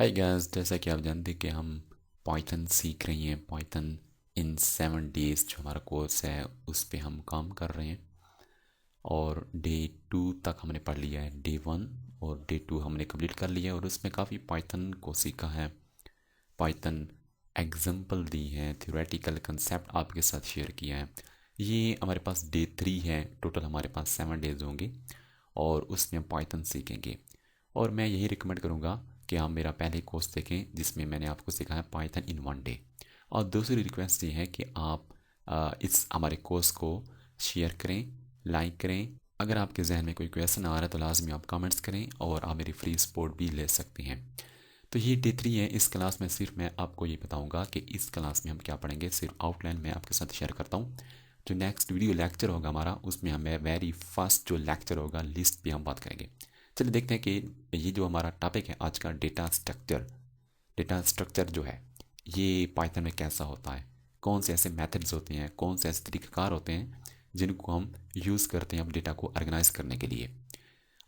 Hi guys, जैसा कि आप जानते हैं कि हम पाइथन सीख रही हैं। पाइथन इन 7 डेज जो हमारा कोर्स है उस पे हम काम कर रहे हैं। और डे 2 तक हमने पढ़ लिया है। डे 1 और डे 2 हमने कंप्लीट कर लिया है और उसमें काफ़ी पाइथन को सीखा है। पाइथन एग्जाम्पल दी है, थ्योरेटिकल कंसेप्ट आपके साथ शेयर किया है। ये हमारे पास डे 3 है। टोटल हमारे पास 7 डेज होंगे और उसमें हम पाइथन सीखेंगे। और मैं यही रिकमेंड करूँगा कि आप मेरा पहले कोर्स देखें जिसमें मैंने आपको सिखाया पाइथन इन 1 डे। और दूसरी रिक्वेस्ट ये है कि आप इस हमारे कोर्स को शेयर करें, लाइक करें। अगर आपके जहन में कोई क्वेश्चन आ रहा है तो लाजमी आप कमेंट्स करें और आप मेरी फ्री सपोर्ट भी ले सकते हैं। तो ये डे 3 है। इस क्लास में सिर्फ मैं आपको ये बताऊंगा कि इस क्लास में हम क्या पढ़ेंगे। सिर्फ आउटलाइन मैं आपके साथ शेयर करता हूँ। जो नेक्स्ट वीडियो लेक्चर होगा हमारा, उसमें हमें वेरी फर्स्ट जो लेक्चर होगा लिस्ट पे हम बात करेंगे। चलिए देखते हैं कि ये जो हमारा टॉपिक है आज का, डेटा स्ट्रक्चर। डेटा स्ट्रक्चर जो है ये पाइथन में कैसा होता है, कौन से ऐसे मेथड्स होते हैं, कौन से ऐसे तरीक़ाकार होते हैं जिनको हम यूज़ करते हैं अब डेटा को ऑर्गेनाइज करने के लिए।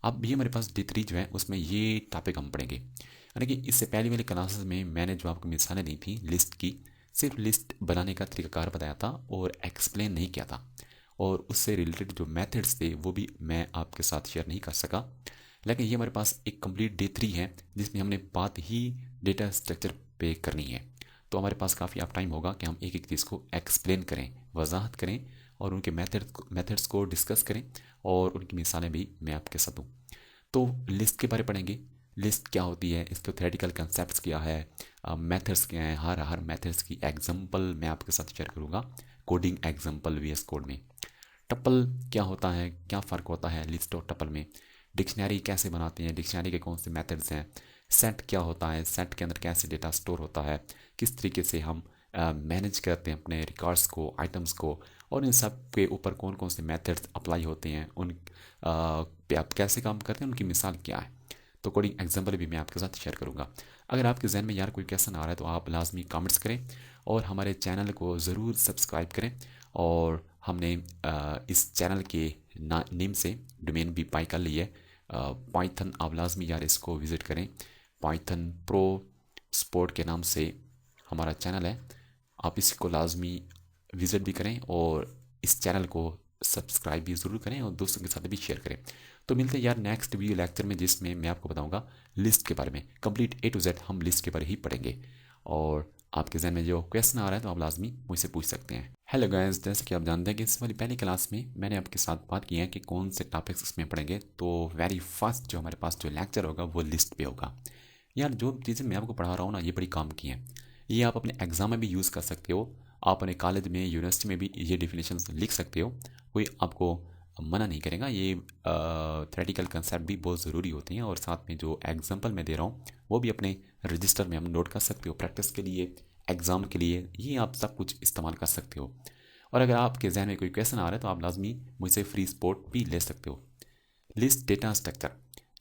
अब भी हमारे पास डे 3 जो है उसमें ये टॉपिक हम पढ़ेंगे। यानी कि इससे पहले वाली क्लासेस में मैंने जो आपको मिसालें दी थी लिस्ट की, सिर्फ लिस्ट बनाने का तरीकाकार बताया था और एक्सप्लेन नहीं किया था। और उससे रिलेटेड जो मेथड्स थे वो भी मैं आपके साथ शेयर नहीं कर सका। लेकिन ये हमारे पास एक कंप्लीट डे 3 है जिसमें हमने बात ही डेटा स्ट्रक्चर पे करनी है। तो हमारे पास काफ़ी आप टाइम होगा कि हम एक एक चीज़ को एक्सप्लेन करें, वजाहत करें और उनके मेथड्स को डिस्कस करें और उनकी मिसालें भी मैं आपके साथ दूँ। तो लिस्ट के बारे पढ़ेंगे। लिस्ट क्या होती है, इसके थ्योरेटिकल कंसेप्ट्स क्या है, मेथड्स क्या हैं, हर हर मेथड्स की एग्जांपल मैं आपके साथ शेयर करूँगा। कोडिंग एग्जांपल वीएस कोड में। टपल क्या होता है, क्या फ़र्क होता है लिस्ट और टपल में। डिक्शनरी कैसे बनाते हैं, डिक्शनरी के कौन से मेथड्स हैं। सेट क्या होता है, सेट के अंदर कैसे डेटा स्टोर होता है, किस तरीके से हम मैनेज करते हैं अपने रिकॉर्ड्स को, आइटम्स को। और इन सब के ऊपर कौन कौन से मेथड्स अप्लाई होते हैं, उन पे आप कैसे काम करते हैं, उनकी मिसाल क्या है। तो कोडिंग एग्जाम्पल भी मैं आपके साथ शेयर करूँगा। अगर आपके जहन में यार कोई क्वेश्चन आ रहा है तो आप लाजमी कमेंट्स करें और हमारे चैनल को ज़रूर सब्सक्राइब करें। और हमने इस चैनल के नेम से डोमेन भी बाई कर ली है। पाइथन, आप लाजमी यार इसको विज़िट करें। पाइथन प्रो स्पोर्ट के नाम से हमारा चैनल है। आप इसको लाजमी विज़िट भी करें और इस चैनल को सब्सक्राइब भी ज़रूर करें और दोस्तों के साथ भी शेयर करें। तो मिलते हैं यार नेक्स्ट वीडियो लेक्चर में जिसमें मैं आपको बताऊंगा लिस्ट के बारे में। कंप्लीट ए टू जेड हम लिस्ट के बारे ही पढ़ेंगे। और आपके जहन में जो क्वेश्चन आ रहा है तो आप लाजमी मुझसे पूछ सकते हैं। हेलो गाइस, जैसे कि आप जानते हैं कि इस वाली पहली क्लास में मैंने आपके साथ बात की है कि कौन से टॉपिक्स उसमें पढ़ेंगे। तो वेरी फर्स्ट जो हमारे पास जो लेक्चर होगा वो लिस्ट पे होगा। यार जो चीज़ें मैं आपको पढ़ा रहा हूँ ना, ये बड़ी काम की हैं। ये आप अपने एग्ज़ाम में भी यूज़ कर सकते हो। आप अपने कॉलेज में, यूनिवर्सिटी में भी ये डिफिनेशंस लिख सकते हो। कोई आपको मना नहीं करेगा। ये थ्योरेटिकल कंसेप्ट भी बहुत ज़रूरी होती हैं और साथ में जो एग्जांपल मैं दे रहा हूँ वो भी अपने रजिस्टर में हम नोट कर सकते हो। प्रैक्टिस के लिए, एग्ज़ाम के लिए ये आप सब कुछ इस्तेमाल कर सकते हो। और अगर आपके जहन में कोई क्वेश्चन आ रहा है तो आप लाजमी मुझसे फ्री सपोर्ट भी ले सकते हो। List data structure.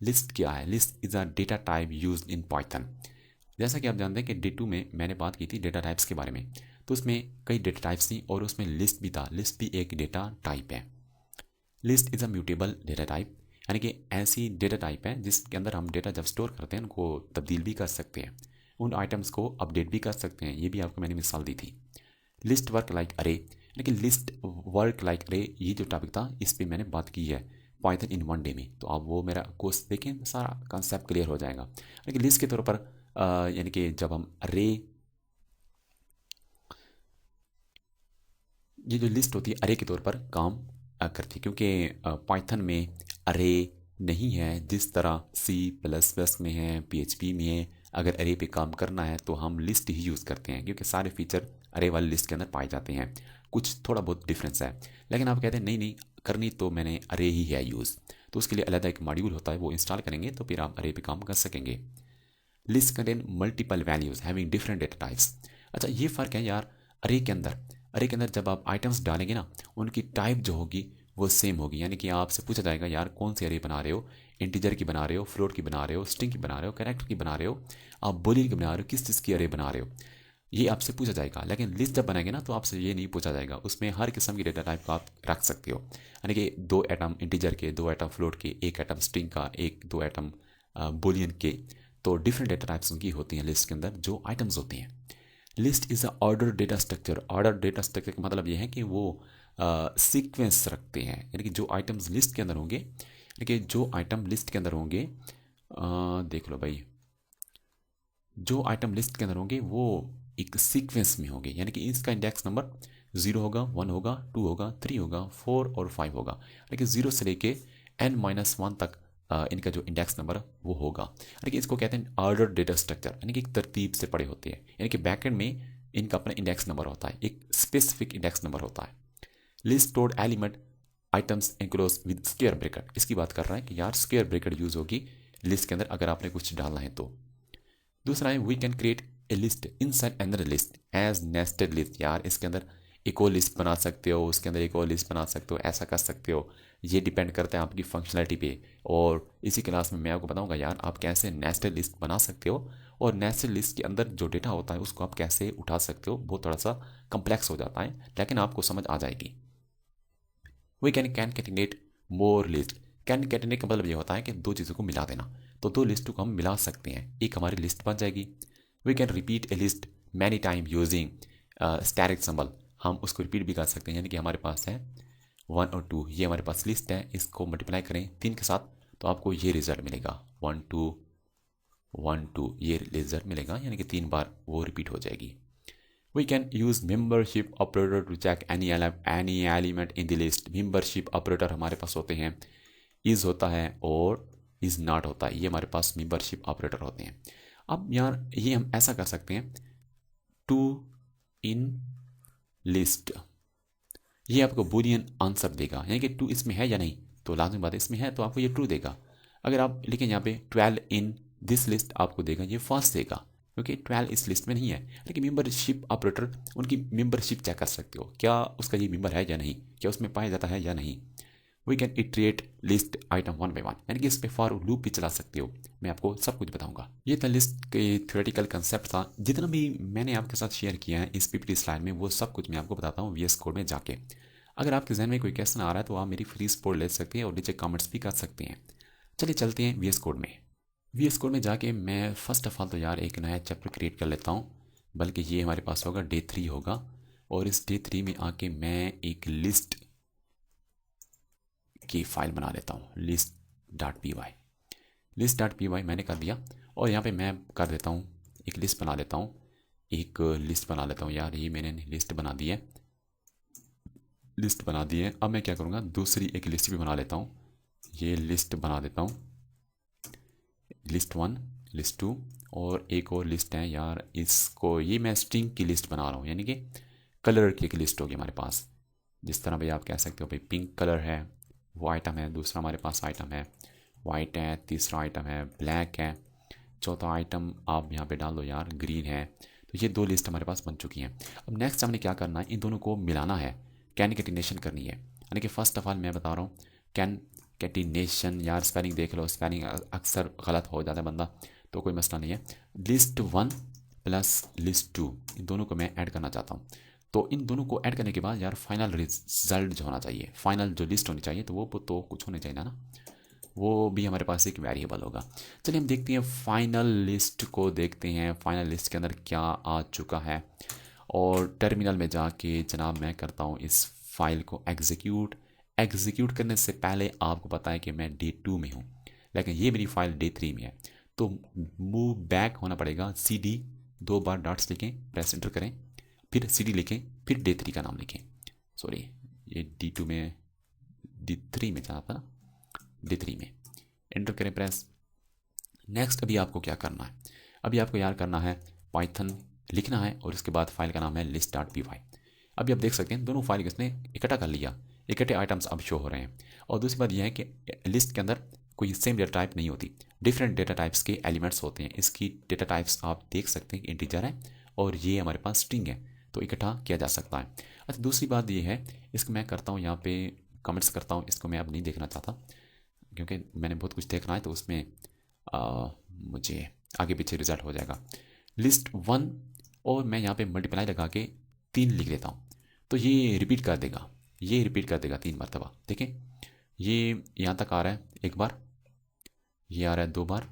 लिस्ट क्या है? List is a data type use in Python. जैसा कि आप जानते हैं कि डे 2 में मैंने बात की थी डेटा टाइप्स के बारे में। तो उसमें कई डेटा टाइप्स थी और उसमें लिस्ट भी था। लिस्ट भी एक डेटा टाइप है। List is a mutable data type, यानी कि ऐसी डेटा टाइप है जिसके अंदर हम डेटा जब स्टोर करते हैं उनको तब्दील भी कर सकते हैं, उन आइटम्स को अपडेट भी कर सकते हैं। ये भी आपको मैंने मिसाल दी थी। लिस्ट वर्क लाइक अरे, यानी कि लिस्ट वर्क लाइक अरे, ये जो टॉपिक था इस पर मैंने बात की है पाइथन इन 1 डे में। तो आप वो मेरा कोर्स देखें, सारा कंसेप्ट क्लियर हो जाएगा। यानी कि लिस्ट के तौर पर यानी कि जब हम अरे, ये जो लिस्ट होती है अरे के तौर पर काम करती है, क्योंकि पाइथन में अरे नहीं है जिस तरह C++ में है, PHP में है। अगर अरे पे काम करना है तो हम लिस्ट ही यूज़ करते हैं क्योंकि सारे फीचर अरे वाली लिस्ट के अंदर पाए जाते हैं। कुछ थोड़ा बहुत डिफरेंस है, लेकिन आप कहते हैं नहीं नहीं, करनी तो मैंने अरे ही है यूज़। तो उसके लिए अलग एक मॉड्यूल होता है, वो इंस्टॉल करेंगे तो फिर आप अरे पे काम कर सकेंगे। List contain multiple values having different data types. अच्छा, ये फ़र्क है यार। अरे के अंदर अरे के अंदर जब आप आइटम्स डालेंगे ना, उनकी टाइप जो होगी वो सेम होगी। यानी कि आपसे पूछा जाएगा यार कौन सी अरे बना रहे हो, इंटीजर की बना रहे हो, फ्लोट की बना रहे हो, स्ट्रिंग की बना रहे हो, कैरेक्टर की बना रहे हो, आप बूलियन की बना रहे हो, किस चीज़ की अरे बना रहे हो, ये आपसे पूछा जाएगा। लेकिन लिस्ट जब बनाएंगे ना तो आपसे ये नहीं पूछा जाएगा। उसमें हर किस्म की डेटा टाइप को आप रख सकते हो। यानी कि 2 एटम इंटीजर के, 2 एटम फ्लोट के, 1 एटम स्ट्रिंग का, 1 2 एटम बूलियन के। तो डिफरेंट डेटा टाइप्स उनकी होती हैं लिस्ट के अंदर जो आइटम्स होती हैं। List is a order data structure. Order data structure का मतलब ये है कि वो सीक्वेंस रखते हैं, यानी कि जो आइटम्स लिस्ट के अंदर होंगे, यानी कि जो आइटम लिस्ट के अंदर होंगे, देख लो भाई, जो आइटम लिस्ट के अंदर होंगे वो एक सीक्वेंस में होंगे, यानी कि इसका इंडेक्स नंबर 0 होगा, 1 होगा, 2 होगा, 3 होगा, 4 और 5 होगा, यानी कि 0 से लेके n-1 तक इनका जो इंडेक्स नंबर वो होगा, यानी कि इसको कहते हैं ऑर्डर डेटा स्ट्रक्चर, यानी कि एक तरतीब से पड़े होते हैं, यानी कि बैकएंड में इनका अपना इंडेक्स नंबर होता है, एक स्पेसिफिक इंडेक्स नंबर होता है। List stored element items enclose with square bracket, इसकी बात कर रहा है कि यार स्क्वायर ब्रैकेट यूज होगी लिस्ट के अंदर अगर आपने कुछ डालना है तो। दूसरा है we can create a list inside another list as nested list, यार इसके अंदर एक और लिस्ट बना सकते हो, उसके अंदर एक और लिस्ट बना सकते हो, ऐसा कर सकते हो, ये डिपेंड करता है आपकी फंक्शनलिटी पे। और इसी क्लास में मैं आपको बताऊंगा यार आप कैसे नेस्टेड लिस्ट बना सकते हो, और नेस्टेड लिस्ट के अंदर जो डेटा होता है उसको आप कैसे उठा सकते हो, वो थोड़ा सा कम्प्लेक्स हो जाता है लेकिन आपको समझ आ जाएगी। We can concatenate more list, कैनकेटिनेट का मतलब ये होता है कि दो चीज़ों को मिला देना, तो दो लिस्टों को हम मिला सकते हैं, एक हमारी लिस्ट बन जाएगी। We can repeat a list many time using static symbol, हम उसको रिपीट भी कर सकते हैं, यानी कि हमारे पास है 1 और 2, ये हमारे पास लिस्ट है, इसको मल्टीप्लाई करें 3 के साथ तो आपको ये रिजल्ट मिलेगा 1 2 1 2, ये रिजल्ट मिलेगा, यानी कि 3 बार वो रिपीट हो जाएगी। We can use membership operator to check any element in the list। membership operator हमारे पास होते हैं, is होता है और is not होता है, ये हमारे पास membership operator होते हैं। अब यार ये हम ऐसा कर सकते हैं, to in list, ये आपको boolean आंसर देगा, यानी कि टू इसमें है या नहीं, तो लाजमी बात है इसमें है तो आपको ये ट्रू देगा। अगर आप लिखें यहाँ पे 12 इन दिस लिस्ट, आपको देगा ये फॉल्स देगा, क्योंकि 12 इस लिस्ट में नहीं है। लेकिन मेंबरशिप ऑपरेटर उनकी मेंबरशिप चेक कर सकते हो, क्या उसका ये मेंबर है या नहीं, क्या उसमें पाया जाता है या नहीं। We can iterate list item 1 by 1, यानी कि इस पर फॉर लूप भी चला सकते हो, मैं आपको सब कुछ बताऊंगा। ये था लिस्ट के थ्योरेटिकल कंसेप्ट था, जितना भी मैंने आपके साथ शेयर किया है इस पीपीटी स्लाइड में वो सब कुछ मैं आपको बताता हूँ वीएस कोड में जाके। अगर आपके जहन में कोई क्वेश्चन आ रहा है तो आप मेरी फ्री सपोर्ट ले सकते हैं और नीचे कमेंट्स भी कर सकते हैं। चलिए चलते हैं वीएस कोड में। वीएस कोड में जाके मैं फर्स्ट ऑफ ऑल तो यार एक नया चैप्टर क्रिएट कर लेता हूँ, बल्कि ये हमारे पास होगा डे 3 होगा, और इस डे 3 में आके मैं एक लिस्ट की फाइल बना लेता हूँ, list.py। list.py मैंने कर दिया, और यहाँ पे मैं कर देता हूँ एक लिस्ट बना लेता हूँ, एक लिस्ट बना लेता हूँ यार, ये मैंने लिस्ट बना दी है, लिस्ट बना दी है। अब मैं क्या करूँगा, दूसरी एक लिस्ट भी बना लेता हूँ, ये लिस्ट बना देता हूँ, लिस्ट 1 लिस्ट 2, और एक और लिस्ट है यार, इसको ये मैं स्ट्रिंग की लिस्ट बना रहा हूँ, यानी कि कलर की एक लिस्ट होगी हमारे पास, जिस तरह भाई आप कह सकते हो भाई पिंक कलर है वो आइटम है, दूसरा हमारे पास आइटम है वाइट है, तीसरा आइटम है ब्लैक है, चौथा आइटम आप यहाँ पे डाल दो यार ग्रीन है। तो ये दो लिस्ट हमारे पास बन चुकी हैं। अब नेक्स्ट हमने क्या करना है, इन दोनों को मिलाना है, कैनकेटिनेशन करनी है, यानी कि फर्स्ट ऑफ ऑल मैं बता रहा हूँ कैनकेटिनेशन, यार स्पेलिंग देख लो, स्पेलिंग अक्सर गलत हो जाता है बंदा, तो कोई मसला नहीं है। लिस्ट 1 प्लस लिस्ट 2, इन दोनों को मैं ऐड करना चाहता हूँ, तो इन दोनों को ऐड करने के बाद यार फाइनल रिजल्ट जो होना चाहिए, फाइनल जो लिस्ट होनी चाहिए, तो वो तो कुछ होना चाहिए ना, वो भी हमारे पास एक वेरिएबल होगा। चलिए हम देखते हैं फाइनल लिस्ट को, देखते हैं फाइनल लिस्ट के अंदर क्या आ चुका है, और टर्मिनल में जाके जनाब मैं करता हूँ इस फाइल को एग्जीक्यूट करने से पहले आपको पता है कि मैं डे 2 में हूँ, लेकिन ये मेरी फाइल डे 3 में है, तो मूव बैक होना पड़ेगा, CD 2 बार डॉट्स लिखें, प्रेस एंटर करें, फिर CD लिखें, फिर डे 3 का नाम लिखें, सॉरी ये D2 में D3 में जाना था ना, डे 3 में एंटर करें प्रेस। नेक्स्ट अभी आपको क्या करना है, अभी आपको यार करना है पाइथन लिखना है, और इसके बाद फाइल का नाम है list.py। अभी आप देख सकते हैं दोनों फाइल किसने इकट्ठा कर लिया, इकट्ठे आइटम्स अब शो हो रहे हैं। और दूसरी बात यह है कि लिस्ट के अंदर कोई सेम डेटा टाइप नहीं होती, डिफरेंट डेटा टाइप्स के एलिमेंट्स होते हैं, इसकी डेटा टाइप्स आप देख सकते हैं कि इंटीजर है और ये हमारे पास स्ट्रिंग है, तो इकट्ठा किया जा सकता है। अच्छा दूसरी बात ये है, इसको मैं करता हूँ यहाँ पे कमेंट्स करता हूँ, इसको मैं अब नहीं देखना चाहता क्योंकि मैंने बहुत कुछ देखना है, तो उसमें मुझे आगे पीछे रिजल्ट हो जाएगा। लिस्ट 1 और मैं यहाँ पे मल्टीप्लाई लगा के 3 लिख लेता हूँ, तो ये रिपीट कर देगा, ये रिपीट कर देगा 3 मरतबा। देखें ये यहाँ तक आ रहा है, एक बार ये आ रहा है, 2 बार,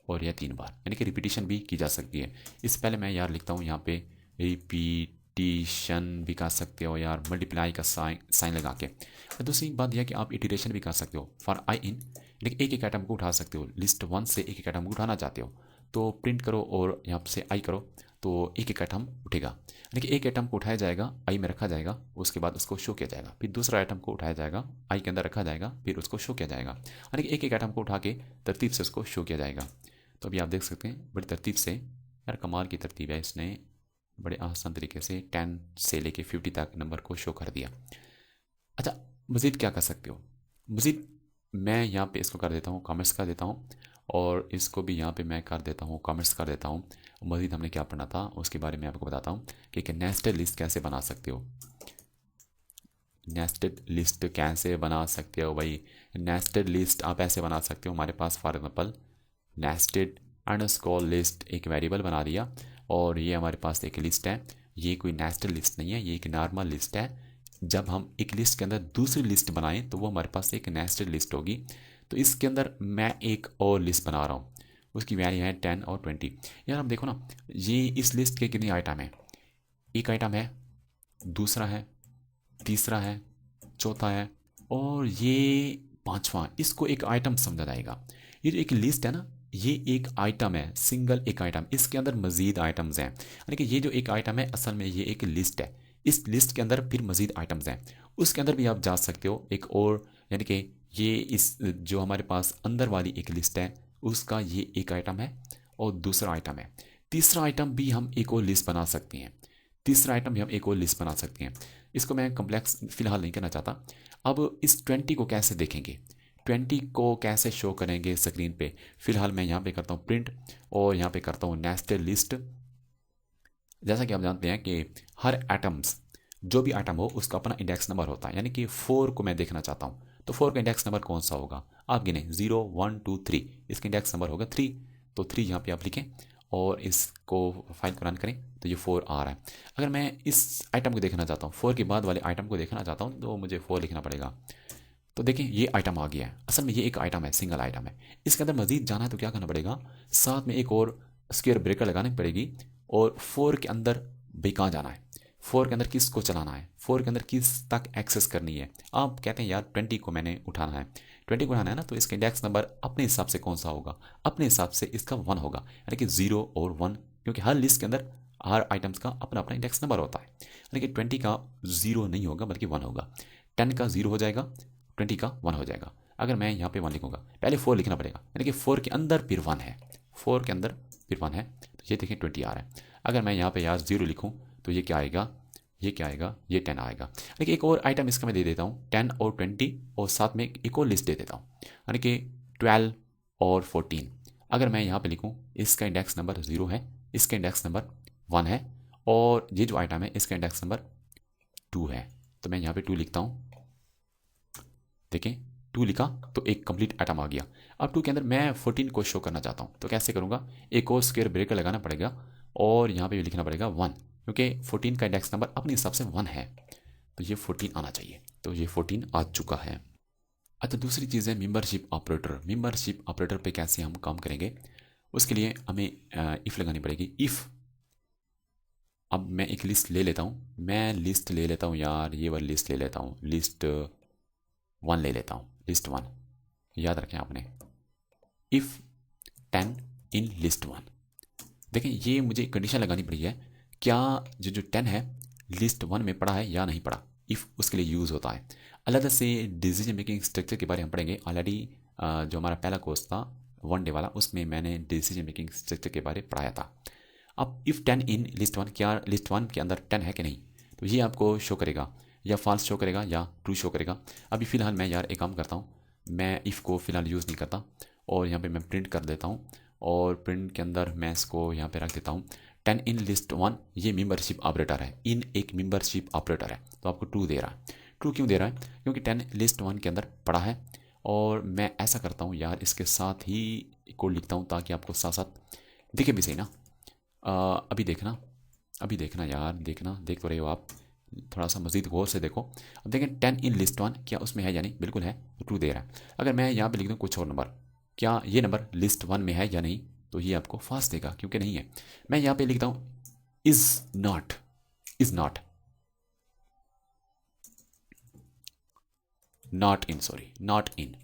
और यह 3 बार, यानी कि रिपीटिशन भी की जा सकती है। इससे पहले मैं यार लिखता हूँ यहाँ पे रिपीटिशन भी कर सकते हो यार, मल्टीप्लाई का साइन लगा के। दूसरी बात यह कि आप इटरेशन भी कर सकते हो फॉर आई इन, लेकिन एक एक आइटम को उठा सकते हो। लिस्ट 1 से एक एक आइटम को उठाना चाहते हो तो प्रिंट करो और यहाँ से आई करो, तो एक एक आइटम उठेगा। लेकिन एक आइटम को उठाया जाएगा, आई में रखा जाएगा, उसके बाद उसको शो किया जाएगा। फिर दूसरा आइटम को उठाया जाएगा, आई के अंदर रखा जाएगा, फिर उसको शो किया जाएगा। यानी कि एक एक आइटम को उठा के तरतीब से उसको शो किया जाएगा। तो अभी आप देख सकते हैं बड़ी तरतीब से, यार कमाल की तरतीब है, इसने बड़े आसान तरीके से 10 से लेके 50 तक नंबर को शो कर दिया। अच्छा, मज़ीद क्या कर सकते हो? मज़ीद मैं यहाँ पे इसको कर देता हूँ कॉमेंट्स कर देता हूँ, और इसको भी यहाँ पे मैं कर देता हूँ कॉमेंट्स कर देता हूँ। मज़ीद हमने क्या पढ़ना था उसके बारे में आपको बताता हूँ कि एक नेस्टेड लिस्ट कैसे बना सकते हो। नेस्टेड लिस्ट कैसे बना सकते हो भाई? नेस्टेड लिस्ट आप ऐसे बना सकते हो, हमारे पास for example nested underscore list एक वेरिएबल बना दिया, और ये हमारे पास एक लिस्ट है। ये कोई नेस्टेड लिस्ट नहीं है, ये एक नॉर्मल लिस्ट है। जब हम एक लिस्ट के अंदर दूसरी लिस्ट बनाएं तो वो हमारे पास एक नेस्टेड लिस्ट होगी। तो इसके अंदर मैं एक और लिस्ट बना रहा हूँ, उसकी वैल्यू है 10 और 20। यार आप देखो ना, ये इस लिस्ट के कितने आइटम हैं? एक आइटम है, दूसरा है, तीसरा है, चौथा है, और ये पांचवा। इसको एक आइटम समझा जाएगा। ये जो एक लिस्ट है ना, ये एक आइटम है, सिंगल एक आइटम। इसके अंदर मजीद आइटम्स हैं, यानी कि ये जो एक आइटम है असल में ये एक लिस्ट है। इस लिस्ट के अंदर फिर मजीद आइटम्स हैं, उसके अंदर भी आप जा सकते हो एक और, यानी कि ये इस जो हमारे पास अंदर वाली एक लिस्ट है उसका ये एक आइटम है और दूसरा आइटम है। तीसरा आइटम भी हम एक और लिस्ट बना सकते हैं, तीसरा आइटम भी हम एक और लिस्ट बना सकते हैं। इसको मैं कम्प्लेक्स फिलहाल नहीं करना चाहता। अब इस 20 को कैसे देखेंगे, 20 को कैसे शो करेंगे स्क्रीन पे? फिलहाल मैं यहाँ पे करता हूँ प्रिंट, और यहाँ पे करता हूँ नेस्टेड लिस्ट। जैसा कि आप जानते हैं कि हर एटम्स, जो भी आइटम हो उसका अपना इंडेक्स नंबर होता है। यानी कि 4 को मैं देखना चाहता हूँ तो 4 का इंडेक्स नंबर कौन सा होगा? आप गिने 0 1 2 3, इसका इंडेक्स नंबर होगा 3। तो 3 यहाँ पे आप लिखें और इसको फाइल को रन करें तो ये 4 आ रहा है। अगर मैं इस आइटम को देखना चाहता हूँ, 4 के बाद वाले आइटम को देखना चाहता हूँ, तो मुझे 4 लिखना पड़ेगा। तो देखिए ये आइटम आ गया है, असल में ये एक आइटम है, सिंगल आइटम है। इसके अंदर मजीद जाना है तो क्या करना पड़ेगा? साथ में एक और स्क्वायर ब्रेकर लगानी पड़ेगी। और 4 के अंदर भाई कहाँ जाना है, 4 के अंदर किसको चलाना है, 4 के अंदर किस तक एक्सेस करनी है? आप कहते हैं यार 20 को मैंने उठाना है, 20 को उठाना है ना, तो इसका इंडेक्स नंबर अपने हिसाब से कौन सा होगा? अपने हिसाब से इसका 1 होगा, यानी कि 0 और 1, क्योंकि हर लिस्ट के अंदर हर आइटम्स का अपना अपना इंडेक्स नंबर होता है। यानी कि 20 का 0 नहीं होगा बल्कि 1 होगा, 10 का 0 हो जाएगा, 20 का 1 हो जाएगा। अगर मैं यहाँ पे 1 लिखूंगा, पहले 4 लिखना पड़ेगा, यानी कि 4 के अंदर फिर 1 है, 4 के अंदर फिर 1 है, तो ये देखिए 20 आ रहा है। अगर मैं यहाँ पे यार 0 लिखूँ तो ये क्या आएगा, ये क्या आएगा, ये 10 आएगा। लेकिन एक और आइटम इसका मैं दे देता हूँ 10 और 20, और साथ में एक और लिस्ट दे देता हूँ, यानी कि 12 और 14। अगर मैं यहाँ पे लिखूँ इसका इंडेक्स नंबर 0 है, इसका इंडेक्स नंबर 1 है, और ये जो आइटम है इसका इंडेक्स नंबर 2 है, तो मैं यहाँ पे 2 लिखता हूँ। देखें 2 लिखा तो एक कंप्लीट आइटम आ गया। अब 2 के अंदर मैं 14 को शो करना चाहता हूँ, तो कैसे करूँगा? एक और स्क्वायर ब्रेकर लगाना पड़ेगा और यहाँ पे भी लिखना पड़ेगा 1, क्योंकि 14 का इंडेक्स नंबर अपने हिसाब से 1 है, तो ये 14 आना चाहिए। तो ये 14 आ चुका है। अच्छा, दूसरी चीज़ है मेंबरशिप ऑपरेटर। मेंबरशिप ऑपरेटर पे कैसे हम काम करेंगे? उसके लिए हमें इफ़ लगानी पड़ेगी। इफ़, अब मैं एक लिस्ट ले लेता हूँ, मैं लिस्ट ले लेता हूँ यार, ये वाली लिस्ट ले लेता हूँ, लिस्ट 1 ले लेता हूँ, लिस्ट 1। याद रखें आपने, इफ़ 10 इन लिस्ट 1। देखें ये मुझे कंडीशन लगानी पड़ी है, क्या जो 10 है लिस्ट 1 में पड़ा है या नहीं पड़ा। इफ़ उसके लिए यूज़ होता है। अलग से डिसीजन मेकिंग स्ट्रक्चर के बारे में हम पढ़ेंगे। ऑलरेडी जो हमारा पहला कोर्स था 1 डे वाला, उसमें मैंने डिसीजन मेकिंग स्ट्रक्चर के बारे में पढ़ाया था। अब इफ़ 10 इन लिस्ट 1, क्या लिस्ट 1 के अंदर 10 है कि नहीं, तो ये आपको शो करेगा, या फॉल्स शो करेगा या ट्रू शो करेगा। अभी फ़िलहाल मैं यार एक काम करता हूँ, मैं इफ़ को फ़िलहाल यूज़ नहीं करता, और यहाँ पे मैं प्रिंट कर देता हूँ, और प्रिंट के अंदर मैं इसको यहाँ पे रख देता हूँ 10 इन लिस्ट 1। ये मेंबरशिप ऑपरेटर है, इन एक मेंबरशिप ऑपरेटर है, तो आपको ट्रू दे रहा है। ट्रू क्यों दे रहा है? क्योंकि 10 लिस्ट 1 के अंदर पड़ा है। और मैं ऐसा करता हूँ यार, इसके साथ ही कोड लिखता हूँ ताकि आपको साथ साथ दिखे भी सही ना। अभी देखना, अभी देखना यार, देखना, देख तो रहे हो आप, थोड़ा सा मजीद गौर से देखो। अब देखें 10 इन लिस्ट 1 क्या उसमें है या नहीं, बिल्कुल है, तो ट्रू दे रहा है। अगर मैं यहाँ पे लिख दूँ कुछ और नंबर, क्या ये नंबर लिस्ट 1 में है या नहीं, तो ये आपको फॉल्स देगा क्योंकि नहीं है। मैं यहाँ पे लिखता हूँ is not, is not, not in, sorry not in.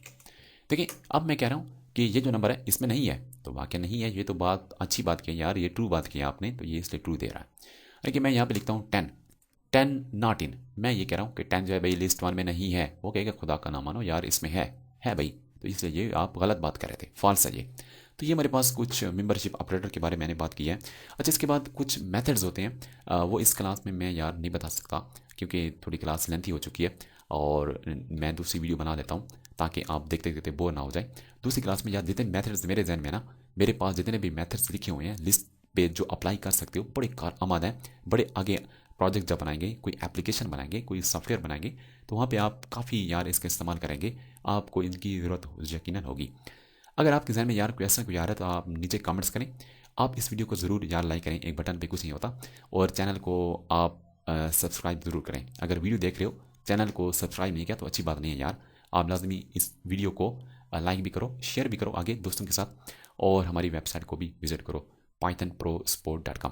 देखिए अब मैं कह रहा हूँ कि ये जो नंबर है इसमें नहीं है, तो वाक्य नहीं है, ये तो बात अच्छी बात की यार, ये ट्रू बात की आपने, तो ये इसलिए ट्रू दे रहा है। लेकिन मैं यहाँ पे लिखता हूँ 10, 10 नॉट इन। मैं ये कह रहा हूँ कि 10 जो है भाई लिस्ट 1 में नहीं है। वो कहेगा खुदा का ना मानो यार, इसमें है भाई, तो इसलिए ये आप गलत बात कर रहे थे, फॉल्स है ये। तो ये मेरे पास कुछ मेंबरशिप ऑपरेटर के बारे में मैंने बात की है। अच्छा इसके बाद कुछ मेथड्स होते हैं, वो इस क्लास में मैं यार नहीं बता सकता क्योंकि थोड़ी क्लास लेंथी हो चुकी है, और मैं दूसरी वीडियो बना लेता हूँ ताकि आप देखते देखते बोर ना हो जाए। दूसरी क्लास में यार जितने मेथड्स मेरे जहन में ना, मेरे पास जितने भी मेथड्स लिखे हुए हैं लिस्ट पे जो अप्लाई कर सकते हो, बड़े कारआमद हैं, बड़े आगे प्रोजेक्ट जब बनाएंगे, कोई एप्लीकेशन बनाएंगे, कोई सॉफ्टवेयर बनाएंगे, तो वहाँ पे आप काफ़ी यार इसका इस्तेमाल करेंगे, आपको इनकी ज़रूरत यकीनन होगी। अगर आपके जहन में यार कोई ऐसा कोई आ रहा है तो आप नीचे कमेंट्स करें। आप इस वीडियो को ज़रूर यार लाइक करें, एक बटन पे कुछ नहीं होता, और चैनल को आप सब्सक्राइब ज़रूर करें। अगर वीडियो देख रहे हो चैनल को सब्सक्राइब नहीं किया तो अच्छी बात नहीं है यार, आप लाजमी इस वीडियो को लाइक भी करो, शेयर भी करो आगे दोस्तों के साथ, और हमारी वेबसाइट को भी विजिट करो pythonprosport.com।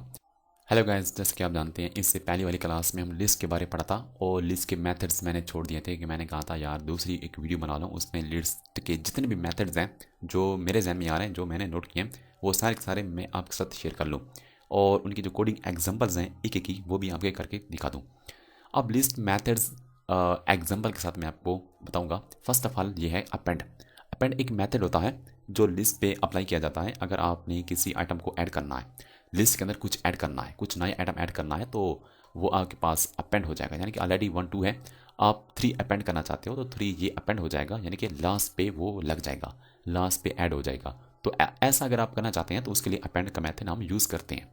हेलो गाइस, जैसे कि आप जानते हैं इससे पहले वाली क्लास में हम लिस्ट के बारे में पढ़ा था, और लिस्ट के मेथड्स मैंने छोड़ दिए थे कि मैंने कहा था यार दूसरी एक वीडियो बना लूँ, उसमें लिस्ट के जितने भी मेथड्स हैं जो मेरे जहन में आ रहे हैं, जो मैंने नोट किए हैं, वो सारे के सारे मैं आपके साथ शेयर कर लूँ, और उनकी जो कोडिंग एग्जांपल्स हैं एक एक की वो भी आपके करके दिखा दूँ। अब लिस्ट मेथड्स एग्जांपल के साथ मैं आपको बताऊँगा। फर्स्ट ऑफ ऑल ये है अपेंड। अपेंड एक मेथड होता है जो लिस्ट पे अप्लाई किया जाता है। अगर आपने किसी आइटम को ऐड करना है, लिस्ट के अंदर कुछ ऐड करना है, कुछ नए आइटम ऐड करना है, तो वो आपके पास अपेंड हो जाएगा। यानी कि ऑलरेडी 1 2 है, आप 3 अपेंड करना चाहते हो तो 3 ये अपेंड हो जाएगा, यानी कि लास्ट पे वो लग जाएगा, लास्ट पे ऐड हो जाएगा। तो ऐसा अगर आप करना चाहते हैं तो उसके लिए अपेंड का मेथड हम यूज़ करते हैं।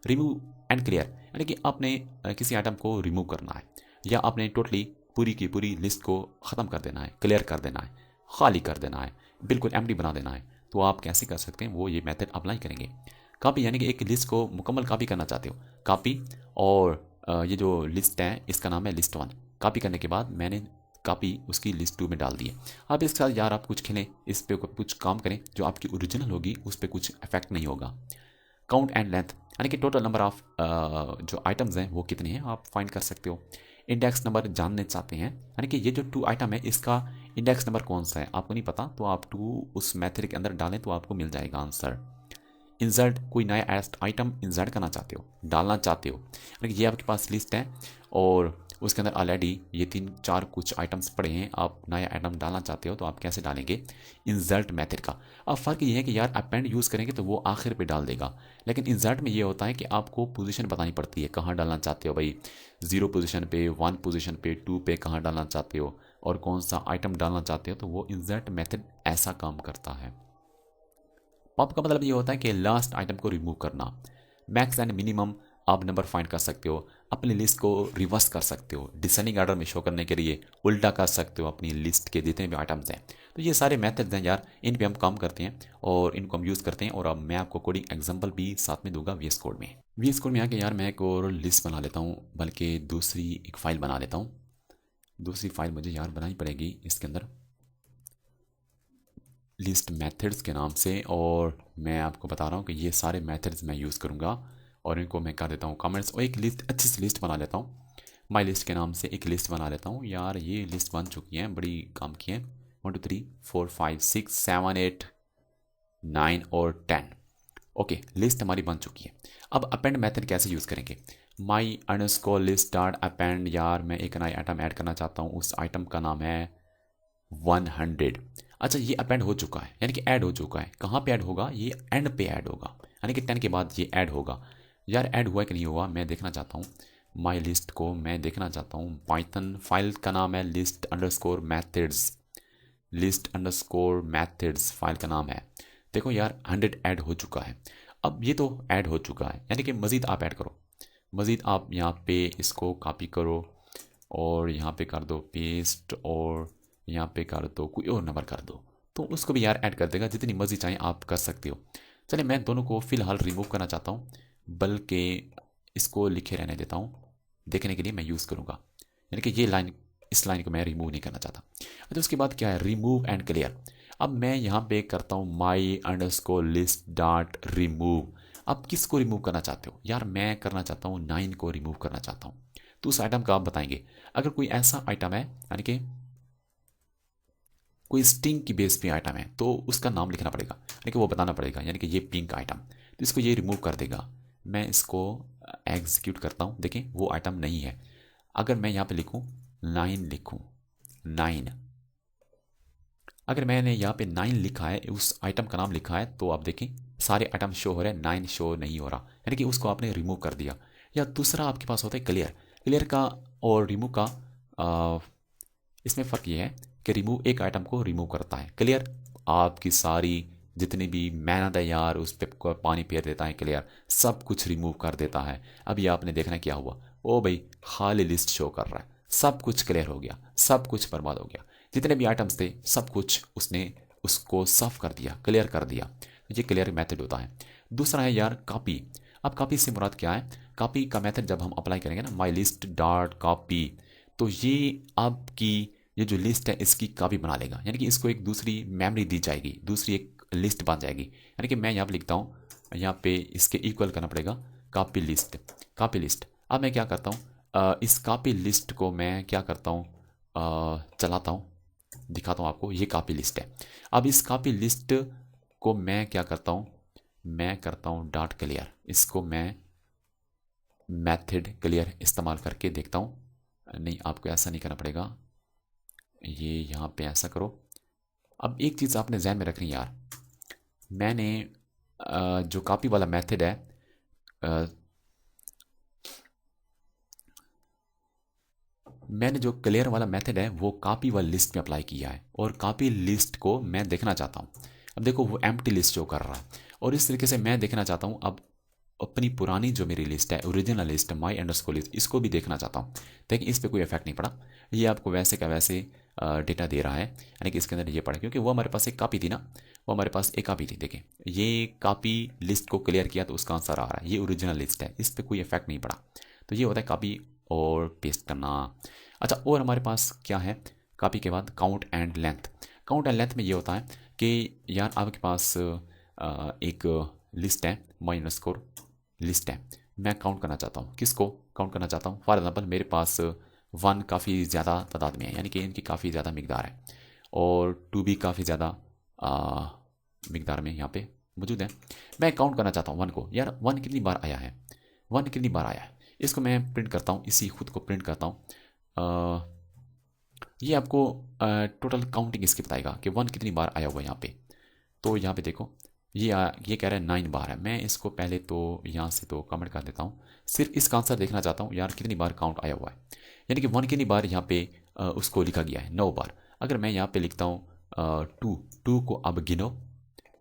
रिमूव एंड क्लियर, यानी कि आपने किसी आइटम को रिमूव करना है, या आपने टोटली पूरी की पूरी लिस्ट को ख़त्म कर देना है, क्लियर कर देना है, खाली कर देना है, बिल्कुल एम्प्टी बना देना है, तो आप कैसे कर सकते हैं, वो ये मेथड अप्लाई करेंगे। कॉपी, यानी कि एक लिस्ट को मुकम्मल कॉपी करना चाहते हो, कॉपी, और ये जो लिस्ट है इसका नाम है लिस्ट 1। कॉपी करने के बाद मैंने कॉपी उसकी लिस्ट 2 में डाल दी है। अब इसके साथ यार आप कुछ खेलें, इस पे कुछ काम करें, जो आपकी ओरिजिनल होगी उस पर कुछ इफेक्ट नहीं होगा। काउंट एंड लेंथ, यानी कि टोटल नंबर ऑफ जो आइटम्स हैं वो कितने हैं आप फाइंड कर सकते हो। इंडेक्स नंबर जानने चाहते हैं, यानी कि ये जो 2 आइटम है इसका इंडेक्स नंबर कौन सा है आपको नहीं पता, तो आप 2 उस मेथड के अंदर डालें तो आपको मिल जाएगा आंसर। इंसर्ट, कोई नया आइटम इंसर्ट करना चाहते हो, डालना चाहते हो, यानी कि ये आपके पास लिस्ट है और उसके अंदर ऑलरेडी ये 3 4 कुछ आइटम्स पड़े हैं, आप नया आइटम डालना चाहते हो तो आप कैसे डालेंगे, इंसर्ट मेथड का। अब फ़र्क ये है कि यार अपेंड यूज़ करेंगे तो वो आखिर पे डाल देगा, लेकिन इंसर्ट में ये होता है कि आपको पोजीशन बतानी पड़ती है, कहाँ डालना चाहते हो भाई, 0 पोजीशन पे, 1 पोजीशन पे, 2 पे कहाँ डालना चाहते हो, और कौन सा आइटम डालना चाहते हो, तो वो इंसर्ट मेथड ऐसा काम करता है। पॉप का मतलब ये होता है कि लास्ट आइटम को रिमूव करना। मैक्स एंड मिनिमम, आप नंबर फाइंड कर सकते हो, अपनी लिस्ट को रिवर्स कर सकते हो, डिसेंडिंग ऑर्डर में शो करने के लिए उल्टा कर सकते हो अपनी लिस्ट के जितने भी आइटम्स हैं। तो ये सारे मेथड्स हैं यार, इन पे हम काम करते हैं और इनको हम यूज़ करते हैं, और अब मैं आपको कोडिंग एग्जांपल भी साथ में दूंगा VS कोड में। VS कोड में आके यार मैं एक और लिस्ट बना लेता हूँ, बल्कि दूसरी एक फ़ाइल बना लेता हूँ। दूसरी फाइल मुझे यार बनानी पड़ेगी इसके अंदर लिस्ट मेथड्स के नाम से, और मैं आपको बता रहा हूँ कि ये सारे मेथड्स मैं यूज़ करूँगा, और इनको मैं कर देता हूँ कमेंट्स, और एक लिस्ट, अच्छी सी लिस्ट बना लेता हूँ। माई लिस्ट के नाम से एक लिस्ट बना लेता हूँ यार। ये लिस्ट बन चुकी है, बड़ी काम की है। 1 2 3 4 5 6 7 8 9 और 10। ओके, लिस्ट हमारी बन चुकी है। अब अपेंड मेथड कैसे यूज़ करेंगे, माई अंडरस्कोर लिस्ट डॉट अपेंड। यार मैं एक नया आइटम ऐड करना चाहता हूँ, उस आइटम का नाम है 100। अच्छा, ये अपेंड हो चुका है, यानी कि ऐड हो चुका है। कहाँ पे ऐड होगा, ये एंड पे ऐड होगा, यानी कि 10 के बाद ये ऐड होगा। यार ऐड हुआ कि नहीं हुआ मैं देखना चाहता हूँ, माई लिस्ट को मैं देखना चाहता हूँ। पाइथन फाइल का नाम है list underscore methods, list underscore methods file का नाम है। देखो यार 100 ऐड हो चुका है। अब ये तो ऐड हो चुका है, यानी कि मज़ीद आप ऐड करो, मज़ीद आप यहाँ पे इसको कॉपी करो और यहाँ पे कर दो पेस्ट, और यहाँ पे कर दो कोई और नंबर कर दो, तो उसको भी यार ऐड कर देगा। जितनी मर्जी चाहें आप कर सकते हो। चलिए मैं दोनों को फ़िलहाल रिमूव करना चाहता हूँ, बल्कि इसको लिखे रहने देता हूँ, देखने के लिए मैं यूज़ करूँगा, यानी कि ये लाइन, इस लाइन को मैं रिमूव नहीं करना चाहता। तो उसके बाद क्या है, रिमूव एंड क्लियर। अब मैं यहाँ पे करता हूँ माई अंडरस्कोर लिस्ट डॉट रिमूव। अब किसको रिमूव करना चाहते हो यार? मैं करना चाहता हूँ 9 को रिमूव करना चाहता हूँ। तो उस आइटम का आप बताएंगे। अगर कोई ऐसा आइटम है यानी कि कोई स्ट्रिंग की बेस पे आइटम है तो उसका नाम लिखना पड़ेगा, यानी कि वो बताना पड़ेगा, यानी कि ये पिंक आइटम, तो इसको ये रिमूव कर देगा। मैं इसको एग्जीक्यूट करता हूँ, देखें वो आइटम नहीं है। अगर मैं यहाँ पे लिखूँ 9 लिखूँ 9, अगर मैंने यहाँ पे 9 लिखा है, उस आइटम का नाम लिखा है, तो आप देखें सारे आइटम शो हो रहे हैं, 9 शो नहीं हो रहा, यानी कि उसको आपने रिमूव कर दिया। या दूसरा आपके पास होता है क्लियर। क्लियर का और रिमूव का इसमें फ़र्क ये है कि रिमूव एक आइटम को रिमूव करता है, क्लियर आपकी सारी जितनी भी मेहनत है यार उस पे पानी फेर देता है, क्लियर सब कुछ रिमूव कर देता है। अभी आपने देखना क्या हुआ, ओ भाई खाली लिस्ट शो कर रहा है, सब कुछ क्लियर हो गया, सब कुछ बर्बाद हो गया, जितने भी आइटम्स थे सब कुछ उसने उसको साफ कर दिया, क्लियर कर दिया। ये क्लियर मेथड होता है। दूसरा है यार कॉपी। अब कॉपी से मुराद क्या है? कॉपी का मेथड जब हम अप्लाई करेंगे ना, माई लिस्ट डॉट कॉपी, तो ये आपकी ये जो लिस्ट है इसकी कॉपी बना लेगा, यानी कि इसको एक दूसरी मेमोरी दी जाएगी, दूसरी एक लिस्ट बन जाएगी। यानी कि मैं यहाँ पे लिखता हूँ, यहाँ पे इसके इक्वल करना पड़ेगा कॉपी लिस्ट, कॉपी लिस्ट। अब मैं क्या करता हूँ, इस कॉपी लिस्ट को मैं क्या करता हूँ, चलाता हूँ, दिखाता हूँ आपको, ये कॉपी लिस्ट है। अब इस कॉपी लिस्ट को मैं क्या करता हूँ, मैं करता हूँ डॉट क्लियर, इसको मैं मेथड क्लियर इस्तेमाल करके देखता हूँ। नहीं, आपको ऐसा नहीं करना पड़ेगा, ये यहाँ पे ऐसा करो। अब एक चीज़ आपने जहन में रखनी यार, मैंने जो कॉपी वाला मेथड है, अ, मैंने जो क्लियर वाला मेथड है वो कॉपी वाली लिस्ट में अप्लाई किया है, और कॉपी लिस्ट को मैं देखना चाहता हूँ। अब देखो वो एम्प्टी लिस्ट शो कर रहा है, और इस तरीके से मैं देखना चाहता हूँ अब अपनी पुरानी जो मेरी लिस्ट है, ओरिजिनल लिस्ट माई अंडरस्कोर लिस्ट, इसको भी देखना चाहता हूँ। देखिए इस पर कोई इफेक्ट नहीं पड़ा, ये आपको वैसे का वैसे डेटा दे रहा है, यानी कि इसके अंदर ये पड़ा, क्योंकि वो हमारे पास एक कॉपी थी ना, वो हमारे पास एक कॉपी थी। देखिए ये कॉपी लिस्ट को क्लियर किया तो उसका आंसर आ रहा है, ये ओरिजिनल लिस्ट है, इस पर कोई इफेक्ट नहीं पड़ा। तो ये होता है कॉपी और पेस्ट करना। अच्छा, और हमारे पास क्या है कॉपी के बाद, count and length. Count and length में ये होता है कि यार आपके पास एक लिस्ट है, माई अंडरस्कोर लिस्ट है, मैं काउंट करना चाहता हूँ। किसको काउंट करना चाहता हूँ? फॉर एग्जांपल मेरे पास 1 काफ़ी ज़्यादा तादाद में है, यानी कि इनकी काफ़ी ज़्यादा मिकदार है, और 2 भी काफ़ी ज़्यादा मिकदार में यहाँ पे मौजूद है। मैं काउंट करना चाहता हूँ 1 को, यार 1 कितनी बार आया है, 1 कितनी बार आया है, इसको मैं प्रिंट करता हूँ, इसी खुद को प्रिंट करता हूँ। ये आपको टोटल काउंटिंग इसकी बताएगा कि 1 कितनी बार आया हुआ है यहाँ पे। तो यहाँ पे देखो ये कह रहा है 9 बार है। मैं इसको पहले तो यहाँ से तो कमेंट कर देता हूँ, सिर्फ इसका आंसर देखना चाहता हूँ यार कितनी बार काउंट आया हुआ है, यानी कि 1 कितनी बार यहाँ पे उसको लिखा गया है, 9 बार। अगर मैं यहाँ पे लिखता हूँ 2 को अब गिनो,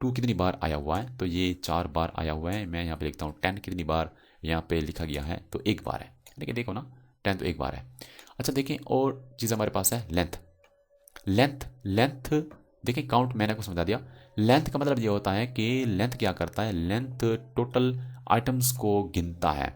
2 कितनी बार आया हुआ है, तो ये 4 बार आया हुआ है। मैं यहाँ पे लिखता हूँ 10 कितनी बार यहाँ पे लिखा गया है, तो 1 बार है, यानी कि देखो ना 10 तो 1 बार है। अच्छा देखें और चीज़ हमारे पास है लेंथ। लेंथ लेंथ देखिए काउंट मैंने आपको समझा दिया। लेंथ का मतलब ये होता है कि लेंथ क्या करता है, लेंथ टोटल आइटम्स को गिनता है।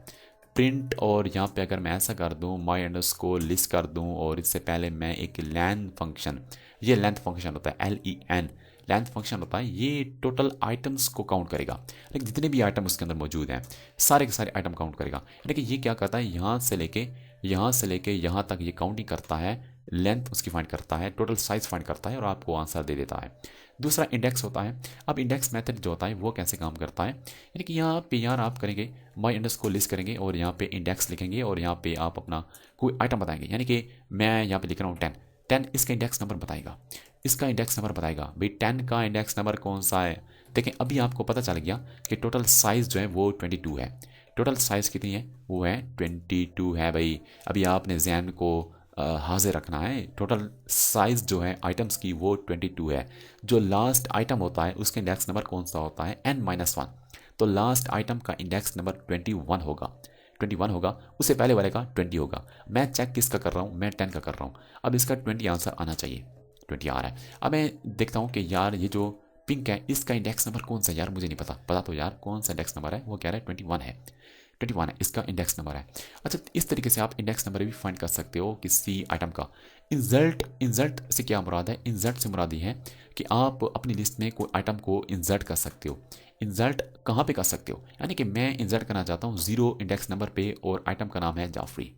प्रिंट, और यहाँ पे अगर मैं ऐसा कर दूँ माई अंडरस्कोर लिस्ट कर दूँ, और इससे पहले मैं एक लेंथ फंक्शन, ये लेंथ फंक्शन होता है LEN, लेंथ फंक्शन होता है, ये टोटल आइटम्स को काउंट करेगा, यानी जितने भी आइटम उसके अंदर मौजूद हैं सारे के सारे आइटम काउंट करेगा। यानी कि ये क्या करता है, यहाँ से लेके यहाँ तक ये काउंटिंग करता है, लेंथ उसकी फाइंड करता है, टोटल साइज फाइंड करता है, और आपको आंसर दे देता है। दूसरा इंडेक्स होता है। अब इंडेक्स मेथड जो होता है वो कैसे काम करता है, यानी कि यहाँ पे यार आप करेंगे माई अंडरस्कोर लिस्ट करेंगे, और यहाँ पे इंडेक्स लिखेंगे, और यहाँ पे आप अपना कोई आइटम बताएंगे, यानी कि मैं यहाँ पे लिख रहा हूँ 10 इसका इंडेक्स नंबर बताएगा, इसका इंडेक्स नंबर बताएगा भाई 10 का इंडेक्स नंबर कौन सा है। देखें अभी आपको पता चल गया कि टोटल साइज़ जो है वो 22 है। टोटल साइज़ कितनी है, वो है 22 है भाई। अभी आपने जहन को हाजिर रखना है, टोटल साइज़ जो है आइटम्स की वो 22 है। जो लास्ट आइटम होता है उसका इंडेक्स नंबर कौन सा होता है, N-1, तो लास्ट आइटम का इंडेक्स नंबर 21 होगा, 21 होगा, उससे पहले वाले का 20 होगा। मैं चेक किसका कर रहा हूँ, मैं 10 का कर रहा हूँ। अब इसका 20 आंसर आना चाहिए, 20 आ रहा है। अब मैं देखता हूँ कि यार ये जो पिंक है इसका इंडेक्स नंबर कौन सा है, यार मुझे नहीं पता, पता तो यार कौन सा इंडेक्स नंबर है, वो कह रहा है 21 है। 21 है, इसका इंडेक्स नंबर है। अच्छा, इस तरीके से आप इंडेक्स नंबर भी फाइंड कर सकते हो किसी आइटम का। इंसर्ट, इंसर्ट से क्या मुराद है? इंसर्ट से मुराद ये है कि आप अपनी लिस्ट में कोई आइटम को इंसर्ट कर सकते हो। इंसर्ट कहाँ पे कर सकते हो? यानी कि मैं इंसर्ट करना चाहता हूँ 0 इंडेक्स नंबर पे और आइटम का नाम है जाफरी।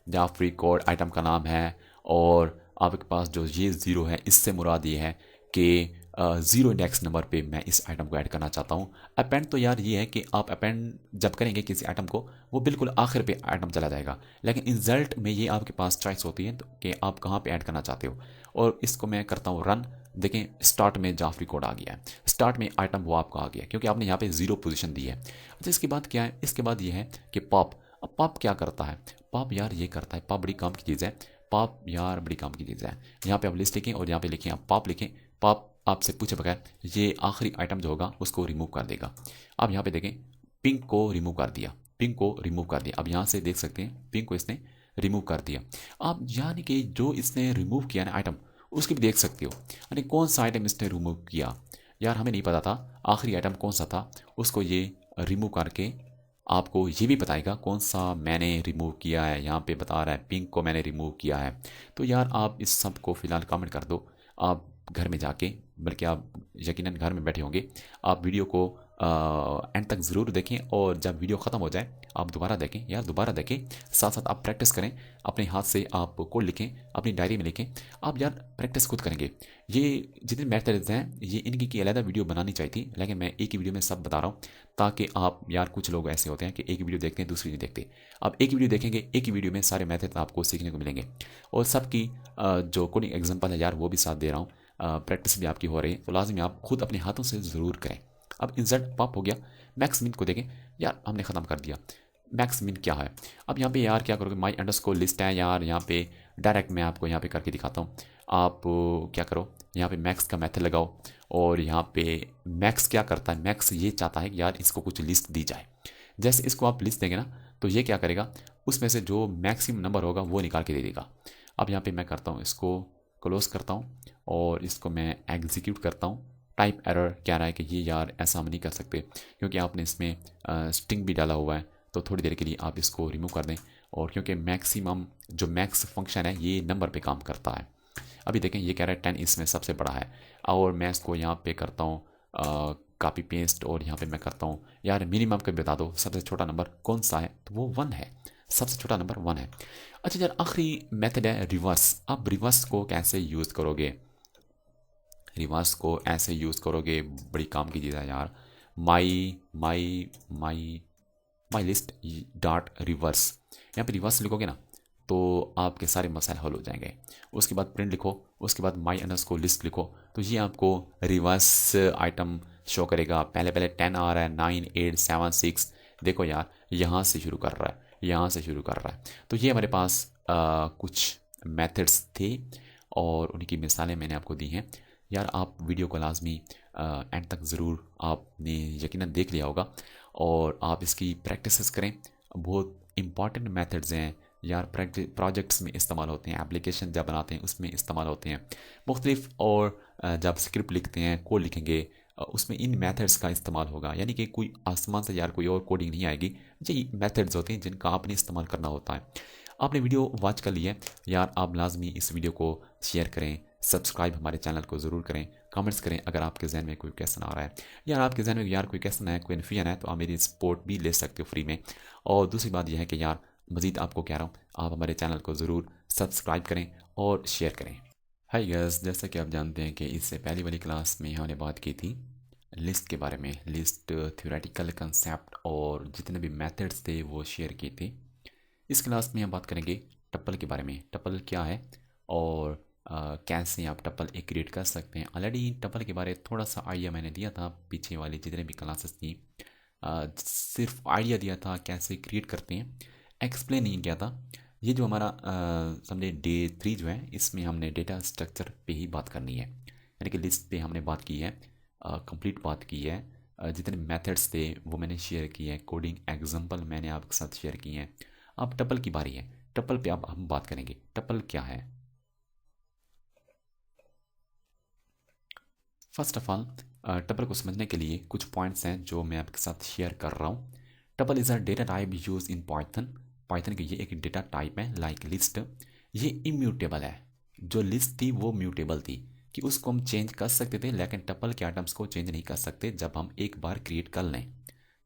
जाफरी कोड आइटम का नाम है और आपके पास जो ये 0 है, इससे मुराद ये है कि 0 इंडेक्स नंबर पे मैं इस आइटम को ऐड करना चाहता हूँ। अपेंड तो यार ये है कि आप अपेंड जब करेंगे किसी आइटम को, वो बिल्कुल आखिर पे आइटम चला जाएगा। लेकिन इंसर्ट में ये आपके पास चॉइस होती है तो कि आप कहाँ पे ऐड करना चाहते हो। और इसको मैं करता हूँ रन। देखें, स्टार्ट में जाफरी कोड आ गया है, स्टार्ट में आइटम वो आपका आ गया क्योंकि आपने यहाँ पे 0 पोजीशन दी है। अच्छा, इसके बाद क्या है? इसके बाद ये है कि पॉप। अब पॉप क्या करता है? पॉप यार ये करता है, पॉप बड़ी काम की चीज़ है। पॉप यार बड़ी काम की चीज़ है। यहाँ पे आप लिस्ट लिखें और यहाँ पे लिखें आप पॉप लिखें। पॉप आपसे पूछे बगैर ये आखिरी आइटम जो होगा उसको रिमूव कर देगा। अब यहाँ पे देखें, पिंक को रिमूव कर दिया, पिंक को रिमूव कर दिया। अब यहाँ से देख सकते हैं पिंक को इसने रिमूव कर दिया। आप यानी कि जो इसने रिमूव किया ना आइटम, उसकी भी देख सकते हो यानी कौन सा आइटम इसने रिमूव किया। यार हमें नहीं पता था आखिरी आइटम कौन सा था, उसको ये रिमूव करके आपको ये भी बताएगा कौन सा मैंने रिमूव किया है। यहाँ पे बता रहा है पिंक को मैंने रिमूव किया है। तो यार आप इस सब को फ़िलहाल कमेंट कर दो। आप घर में जाके, बल्कि आप यकीनन घर में बैठे होंगे, आप वीडियो को एंड तक ज़रूर देखें और जब वीडियो ख़त्म हो जाए आप दोबारा देखें। यार दोबारा देखें, साथ साथ आप प्रैक्टिस करें, अपने हाथ से आप कोड लिखें, अपनी डायरी में लिखें। आप यार प्रैक्टिस खुद करेंगे। ये जितने मेथड्स हैं ये इनकी की अलग वीडियो बनानी चाहिए थी, लेकिन मैं एक ही वीडियो में सब बता रहा हूँ ताकि आप, यार कुछ लोग ऐसे होते हैं कि एक वीडियो देखते हैं दूसरी नहीं देखते। आप एक ही वीडियो देखेंगे, एक ही वीडियो में सारे मेथड आपको सीखने को मिलेंगे और सबकी जो कोडिंग एग्जांपल है यार वो भी साथ दे रहा हूँ। प्रैक्टिस भी आपकी हो रही है, तो लाजमी आप खुद अपने हाथों से ज़रूर करें। अब इंसर्ट पॉप हो गया। मैक्स मिन को देखें, यार हमने ख़त्म कर दिया। मैक्स मिन क्या है? अब यहाँ पे यार क्या करोगे, माई अंडरस्कोर लिस्ट है यार, यहाँ पे डायरेक्ट मैं आपको यहाँ पे करके दिखाता हूँ। आप क्या करो, यहाँ पे मैक्स का मेथड लगाओ और यहाँ पे मैक्स क्या करता है, मैक्स ये चाहता है कि यार इसको कुछ लिस्ट दी जाए। जैसे इसको आप लिस्ट देंगे ना तो ये क्या करेगा, उसमें से जो मैक्सिमम नंबर होगा वो निकाल के दे देगा। अब यहाँ पे मैं करता हूँ, इसको क्लोज करता हूँ और इसको मैं एग्जीक्यूट करता हूँ। टाइप एरर कह रहा है कि ये यार ऐसा हम नहीं कर सकते क्योंकि आपने इसमें स्ट्रिंग भी डाला हुआ है, तो थोड़ी देर के लिए आप इसको रिमूव कर दें। और क्योंकि मैक्सिमम जो मैक्स फंक्शन है ये नंबर पे काम करता है। अभी देखें ये कह रहा है 10 इसमें सबसे बड़ा है और मैं इसको यहाँ पे करता हूँ कॉपी पेस्ट और यहाँ पे मैं करता हूँ यार मिनिमम का बता दो सबसे छोटा नंबर कौन सा है, तो वो 1 है, सबसे छोटा नंबर 1 है। अच्छा यार आखिरी मेथड है रिवर्स। अब रिवर्स को कैसे यूज़ करोगे? रिवर्स को ऐसे यूज़ करोगे, बड़ी काम की चीज़ है यार। माई माई माई माई लिस्ट डॉट रिवर्स, यहाँ पे रिवर्स लिखोगे ना तो आपके सारे मसाइल हल हो जाएंगे। उसके बाद प्रिंट लिखो, उसके बाद माई अंडरस्कोर लिस्ट लिखो, तो ये आपको रिवर्स आइटम शो करेगा। पहले पहले 10 आ रहा है, 9 8 7 6, देखो यार यहाँ से शुरू कर रहा है, यहाँ से शुरू कर रहा है। तो ये हमारे पास कुछ मेथड्स थे और उनकी मिसालें मैंने आपको दी हैं। यार आप वीडियो को लाजमी एंड तक ज़रूर आपने यकीनन देख लिया होगा और आप इसकी प्रैक्टिस करें। बहुत इंपॉर्टेंट मेथड्स हैं यार, प्रोजेक्ट्स में इस्तेमाल होते हैं, एप्लीकेशन जब बनाते हैं उसमें इस्तेमाल होते हैं मुख्तलिफ। और जब स्क्रिप्ट लिखते हैं, कोड लिखेंगे, उसमें इन मेथड्स का इस्तेमाल होगा। यानी कि कोई आसमान से यार कोई और कोडिंग नहीं आएगी, ये मेथड्स होते हैं जिनका आपने इस्तेमाल करना होता है। आपने वीडियो वॉच कर ली है यार, आप लाजमी इस वीडियो को शेयर करें, सब्सक्राइब हमारे चैनल को ज़रूर करें, कमेंट्स करें अगर आपके जहन में कोई क्वेश्चन आ रहा है। यार आपके जहन में यार कोई क्वेश्चन है, कोई इन्फ्यूजन है, तो आप मेरी सपोर्ट भी ले सकते हो फ्री में। और दूसरी बात यह है कि यार मज़ीद आपको कह रहा हूँ, आप हमारे चैनल को ज़रूर सब्सक्राइब करें और शेयर करें। हाय गाइस, जैसा कि आप जानते हैं कि इससे पहली वाली क्लास में हमने बात की थी लिस्ट के बारे में, लिस्ट थ्योरेटिकल कंसेप्ट और जितने भी मेथड्स थे वो शेयर किए थे। इस क्लास में हम बात करेंगे टप्पल के बारे में। टप्पल क्या है और कैसे आप टप्पल एक क्रिएट कर सकते हैं। ऑलरेडी टप्पल के बारे थोड़ा सा आइडिया मैंने दिया था पीछे वाली जितने भी क्लासेस थी, सिर्फ आइडिया दिया था कैसे क्रिएट करते हैं, एक्सप्लेन नहीं किया था। ये जो हमारा समझे डे 3 जो है इसमें हमने डेटा स्ट्रक्चर पे ही बात करनी है, यानी कि लिस्ट पे हमने बात की है, कंप्लीट बात की है। जितने मेथड्स थे वो मैंने शेयर किए हैं, कोडिंग एग्जांपल मैंने आपके साथ शेयर किए हैं। अब टप्पल की बारी है, टप्पल पे अब हम बात करेंगे। टप्पल क्या है? फर्स्ट ऑफ ऑल टप्पल को समझने के लिए कुछ पॉइंट्स हैं जो मैं आपके साथ शेयर कर रहा हूँ। Tuple is a data type use in Python. Python की ये एक डेटा टाइप है लाइक लिस्ट। ये इम्यूटेबल है। जो लिस्ट थी वो म्यूटेबल थी कि उसको हम चेंज कर सकते थे, लेकिन टपल के आइटम्स को चेंज नहीं कर सकते जब हम एक बार क्रिएट कर लें।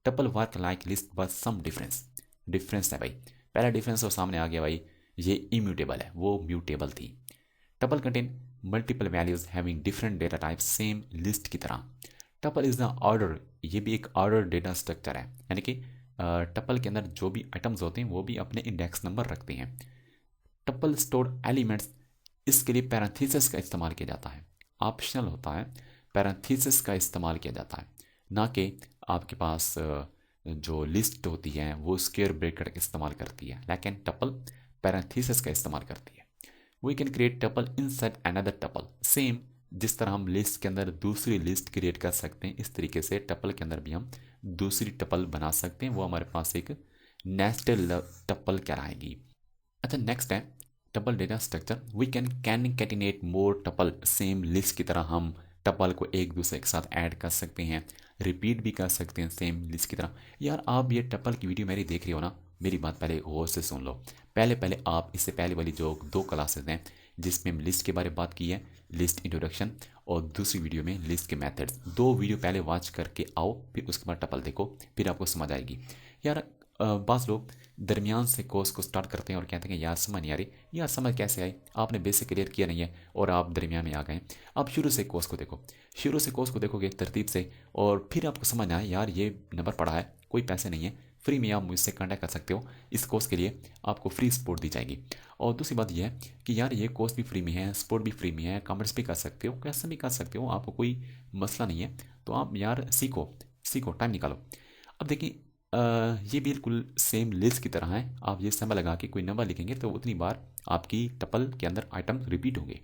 Tuple work like list but some difference. Difference है भाई, पहला डिफरेंस तो सामने आ गया भाई, ये इम्यूटेबल है, वो म्यूटेबल थी। Tuple contain multiple values having different data type same list की तरह। टपल इज द ऑर्डर, ये भी एक ऑर्डर डेटा स्ट्रक्चर है, यानी कि टपल के अंदर जो भी आइटम्स होते हैं वो भी अपने इंडेक्स नंबर रखते हैं। टपल स्टोर्ड एलिमेंट्स, इसके लिए पैरेंथेसिस का इस्तेमाल किया जाता है। ऑप्शनल होता है, पैरेंथेसिस का इस्तेमाल किया जाता है, ना कि आपके पास जो लिस्ट होती है वो स्क्वायर ब्रैकेट इस्तेमाल करती है, लेकिन टपल पैरेंथेसिस का इस्तेमाल करती है। We can create tuple inside another tuple, same जिस तरह हम लिस्ट के अंदर दूसरी लिस्ट क्रिएट कर सकते हैं, इस तरीके से टपल के अंदर भी हम दूसरी टपल बना सकते हैं। वो हमारे पास एक नेस्टेड टपल कहलाएगी। अच्छा, नेक्स्ट है tuple data structure. We can concatenate more tuple, same list की तरह हम टपल को एक दूसरे के साथ ऐड कर सकते हैं, रिपीट भी कर सकते हैं सेम लिस्ट की तरह। यार आप ये टपल की वीडियो मेरी देख रही हो ना, मेरी बात पहले गौर से सुन लो। पहले पहले आप इससे पहले वाली जो 2 क्लासेस हैं जिसमें हम लिस्ट के बारे में बात की है, लिस्ट इंट्रोडक्शन, और दूसरी वीडियो में लिस्ट के मेथड्स, 2 वीडियो पहले वॉच करके आओ, फिर उसके बाद टपल देखो, फिर आपको समझ आएगी। यार बास लोग दरमियान से कोर्स को स्टार्ट करते हैं और कहते हैं कि यार समझ नहीं आ रही। यार समझ कैसे आई, आपने बेसिक क्लियर किया नहीं है और आप दरमियान में आ गए। आप शुरू से कोर्स को देखो, शुरू से कोर्स को देखोगे तरतीब से, और फिर आपको समझ आए यार ये नंबर पड़ा है, कोई पैसे नहीं है, फ्री में आप मुझसे कांटेक्ट कर सकते हो। इस कोर्स के लिए आपको फ्री सपोर्ट दी जाएगी। और दूसरी बात यह है कि यार ये कोर्स भी फ्री में है, सपोर्ट भी फ्री में है, कमेंट्स भी कर सकते हो, कैसे भी कर सकते हो, आपको कोई मसला नहीं है। तो आप यार सीखो सीखो, टाइम निकालो। अब देखिए ये बिल्कुल सेम लिस्ट की तरह है। आप ये समय लगा के कोई नंबर लिखेंगे तो उतनी बार आपकी टपल के अंदर आइटम रिपीट होंगे।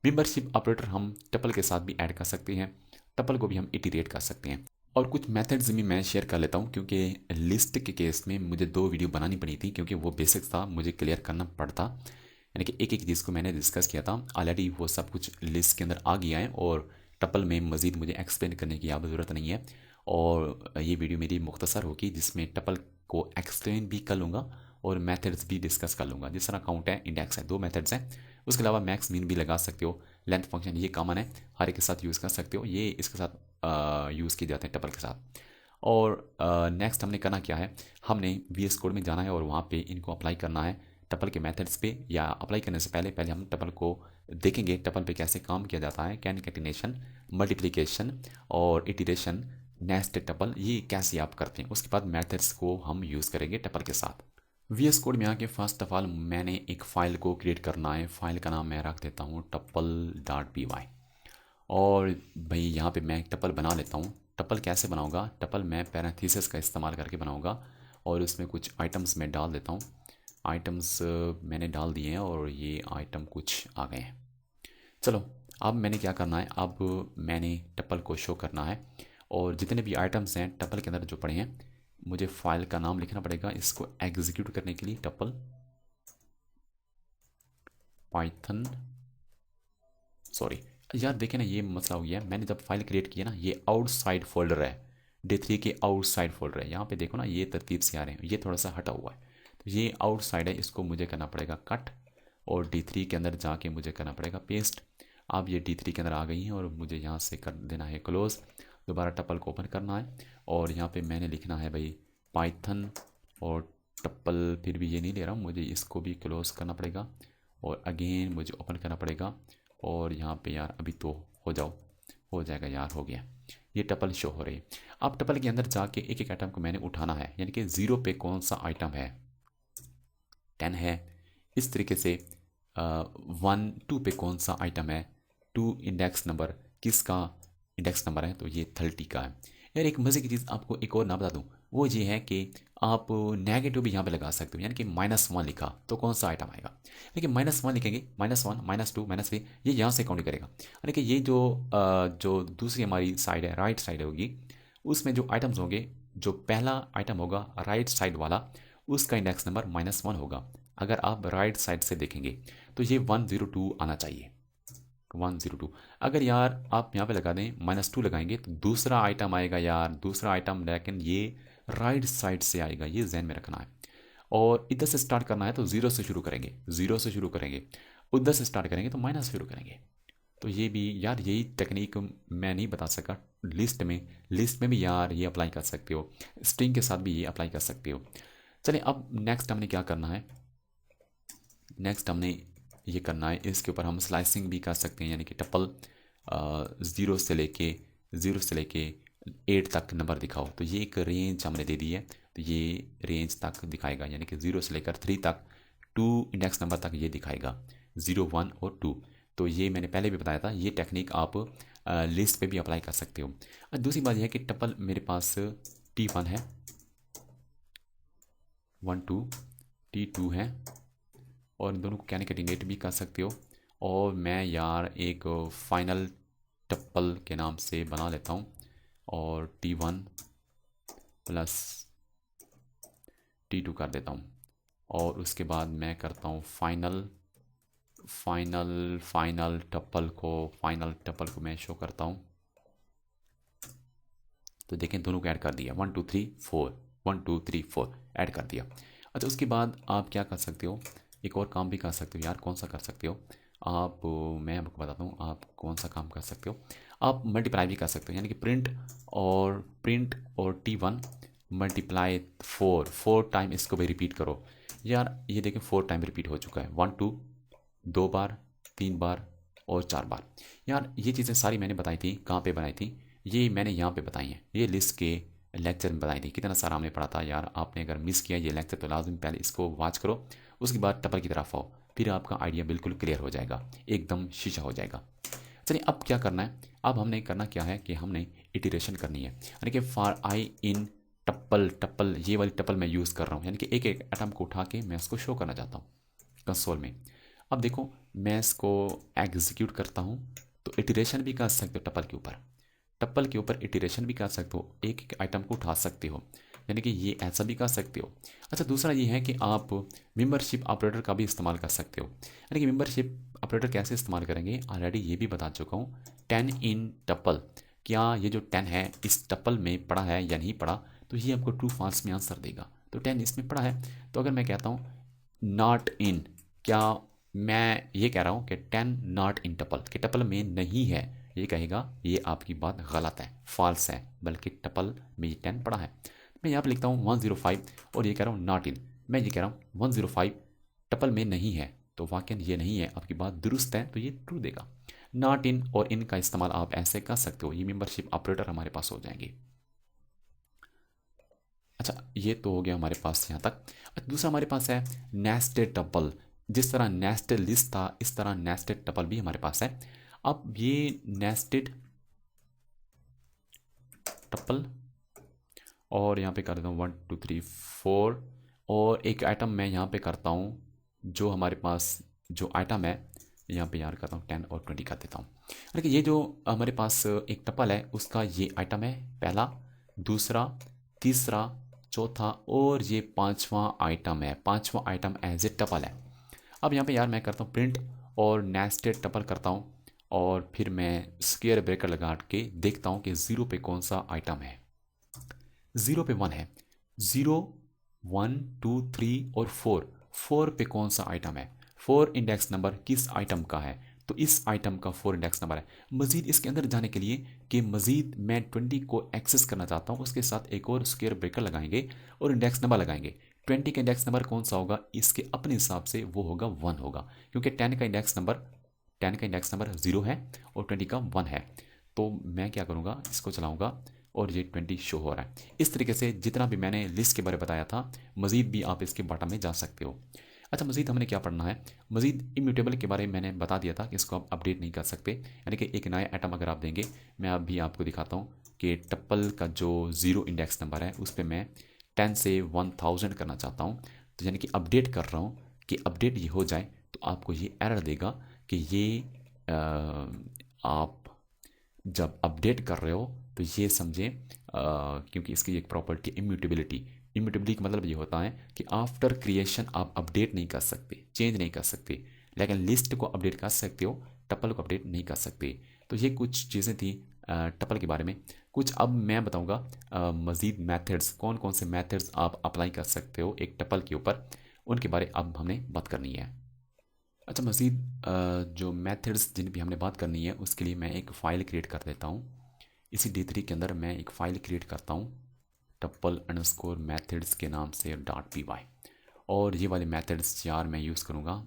मेंबरशिप ऑपरेटर हम टपल के साथ भी ऐड कर सकते हैं, टपल को भी हम इटीरेट कर सकते हैं। और कुछ मेथड्स भी मैं शेयर कर लेता हूँ, क्योंकि लिस्ट के केस में मुझे 2 वीडियो बनानी पड़ी थी, क्योंकि वो बेसिक्स था, मुझे क्लियर करना पड़ता। यानी कि एक एक चीज़ को मैंने डिस्कस किया था ऑलरेडी, वो सब कुछ लिस्ट के अंदर आ गया है और टपल में मज़ीद मुझे एक्सप्लेन करने की अब ज़रूरत नहीं है। और ये वीडियो मेरी मुख्तसर होगी जिसमें टपल को एक्सप्लेन भी कर लूँगा और मेथड्स भी डिस्कस कर लूँगा। जिस तरह काउंट है, इंडेक्स है, 2 मेथड्स हैं। उसके अलावा मैक्स मीन भी लगा सकते हो, लेंथ फंक्शन ये कॉमन है, हर एक के साथ यूज़ कर सकते हो, ये इसके साथ यूज़ किए जाते हैं टपल के साथ। और नेक्स्ट हमने करना क्या है, हमने वीएस कोड में जाना है और वहाँ पे इनको अप्लाई करना है टपल के मेथड्स पे। या अप्लाई करने से पहले पहले हम टपल को देखेंगे टपल पे कैसे काम किया जाता है, कैनकेटिनेशन, मल्टीप्लिकेशन और इटरेशन, नेस्टेड टपल, ये कैसे आप करते हैं। उसके बाद मेथड्स को हम यूज़ करेंगे टपल के साथ। वीएस कोड में आके फर्स्ट ऑफ ऑल मैंने एक फ़ाइल को क्रिएट करना है। फ़ाइल का नाम मैं रख देता हूँ tuple.py। और भाई यहाँ पे मैं टपल बना लेता हूँ। टपल कैसे बनाऊँगा, टपल मैं पैरेंथेसिस का इस्तेमाल करके बनाऊँगा और उसमें कुछ आइटम्स मैं डाल देता हूँ। आइटम्स मैंने डाल दिए हैं और ये आइटम कुछ आ गए हैं। चलो अब मैंने क्या करना है, अब मैंने टपल को शो करना है और जितने भी आइटम्स हैं टपल के अंदर जो पड़े हैं, मुझे फाइल का नाम लिखना पड़ेगा इसको एग्जीक्यूट करने के लिए। टपल पाइथन, सॉरी यार देखे ना, ये मसला हो गया। मैंने जब फाइल क्रिएट किया ना, ये आउटसाइड फोल्डर है, D3 के आउटसाइड फोल्डर है। यहाँ पे देखो ना, ये तरतीब से आ रहे हैं, ये थोड़ा सा हटा हुआ है, तो ये आउटसाइड है, इसको मुझे करना पड़ेगा कट और D3 के अंदर जाके मुझे करना पड़ेगा पेस्ट। अब ये D3 के अंदर आ गई हैं और मुझे यहाँ से कर देना है क्लोज। दोबारा टपल को ओपन करना है और यहाँ पे मैंने लिखना है भाई पाइथन और टपल, फिर भी ये नहीं ले रहा हूँ, मुझे इसको भी क्लोज करना पड़ेगा और अगेन मुझे ओपन करना पड़ेगा। और यहाँ पे यार अभी तो हो जाओ, हो जाएगा यार, हो गया, ये टपल शो हो रही है। अब टपल के अंदर जाके एक एक आइटम को मैंने उठाना है, यानी कि 0 पे कौन सा आइटम है, 10 है, इस तरीके से 1 2 पे कौन सा आइटम है, 2 इंडेक्स नंबर, किसका इंडेक्स नंबर है, तो ये 30 का है। यार एक मज़े की चीज़ आपको एक और ना बता दूँ, वो ये है कि आप नेगेटिव भी यहाँ पे लगा सकते हो, यानी कि -1 लिखा तो कौन सा आइटम आएगा। लेकिन -1 लिखेंगे, -1 -2 -3, ये यहाँ से काउंट करेगा। यानी कि ये जो दूसरी हमारी साइड है, राइट साइड होगी, उसमें जो आइटम्स होंगे, जो पहला आइटम होगा राइट साइड वाला, उसका इंडेक्स नंबर -1 होगा। अगर आप राइट साइड से देखेंगे तो ये 102 आना चाहिए, 102। अगर यार आप यहाँ पे लगा दें -2 लगाएंगे तो दूसरा आइटम आएगा यार, दूसरा आइटम, लेकिन ये राइट साइड से आएगा, ये जहन में रखना है। और इधर से स्टार्ट करना है तो ज़ीरो से शुरू करेंगे, ज़ीरो से शुरू करेंगे। उधर से स्टार्ट करेंगे तो माइनस से शुरू करेंगे। तो ये भी यार, यही टेक्निक मैं नहीं बता सका लिस्ट में भी यार ये अप्लाई कर सकते हो, स्ट्रिंग के साथ भी ये अप्लाई कर सकते हो। चलिए अब नेक्स्ट हमने क्या करना है, नेक्स्ट हमने ये करना है, इसके ऊपर हम स्लाइसिंग भी कर सकते हैं, यानी कि टपल ज़ीरो से लेके 8 तक नंबर दिखाओ। तो ये एक रेंज हमने दे दी है, तो ये रेंज तक दिखाएगा, यानी कि 0 से लेकर 3 तक 2 इंडेक्स नंबर तक ये दिखाएगा, 0, 1 और 2। तो ये मैंने पहले भी बताया था, ये टेक्निक आप लिस्ट पे भी अप्लाई कर सकते हो। और दूसरी बात यह है कि टपल मेरे पास T1 है, 1 2, T2 है, और इन दोनों को कैनकेटिनेट भी कर सकते हो। और मैं यार एक फाइनल टप्पल के नाम से बना लेता हूँ, और T1 प्लस T2 कर देता हूँ। और उसके बाद मैं करता हूँ फाइनल टप्पल को मैं शो करता हूँ। तो देखें दोनों को ऐड कर दिया, 1 2 3 4, 1 2 3 4 ऐड कर दिया। अच्छा, उसके बाद आप क्या कर सकते हो, एक और काम भी कर सकते हो यार। कौन सा कर सकते हो आप, मैं आपको बताता हूँ आप कौन सा काम कर सकते हो। आप मल्टीप्लाई भी कर सकते हो, यानी कि प्रिंट और T1 मल्टीप्लाई 4 टाइम, इसको भी रिपीट करो। यार ये देखें 4 टाइम रिपीट हो चुका है, 1 2, 2 बार, 3 बार और 4 बार। यार ये चीज़ें सारी मैंने बताई थी, कहाँ पे बनाई थी, ये मैंने यहाँ पे बताई हैं, ये लिस्ट के लेक्चर में बताई थी। कितना सारा हमने पढ़ा था यार, आपने अगर मिस किया ये लेक्चर तो लाजमी पहले इसको वॉच करो, उसके बाद टपल की तरफ आओ, फिर आपका आइडिया बिल्कुल क्लियर हो जाएगा, एकदम शीशा हो जाएगा। चलिए अब क्या करना है, अब हमने करना क्या है कि हमने इटरेशन करनी है, यानी कि फॉर आई इन टप्पल, ये वाली टप्पल मैं यूज़ कर रहा हूँ, यानी कि एक एक एटम को उठा के मैं उसको शो करना चाहता हूँ कंसोल में। अब देखो मैं इसको एग्जीक्यूट करता हूँ, तो इटरेशन भी कर सकते हो टप्पल के ऊपर इटरेशन भी कर सकते हो, एक एक आइटम को उठा सकते हो, यानी कि ये ऐसा भी कर सकते हो। अच्छा, दूसरा ये है कि आप मेंबरशिप ऑपरेटर का भी इस्तेमाल कर सकते हो, यानी कि मेंबरशिप ऑपरेटर कैसे इस्तेमाल करेंगे ऑलरेडी ये भी बता चुका हूँ। 10 इन टप्पल, क्या ये जो 10 है इस टप्पल में पड़ा है या नहीं पड़ा, तो ये आपको ट्रू फॉल्स में आंसर देगा। तो 10 इसमें पड़ा है, तो अगर मैं कहता हूँ नॉट इन, क्या मैं ये कह रहा हूँ कि 10 नॉट इन टप्पल, कि टप्पल में नहीं है, ये कहेगा ये आपकी बात गलत है, फॉल्स है, बल्कि टप्पल में ये 10 पड़ा है। मैं यहाँ पे लिखता हूँ 105 और ये कह रहा हूँ नॉट इन, मैं ये कह रहा हूँ 105 टप्पल में नहीं है, तो वाकई ये नहीं है, आपकी बात दुरुस्त है, तो ये ट्रू देगा। नॉट इन और इन का इस्तेमाल आप ऐसे कर सकते हो, ये मेंबरशिप ऑपरेटर हमारे पास हो जाएंगे। अच्छा, ये तो हो गया हमारे पास यहाँ तक। दूसरा हमारे पास है नेस्टेड टपल, जिस तरह नेस्टेड लिस्ट था इस तरह नेस्टेड टपल भी हमारे पास है। अब ये नेस्टेड टपल, और यहाँ पे कर देता हूँ 1 2 3 4, और एक आइटम मैं यहाँ पे करता हूँ, जो हमारे पास जो आइटम है यहाँ पे यार करता हूँ 10 और 20 कर देता हूँ। लेकिन ये जो हमारे पास एक टपल है उसका ये आइटम है, पहला, दूसरा, तीसरा, चौथा और ये पांचवा आइटम है, पांचवा आइटम एज ए टपल है। अब यहाँ पे यार मैं करता हूँ प्रिंट और नेस्टेड टपल करता हूँ, और फिर मैं स्क्वायर ब्रेकर लगा के देखता हूँ कि 0 पे कौन सा आइटम है। 0 पे 1 है, 0 1 2 3 और 4 पे कौन सा आइटम है, 4 इंडेक्स नंबर किस आइटम का है, तो इस आइटम का 4 इंडेक्स नंबर है। मज़ीद इसके अंदर जाने के लिए कि मज़ीद मैं 20 को एक्सेस करना चाहता हूँ, उसके साथ एक और स्क्वायर ब्रेकर लगाएंगे और इंडेक्स नंबर लगाएंगे। 20 का इंडेक्स नंबर कौन सा होगा, इसके अपने हिसाब से वो होगा 1 होगा, क्योंकि 10 का इंडेक्स नंबर 0 है और 20 का 1 है। तो मैं क्या करूँगा, इसको चलाऊँगा और ये 20 शो हो रहा है। इस तरीके से जितना भी मैंने लिस्ट के बारे में बताया था, मज़ीद भी आप इसके बॉटम में जा सकते हो। अच्छा, मज़ीद हमने क्या पढ़ना है, मज़ीद इम्यूटेबल के बारे में मैंने बता दिया था कि इसको आप अपडेट नहीं कर सकते, यानी कि एक नया आइटम अगर आप देंगे, मैं अभी आपको दिखाता हूँ कि टप्पल का जो 0 इंडेक्स नंबर है उस पर मैं 10 से 1000 करना चाहता हूँ, तो यानी कि अपडेट कर रहा हूँ, कि अपडेट ये हो जाए तो आपको ये एरर देगा कि ये आप जब अपडेट कर रहे हो तो ये समझें, क्योंकि इसकी एक प्रॉपर्टी इम्यूटेबिलिटी का मतलब ये होता है कि आफ्टर क्रिएशन आप अपडेट नहीं कर सकते, चेंज नहीं कर सकते, लेकिन लिस्ट को अपडेट कर सकते हो, टपल को अपडेट नहीं कर सकते। तो ये कुछ चीज़ें थी टपल के बारे में। कुछ अब मैं बताऊंगा मज़ीद मेथड्स, कौन कौन से मेथड्स आप अप्लाई कर सकते हो एक टपल के ऊपर, उनके बारे अब हमने बात करनी है। अच्छा, मज़ीद जो मेथड्स जिन भी हमने बात करनी है उसके लिए मैं एक फ़ाइल क्रिएट कर देता हूँ। इसी D3 के अंदर मैं एक फ़ाइल क्रिएट करता हूँ tuple_methods के नाम से .py। और ये वाले मेथड्स यार मैं यूज़ करूँगा,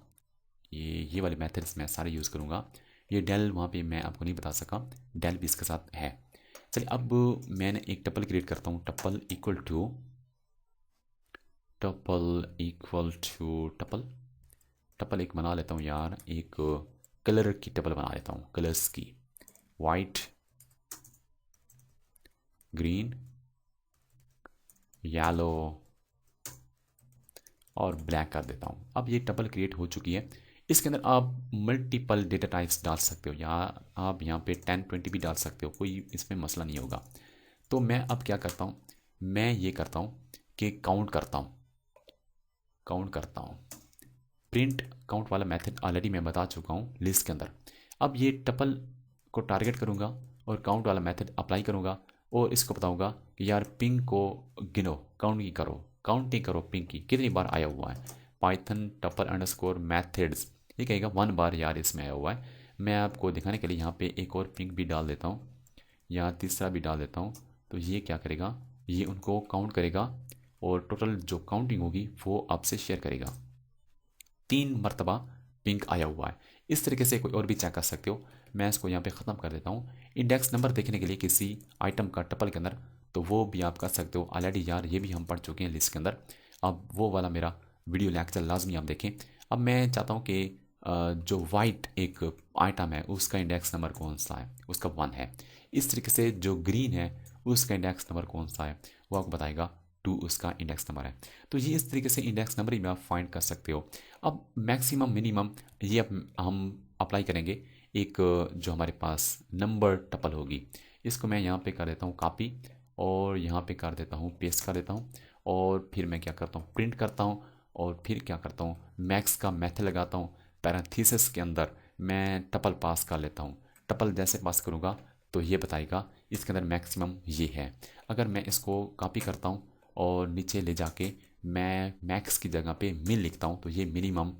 ये वाले मेथड्स मैं सारे यूज़ करूँगा। ये डेल वहाँ पे मैं आपको नहीं बता सका, डेल भी इसके साथ है। चलिए अब मैंने एक टपल क्रिएट करता हूँ, टपल टपल एक बना लेता हूँ यार, एक कलर की टपल बना लेता हूँ, कलर्स की, वाइट, ग्रीन, येलो और ब्लैक कर देता हूँ। अब ये टपल क्रिएट हो चुकी है। इसके अंदर आप मल्टीपल डेटा टाइप्स डाल सकते हो, या आप यहाँ पे 10-20 भी डाल सकते हो, कोई इसमें मसला नहीं होगा। तो मैं अब क्या करता हूँ, मैं ये करता हूँ कि काउंट करता हूँ। प्रिंट काउंट वाला मेथड ऑलरेडी मैं बता चुका हूँ लिस्ट के अंदर। अब ये टपल को टारगेट करूँगा और काउंट वाला मेथड अप्लाई करूँगा और इसको बताऊँगा कि यार पिंग को गिनो, काउंट नहीं करो पिंग की कितनी बार आया हुआ है। पाइथन टपल_methods ये कहेगा 1 बार यार इसमें आया हुआ है। मैं आपको दिखाने के लिए यहाँ पे एक और पिंग भी डाल देता हूँ, या तीसरा भी डाल देता हूँ। तो ये क्या करेगा, ये उनको काउंट करेगा और टोटल जो काउंटिंग होगी वो आपसे शेयर करेगा। 3 मरतबा पिंक आया हुआ है। इस तरीके से कोई और भी चेक कर सकते हो। मैं इसको यहाँ पे ख़त्म कर देता हूँ। इंडेक्स नंबर देखने के लिए किसी आइटम का टपल के अंदर, तो वो भी आप कर सकते हो। ऑलरेडी यार ये भी हम पढ़ चुके हैं लिस्ट के अंदर। अब वो वाला मेरा वीडियो लेक्चर लाजमी आप देखें। अब मैं चाहता हूँ कि जो वाइट एक आइटम है उसका इंडेक्स नंबर कौन सा है, उसका 1 है। इस तरीके से जो ग्रीन है उसका इंडेक्स नंबर कौन सा है वो आपको बताएगा, 2 उसका इंडेक्स नंबर है। तो ये इस तरीके से इंडेक्स नंबर ही आप फाइंड कर सकते हो। अब मैक्सिमम मिनिमम ये हम अप्लाई करेंगे। एक जो हमारे पास नंबर टपल होगी, इसको मैं यहाँ पे कर देता हूँ कॉपी और यहाँ पे कर देता हूँ पेस्ट कर देता हूँ। और फिर मैं क्या करता हूँ, प्रिंट करता हूँ और फिर क्या करता हूँ, मैक्स का मेथड लगाता हूँ। पैरेंथेसिस के अंदर मैं टपल पास कर लेता हूँ। टपल जैसे पास करूँगा तो ये बताएगा इसके अंदर मैक्सिमम ये है। अगर मैं इसको कॉपी करता हूँ और नीचे ले जाके मैं मैक्स की जगह पे मिन लिखता हूँ, तो ये मिनिमम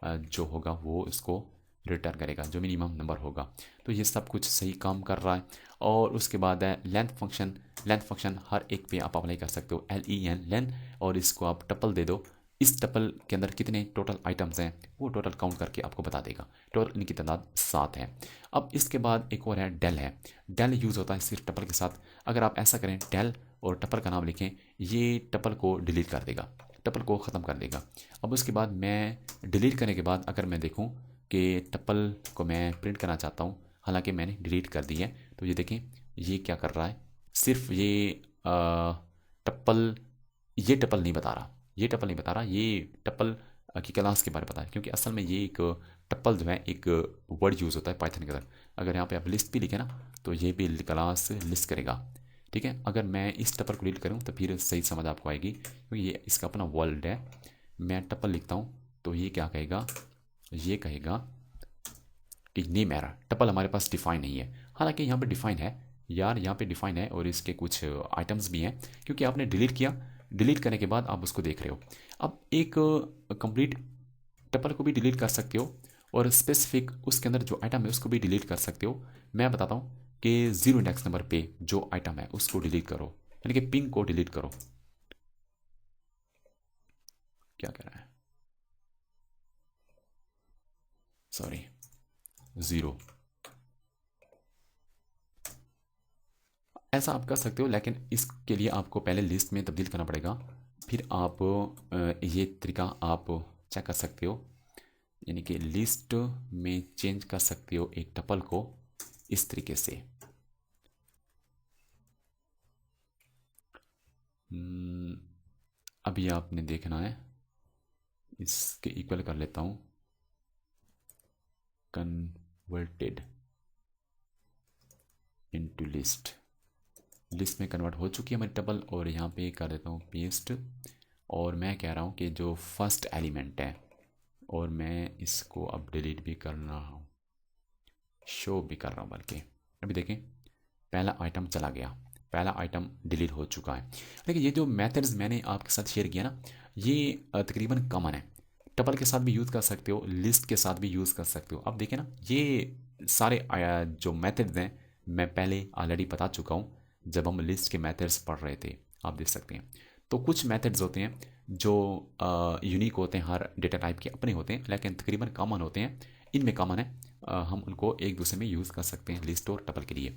जो होगा वो इसको रिटर्न करेगा, जो मिनिमम नंबर होगा। तो ये सब कुछ सही काम कर रहा है। और उसके बाद है लेंथ फंक्शन हर एक पे आप अप्लाई कर सकते हो, LEN लेंथ। और इसको आप टपल दे दो, इस टपल के अंदर कितने टोटल आइटम्स हैं वो टोटल काउंट करके आपको बता देगा। टोटल इनकी तादाद 7 है। अब इसके बाद एक और है डेल है। डेल यूज़ होता है सिर्फ टपल के साथ। अगर आप ऐसा करें डेल और टपल का नाम लिखें, ये टपल को डिलीट कर देगा, टपल को ख़त्म कर देगा। अब उसके बाद मैं डिलीट करने के बाद अगर मैं देखूं कि टपल को मैं प्रिंट करना चाहता हूं, हालांकि मैंने डिलीट कर दी है, तो ये देखें ये क्या कर रहा है, सिर्फ ये टपल, ये टपल नहीं बता रहा, ये टपल की क्लास के बारे में बता रहा है। क्योंकि असल में ये एक टपल जो है एक वर्ड यूज़ होता है पाइथन के अंदर। अगर यहाँ पे आप लिस्ट भी लिखे ना तो ये भी क्लास लिस्ट करेगा। ठीक है, अगर मैं इस टपल को डिलीट करूँ तो फिर सही समझ आपको आएगी, क्योंकि ये इसका अपना वर्ल्ड है। मैं टपल लिखता हूँ तो ये क्या कहेगा, ये कहेगा कि नेम एरर, टपल हमारे पास डिफाइन नहीं है। हालांकि यहाँ पे डिफाइन है यार, यहाँ पे डिफाइन है और इसके कुछ आइटम्स भी हैं, क्योंकि आपने डिलीट किया, डिलीट करने के बाद आप उसको देख रहे हो। अब एक कंप्लीट टपल को भी डिलीट कर सकते हो और स्पेसिफिक उसके अंदर जो आइटम है उसको भी डिलीट कर सकते हो। मैं बताता हूँ कि 0 इंडेक्स नंबर पे जो आइटम है उसको डिलीट करो, यानी कि पिंग को डिलीट करो। क्या कह रहा है, सॉरी 0, ऐसा आप कर सकते हो। लेकिन इसके लिए आपको पहले लिस्ट में तब्दील करना पड़ेगा, फिर आप ये तरीका आप चेक कर सकते हो, यानी कि लिस्ट में चेंज कर सकते हो एक टपल को इस तरीके से। अभी आपने देखना है, इसके इक्वल कर लेता हूँ, कन्वर्टेड इनटू लिस्ट। लिस्ट में कन्वर्ट हो चुकी है हमारी टपल और यहाँ पे कर देता हूँ पेस्ट। और मैं कह रहा हूँ कि जो फर्स्ट एलिमेंट है, और मैं इसको अब डिलीट भी कर रहा हूँ, शो भी कर रहा हूँ बल्कि। अभी देखें पहला आइटम चला गया, पहला आइटम डिलीट हो चुका है। लेकिन ये जो मेथड्स मैंने आपके साथ शेयर किया ना, ये तकरीबन कॉमन है। टपल के साथ भी यूज़ कर सकते हो, लिस्ट के साथ भी यूज़ कर सकते हो। अब देखिए ना, ये सारे जो मेथड्स हैं मैं पहले ऑलरेडी बता चुका हूँ जब हम लिस्ट के मेथड्स पढ़ रहे थे, आप देख सकते हैं। तो कुछ मेथड्स होते हैं जो यूनिक होते हैं, हर डेटा टाइप के अपने होते हैं, लेकिन तकरीबन कॉमन होते हैं। इनमें कॉमन है, हम उनको एक दूसरे में यूज़ कर सकते हैं लिस्ट और टपल के लिए।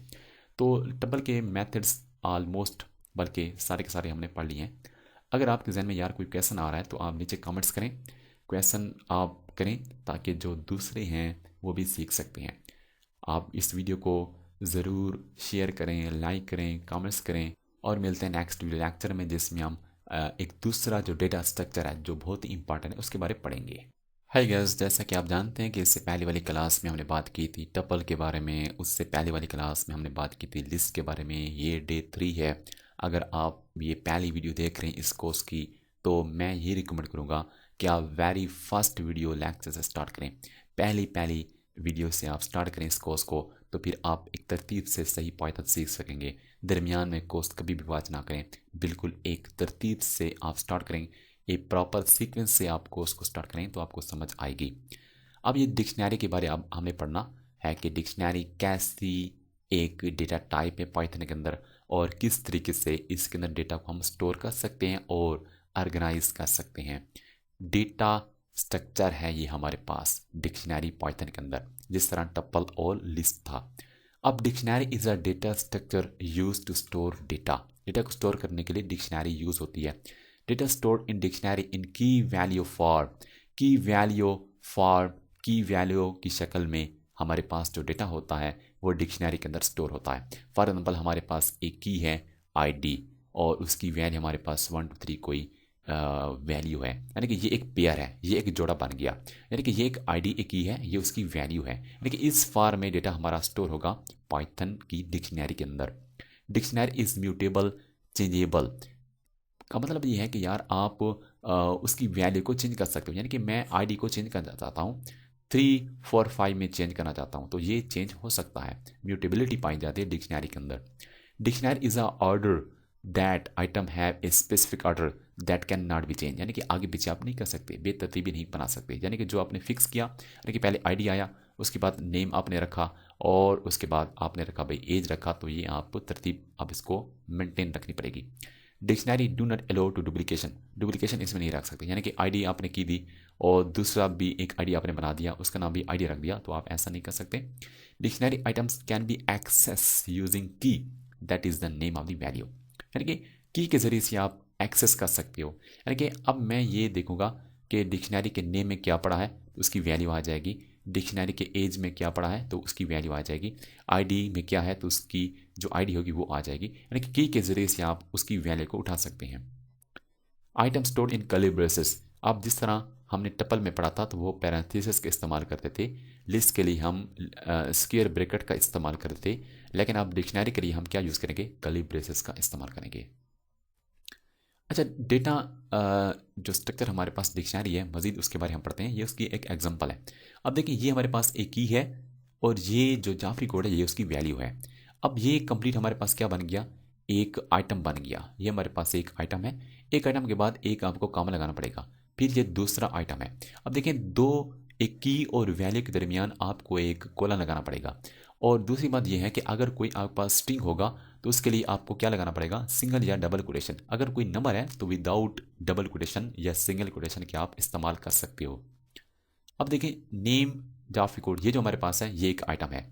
तो टपल के मेथड्स ऑलमोस्ट, बल्कि सारे के सारे हमने पढ़ लिए हैं। अगर आपके जहन में यार कोई क्वेश्चन आ रहा है तो आप नीचे कमेंट्स करें, क्वेश्चन आप करें, ताकि जो दूसरे हैं वो भी सीख सकते हैं। आप इस वीडियो को ज़रूर शेयर करें, लाइक करें, कमेंट्स करें, और मिलते हैं नेक्स्ट वीडियो लेक्चर में, जिसमें हम एक दूसरा जो डेटा स्ट्रक्चर है जो बहुत ही इंपॉर्टेंट है उसके बारे में पढ़ेंगे। हाय गाइस, जैसा कि आप जानते हैं कि इससे पहले वाली क्लास में हमने बात की थी टपल के बारे में, उससे पहले वाली क्लास में हमने बात की थी लिस्ट के बारे में। ये डे 3 है। अगर आप ये पहली वीडियो देख रहे हैं इस कोर्स की, तो मैं ये रिकमेंड करूँगा कि आप वेरी फर्स्ट वीडियो लेक्चर से स्टार्ट करें। पहली वीडियो से आप स्टार्ट करें इस कोर्स को, तो फिर आप एक तरतीब से सही पाइथन सीख सकेंगे। दरमियान में कोर्स कभी भी वॉच ना करें, बिल्कुल एक तरतीब से आप स्टार्ट करें, एक प्रॉपर सीक्वेंस से आप कोर्स को स्टार्ट करें तो आपको समझ आएगी। अब ये डिक्शनरी के बारे अब हमें पढ़ना है कि डिक्शनरी कैसी एक डेटा टाइप है पाइथन के अंदर, और किस तरीके से इसके अंदर डेटा को हम स्टोर कर सकते हैं और ऑर्गेनाइज कर सकते हैं। डेटा स्ट्रक्चर है ये हमारे पास डिक्शनरी पाइथन के अंदर, जिस तरह टपल और लिस्ट था। अब dictionary is a data structure use to store data. Data को स्टोर करने के लिए डिक्शनरी यूज़ होती है। Data stored in dictionary in key value form, की वैल्यू की शक्ल में हमारे पास जो डेटा होता है वो डिक्शनरी के अंदर स्टोर होता है। फॉर एग्जाम्पल, हमारे पास एक की है ID, और उसकी वैल्यू हमारे पास 1 2 3 कोई वैल्यू है, यानी कि ये एक पेयर है, ये एक जोड़ा बन गया। यानी कि ये एक ID एक की है, ये उसकी वैल्यू है। यानी कि इस फॉर्म में डेटा हमारा स्टोर होगा पाइथन की डिक्शनरी के अंदर। डिक्शनरी इज म्यूटेबल चेंजेबल का मतलब ये है कि यार आप उसकी वैल्यू को चेंज कर सकते हो। यानी कि मैं ID को चेंज करना चाहता हूँ, 3 4 5 में चेंज करना चाहता हूँ, तो ये चेंज हो सकता है। म्यूटेबिलिटी पाई जाती है डिक्शनरी के अंदर। Dictionary is a order that item have a specific order that can not be change. यानी कि आगे पीछे आप नहीं कर सकते, बेतरतीबी नहीं बना सकते। यानी कि जो आपने फिक्स किया, यानी कि पहले ID आया, उसके बाद नेम आपने रखा, और उसके बाद आपने रखा भाई एज रखा, तो ये आप तरतीब आप इसको मेंटेन रखनी पड़ेगी। Dictionary do not allow to duplication इसमें नहीं रख सकते। यानी कि ID आपने की दी और दूसरा भी एक ID आपने बना दिया, उसका नाम भी ID रख दिया, तो आप ऐसा नहीं कर सकते। Dictionary items can be access using key, that is the name of the value. यानी कि की के जरिए से आप एक्सेस कर सकते हो। यानी कि अब मैं ये देखूंगा कि डिक्शनरी के नेम में क्या पड़ा है तो उसकी वैल्यू आ जाएगी, डिक्शनरी के एज में क्या पड़ा है तो उसकी वैल्यू आ जाएगी, ID में क्या है तो उसकी जो ID होगी वो आ जाएगी। यानी कि की के जरिए से आप उसकी वैल्यू को उठा सकते हैं। Item stored in curly braces, आप जिस तरह हमने टपल में पढ़ा था तो वो पैरेंथेसिस का इस्तेमाल करते थे, लिस्ट के लिए हम स्क्वायर ब्रैकेट का इस्तेमाल करते थे, लेकिन अब डिक्शनरी के लिए हम क्या यूज़ करेंगे, कर्ली ब्रेसेस का इस्तेमाल करेंगे। अच्छा, डेटा जो स्ट्रक्चर हमारे पास डिक्शनरी है, मजीद उसके बारे में हम पढ़ते हैं। ये उसकी एक एग्जांपल है। अब देखिए, ये हमारे पास एक की है और ये जो जाफरी कोड है ये उसकी वैल्यू है। अब ये कंप्लीट हमारे पास क्या बन गया, एक आइटम बन गया। ये हमारे पास एक आइटम है, एक आइटम के बाद एक आपको कॉमा लगाना पड़ेगा, फिर ये दूसरा आइटम है। अब देखें, दो एक की और वैल्यू के दरमियान आपको एक कोलन लगाना पड़ेगा। और दूसरी बात यह है कि अगर कोई आपके पास स्ट्रिंग होगा तो उसके लिए आपको क्या लगाना पड़ेगा, सिंगल या डबल कोटेशन। अगर कोई नंबर है तो विदाउट डबल कोटेशन या सिंगल कोटेशन के आप इस्तेमाल कर सकते हो। अब देखें, नेम जाफरी कोड, ये जो हमारे पास है ये एक आइटम है।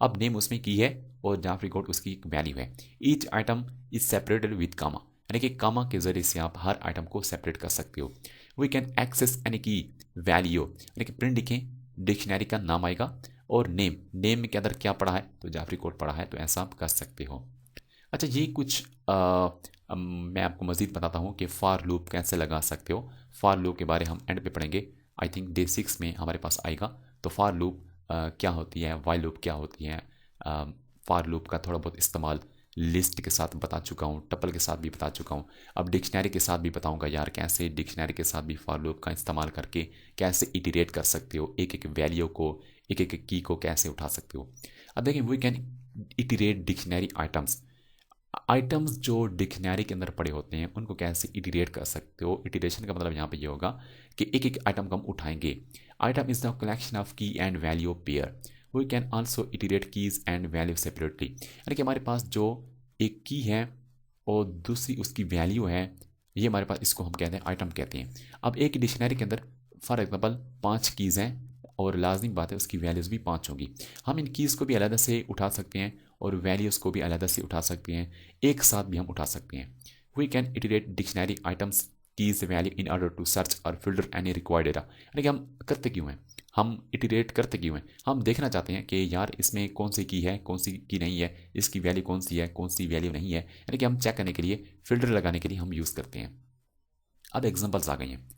अब नेम उसमें की है और जाफरी कोड उसकी एक वैल्यू है। Each item is separated with comma, यानी कि कामा के जरिए से आप हर आइटम को सेपरेट कर सकते हो। वी कैन एक्सेस एनी की वैल्यू, यानी कि प्रिंट लिखें, डिक्शनरी का नाम आएगा और नेम के अंदर क्या पड़ा है तो जाफरी कोड पड़ा है, तो ऐसा आप कर सकते हो। अच्छा, ये कुछ मैं आपको मज़ीद बताता हूँ कि फॉर लूप कैसे लगा सकते हो। फॉर लूप के बारे हम एंड पे पढ़ेंगे, आई थिंक डे 6 में हमारे पास आएगा। तो फॉर लूप क्या होती है, वाइल लूप क्या होती है। फॉर लूप का थोड़ा बहुत इस्तेमाल लिस्ट के साथ बता चुका हूँ, टपल के साथ भी बता चुका हूँ। अब डिक्शनरी के साथ भी बताऊँगा यार, कैसे डिक्शनरी के साथ भी फॉर लूप का इस्तेमाल करके कैसे इटरेट कर सकते हो, एक एक वैल्यू को, एक एक की को कैसे उठा सकते हो। अब देखिए, we can iterate dictionary items. Items जो डिक्शनरी के अंदर पड़े होते हैं उनको कैसे इटरेट कर सकते हो। इटरेशन का मतलब यहाँ पे ये होगा कि एक एक आइटम को हम उठाएंगे। Item is the collection of key and value pair. We can also iterate keys and value separately, यानी कि हमारे पास जो एक की है और दूसरी उसकी वैल्यू है, ये हमारे पास, इसको हम कहते हैं आइटम कहते हैं। अब एक डिक्शनरी के अंदर फॉर एग्जाम्पल 5 कीज़ हैं और लाजमी बात है उसकी वैल्यूज़ भी 5 होंगी। हम इन कीज़ को भी अलग से उठा सकते हैं और वैल्यूज़ को भी अलग से उठा सकते हैं, एक साथ भी हम उठा सकते हैं। We can iterate dictionary items keys value in order to search और फिल्टर एनी रिक्वायर्ड डेटा। यानी कि हम करते क्यों हैं, हम इटरेट करते क्यों हैं, हम देखना चाहते हैं कि यार इसमें कौन सी की है कौन सी की नहीं है, इसकी वैल्यू कौन सी है कौन सी वैल्यू नहीं है, यानी कि हम चेक करने के लिए, फिल्टर लगाने के लिए हम यूज़ करते हैं। अब एग्जांपल्स आ गई हैं।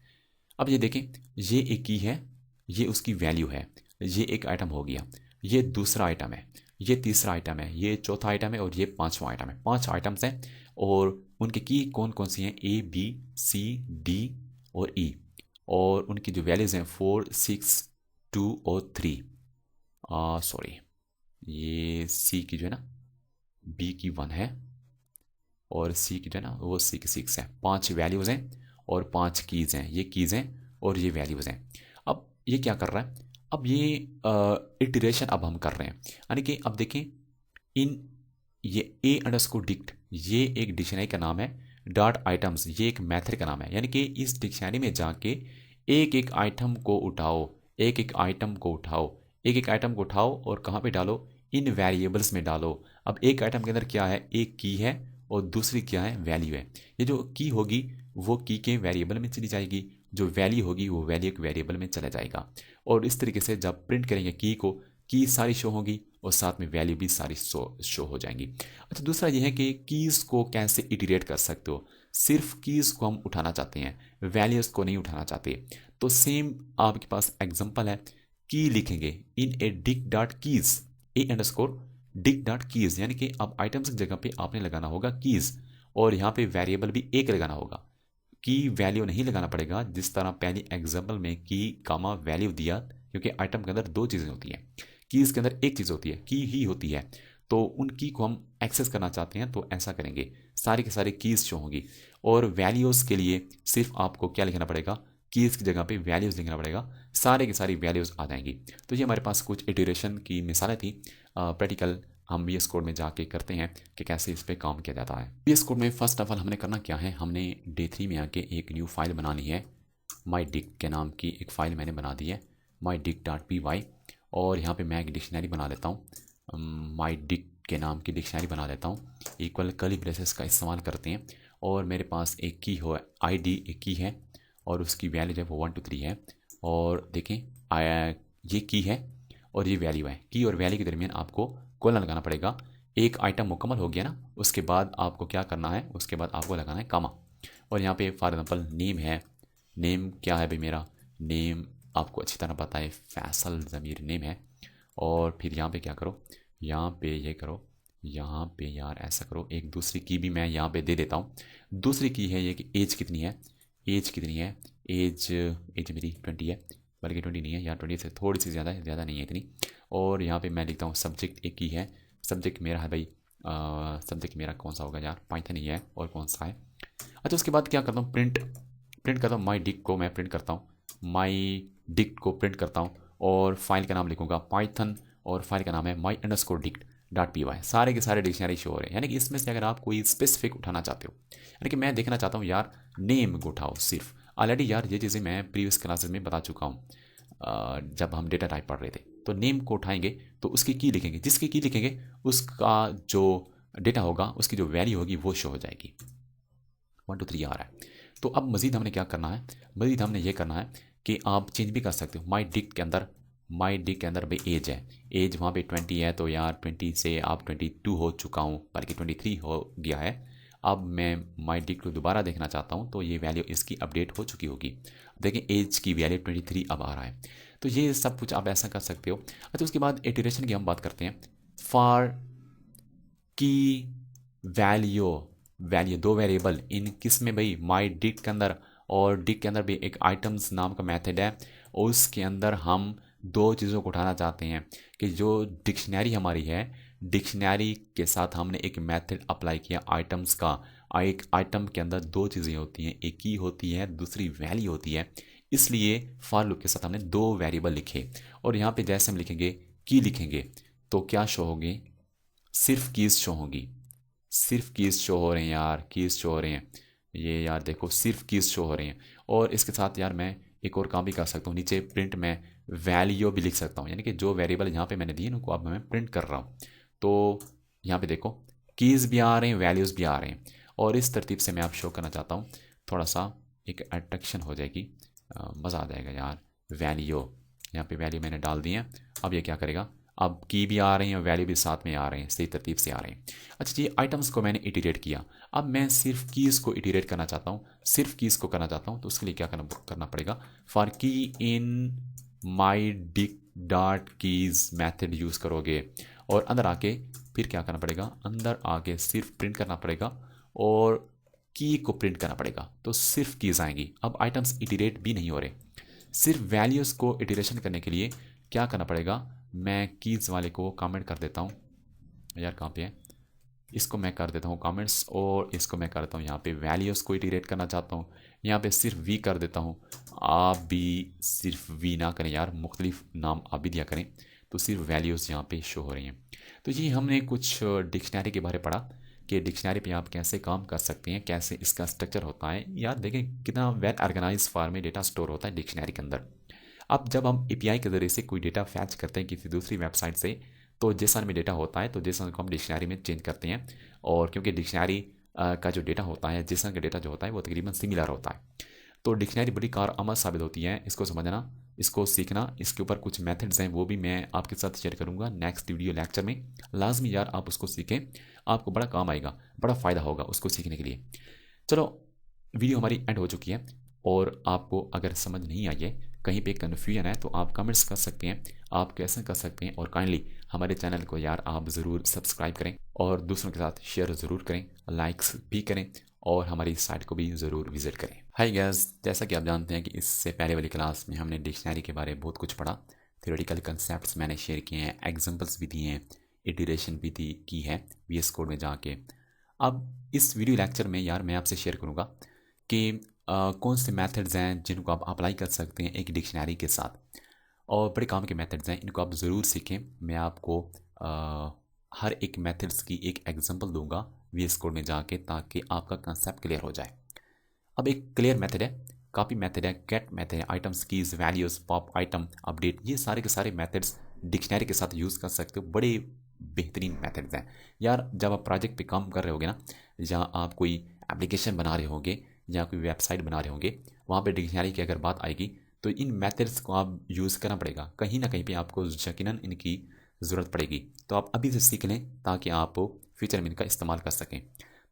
अब ये देखें, ये एक की है, ये उसकी वैल्यू है, ये एक आइटम हो गया, ये दूसरा आइटम है, ये तीसरा आइटम है, ये चौथा आइटम है और ये पांचवा आइटम है। 5 आइटम्स हैं और उनकी की कौन कौन सी हैं, ए बी सी डी और ई, और उनकी जो वैल्यूज़ हैं 4 6 2 और 3। सॉरी, ये सी की जो है ना, बी की 1 है और सी की जो है ना वो सी की 6 है। 5 वैल्यूज़ हैं और 5 कीज़ हैं, ये कीज़ हैं और ये वैल्यूज़ हैं। अब ये क्या कर रहा है, अब ये इटरेशन अब हम कर रहे हैं, यानी कि अब देखें इन ये ए अंडरस्कोर डिक्ट, ये एक डिक्शनरी का नाम है, डॉट आइटम्स ये एक मेथड का नाम है, यानी कि इस डिक्शनरी में जाके एक एक आइटम को उठाओ, एक एक आइटम को उठाओ, एक एक आइटम को उठाओ और कहाँ पे डालो, इन वेरिएबल्स में डालो। अब एक आइटम के अंदर क्या है, एक की है और दूसरी क्या है, वैल्यू है। ये जो की होगी वो की के वेरिएबल में चली जाएगी, जो वैल्यू होगी वो वैल्यू के वेरिएबल में चला जाएगा। और इस तरीके से जब प्रिंट करेंगे की को, की सारी शो होगी और साथ में वैल्यू भी सारी शो हो जाएंगी। अच्छा, दूसरा ये है कि कीज़ को कैसे इटरेट कर सकते हो। सिर्फ कीज़ को हम उठाना चाहते हैं, वैल्यूज़ को नहीं उठाना चाहते, तो सेम आपके पास एग्जांपल है, की लिखेंगे in a dict dot keys, a underscore dict dot keys, यानी कि अब आइटम्स की जगह पे आपने लगाना होगा कीज़ और यहाँ पे वेरिएबल भी एक लगाना होगा। की वैल्यू नहीं लगाना पड़ेगा जिस तरह पहली एग्जाम्पल में की कामा वैल्यू दिया, क्योंकि आइटम के अंदर 2 चीज़ें होती हैं, कीज़ के अंदर एक चीज़ होती है, की ही होती है। तो उन की को हम एक्सेस करना चाहते हैं तो ऐसा करेंगे, सारी के सारी कीज़ शो होंगी। और वैल्यूज़ के लिए सिर्फ आपको क्या लिखना पड़ेगा, कीज़ की जगह पे वैल्यूज़ लिखना पड़ेगा, सारे की सारी वैल्यूज़ आ जाएंगी। तो ये हमारे पास कुछ इटरेशन की मिसालें थी। प्रैक्टिकल हम वी एस कोड में जाके करते हैं कि कैसे इस पर काम किया जाता है। वी एस कोड में फर्स्ट ऑफ ऑल हमने करना क्या है, हमने डे 3 में आके एक न्यू फाइल बनानी है। माई डिक के नाम की एक फ़ाइल मैंने बना दी है, my dict dot P Y. और यहाँ पे मैं एक डिक्शनरी बना लेता हूँ, माई डिक के नाम की डिक्शनरी बना लेता हूँ। इक्वल कर्ली ब्रेसेस का इस्तेमाल करते हैं और मेरे पास एक की हो, आई डी एक की है और उसकी वैल्यू जो है वो 1 2 3 है। और देखें ये की है और ये वैल्यू है, की और वैल्यू के दरमियान आपको कोलन लगाना पड़ेगा। एक आइटम मुकम्मल हो गया ना, उसके बाद आपको क्या करना है, उसके बाद आपको लगाना है कामा। और यहाँ पे फॉर एग्जांपल नेम है, नेम क्या है भाई, मेरा नेम आपको अच्छी तरह पता है, फैसल ज़मीर नेम है। और फिर यहाँ पे क्या करो, यहाँ पे ये करो, यहाँ पे यार ऐसा करो, एक दूसरी की भी मैं यहाँ पे दे देता हूँ। दूसरी की है ये कि एज कितनी है, एज कितनी है, एज एज मेरी 20 है, बल्कि 20 नहीं है यार, 20 से थोड़ी सी ज़्यादा है, ज़्यादा नहीं है इतनी। और यहाँ पे मैं लिखता हूँ सब्जेक्ट एक ही है, सब्जेक्ट मेरा है भाई, सब्जेक्ट मेरा कौन सा होगा यार, पाइथन ही है और कौन सा है। अच्छा, उसके बाद क्या करता हूँ, प्रिंट करता हूँ, माई डिक को मैं प्रिंट करता हूँ, माई डिक को प्रिंट करता हूँ और फाइल का नाम लिखूंगा पाइथन और फाइल का नाम है my underscore dict dot P Y. सारे के सारे डिक्शनरी शो हो रहे हैं, यानी कि इसमें से अगर आप कोई स्पेसिफिक उठाना चाहते हो, यानी कि मैं देखना चाहता हूँ यार नेम को उठाओ सिर्फ, ऑलरेडी यार ये चीज़ें मैं प्रीवियस क्लासेस में बता चुका हूँ। जब हम डेटा टाइप पढ़ रहे थे तो नेम को उठाएंगे तो उसकी की लिखेंगे, जिसकी की लिखेंगे उसका जो डेटा होगा, उसकी जो वैल्यू होगी वो शो हो जाएगी। 1 2 3 आ रहा है। तो अब मज़ीद हमने क्या करना है, मज़ीद हमने ये करना है कि आप चेंज भी कर सकते हो। माई डिक के अंदर, माई डिक के अंदर भाई एज है, एज वहाँ पे 20 है तो यार 20 से आप 22 हो चुका हूँ, बल्कि 23 हो गया है। अब मैं माई डिक को दोबारा देखना चाहता हूँ तो ये वैल्यू इसकी अपडेट हो चुकी होगी। देखें एज की वैल्यू 23 अब आ रहा है। तो ये सब कुछ आप ऐसा कर सकते हो। अच्छा, उसके बाद इटरेशन की हम बात करते हैं। फॉर की वैल्यू, वैल्यू 2 वेरिएबल इन किस में भाई, माई डिक के अंदर, और डिक के अंदर भी एक आइटम्स नाम का मेथड है, उसके अंदर हम 2 चीज़ों को उठाना चाहते हैं कि जो डिक्शनरी हमारी है डिक्शनरी के साथ हमने एक मेथड अप्लाई किया आइटम्स का। एक आइटम के अंदर दो चीज़ें होती हैं, एक की होती है, दूसरी वैल्यू होती है। इसलिए फॉर लूप के साथ हमने दो वेरिएबल लिखे, और यहाँ पे जैसे हम लिखेंगे की लिखेंगे तो क्या शो होगी, सिर्फ कीज शो होगी। सिर्फ कीज शो हो रहे हैं यार, कीज शो हो रहे हैं, ये यार देखो सिर्फ कीज शो हो रही हैं। और इसके साथ यार मैं एक और काम भी कर सकता हूँ, नीचे प्रिंट में वैल्यू भी लिख सकता हूँ, यानी कि जो वेरिएबल यहाँ पे मैंने दिए उनको अब मैं प्रिंट कर रहा हूँ। तो यहाँ पे देखो कीज़ भी आ रहे हैं, वैल्यूज़ भी आ रहे हैं, और इस तरतीब से मैं आप शो करना चाहता हूँ। थोड़ा सा एक अट्रैक्शन हो जाएगी, मज़ा आ जाएगा यार। वैल्यू, यहाँ पे वैल्यू मैंने डाल दी है। अब ये क्या करेगा, अब की भी आ रही है और वैल्यू भी साथ में आ रहे हैं, सही तरतीब से आ रहे हैं। अच्छा जी, आइटम्स को मैंने इटीरेट किया, अब मैं सिर्फ कीज़ को इटीरेट करना चाहता हूँ, सिर्फ कीज़ को करना चाहता हूँ। तो उसके लिए क्या करना पड़ेगा, for key in my dict dot keys method use करोगे, और अंदर आके फिर क्या करना पड़ेगा, अंदर आके सिर्फ प्रिंट करना पड़ेगा और की को प्रिंट करना पड़ेगा, तो सिर्फ कीज़ आएंगी। अब आइटम्स इटीरेट भी नहीं हो रहे, सिर्फ वैल्यूज़ को इटीरेशन करने के लिए क्या करना पड़ेगा, मैं कीज़ वाले को कमेंट कर देता हूँ, यार कहाँ पे है, इसको मैं कर देता हूँ कमेंट्स, और इसको मैं कर देता हूँ यहाँ पे वैल्यूज़ को इटीरेट करना चाहता हूँ, यहाँ पे सिर्फ वी कर देता हूँ। आप भी सिर्फ वी ना करें यार, मुख्तलिफ नाम आप भी दिया करें, तो सिर्फ वैल्यूज़ यहाँ पे शो हो रही हैं। तो ये हमने कुछ डिक्शनरी के बारे में पढ़ा कि डिक्शनरी पे आप कैसे काम कर सकते हैं, कैसे इसका स्ट्रक्चर होता है। यार देखें कितना वेल ऑर्गेनाइज फॉर्म में डेटा स्टोर होता है डिक्शनरी के अंदर। अब जब हम एपीआई के ज़रिए से कोई डेटा फैच करते हैं किसी दूसरी वेबसाइट से, तो जेसन में डेटा होता है, तो जेसन को हम डिक्शनरी में चेंज करते हैं। और क्योंकि डिक्शनरी का जो डेटा होता है, जेसन का डेटा जो होता है वो तकरीबन सिमिलर होता है, तो डिक्शनरी बड़ी कारआमद साबित होती है। इसको समझना, इसको सीखना, इसके ऊपर कुछ मेथड्स हैं वो भी मैं आपके साथ शेयर करूंगा नेक्स्ट वीडियो लेक्चर में। लाजमी यार आप उसको सीखें, आपको बड़ा काम आएगा, बड़ा फ़ायदा होगा उसको सीखने के लिए। चलो, वीडियो हमारी एंड हो चुकी है, और आपको अगर समझ नहीं आई है, कहीं पे कन्फ्यूजन है, तो आप कमेंट्स कर सकते हैं, आप कैसे कर सकते हैं। और काइंडली हमारे चैनल को यार आप ज़रूर सब्सक्राइब करें, और दूसरों के साथ शेयर ज़रूर करें, लाइक्स भी करें, और हमारी साइट को भी ज़रूर विज़िट करें। हाय गाइस, जैसा कि आप जानते हैं कि इससे पहले वाली क्लास में हमने डिक्शनरी के बारे में बहुत कुछ पढ़ा, थ्योरेटिकल कंसेप्ट्स मैंने शेयर किए हैं, एग्जांपल्स भी दिए हैं, इटरेशन भी की है वीएस कोड में जाके। अब इस वीडियो लेक्चर में यार मैं आपसे शेयर करूँगा कि कौन से मेथड्स हैं जिनको आप अप्लाई कर सकते हैं एक डिक्शनरी के साथ, और बड़े काम के मेथड्स हैं, इनको आप ज़रूर सीखें। मैं आपको हर एक मेथड्स की एक एग्जांपल दूंगा वीएस कोड में जाके, ताकि आपका कंसेप्ट क्लियर हो जाए। अब एक क्लियर मेथड है, कॉपी मेथड है, गेट मेथड है, items keys, values, pop, item, update, ये सारे के सारे मेथड्स डिक्शनरी के साथ यूज़ कर सकते हो। बड़े बेहतरीन मेथड्स हैं यार। जब आप प्रोजेक्ट पे काम कर रहे होगे ना, या आप कोई एप्लीकेशन बना रहे होंगे या कोई वेबसाइट बना रहे होंगे, वहाँ पे डिक्शनरी की अगर बात आएगी तो इन मेथड्स को आप यूज़ करना पड़ेगा, कहीं ना कहीं पे आपको यकीनन इनकी ज़रूरत पड़ेगी। तो आप अभी से सीख लें ताकि आप फ्यूचर में इनका इस्तेमाल कर सकें।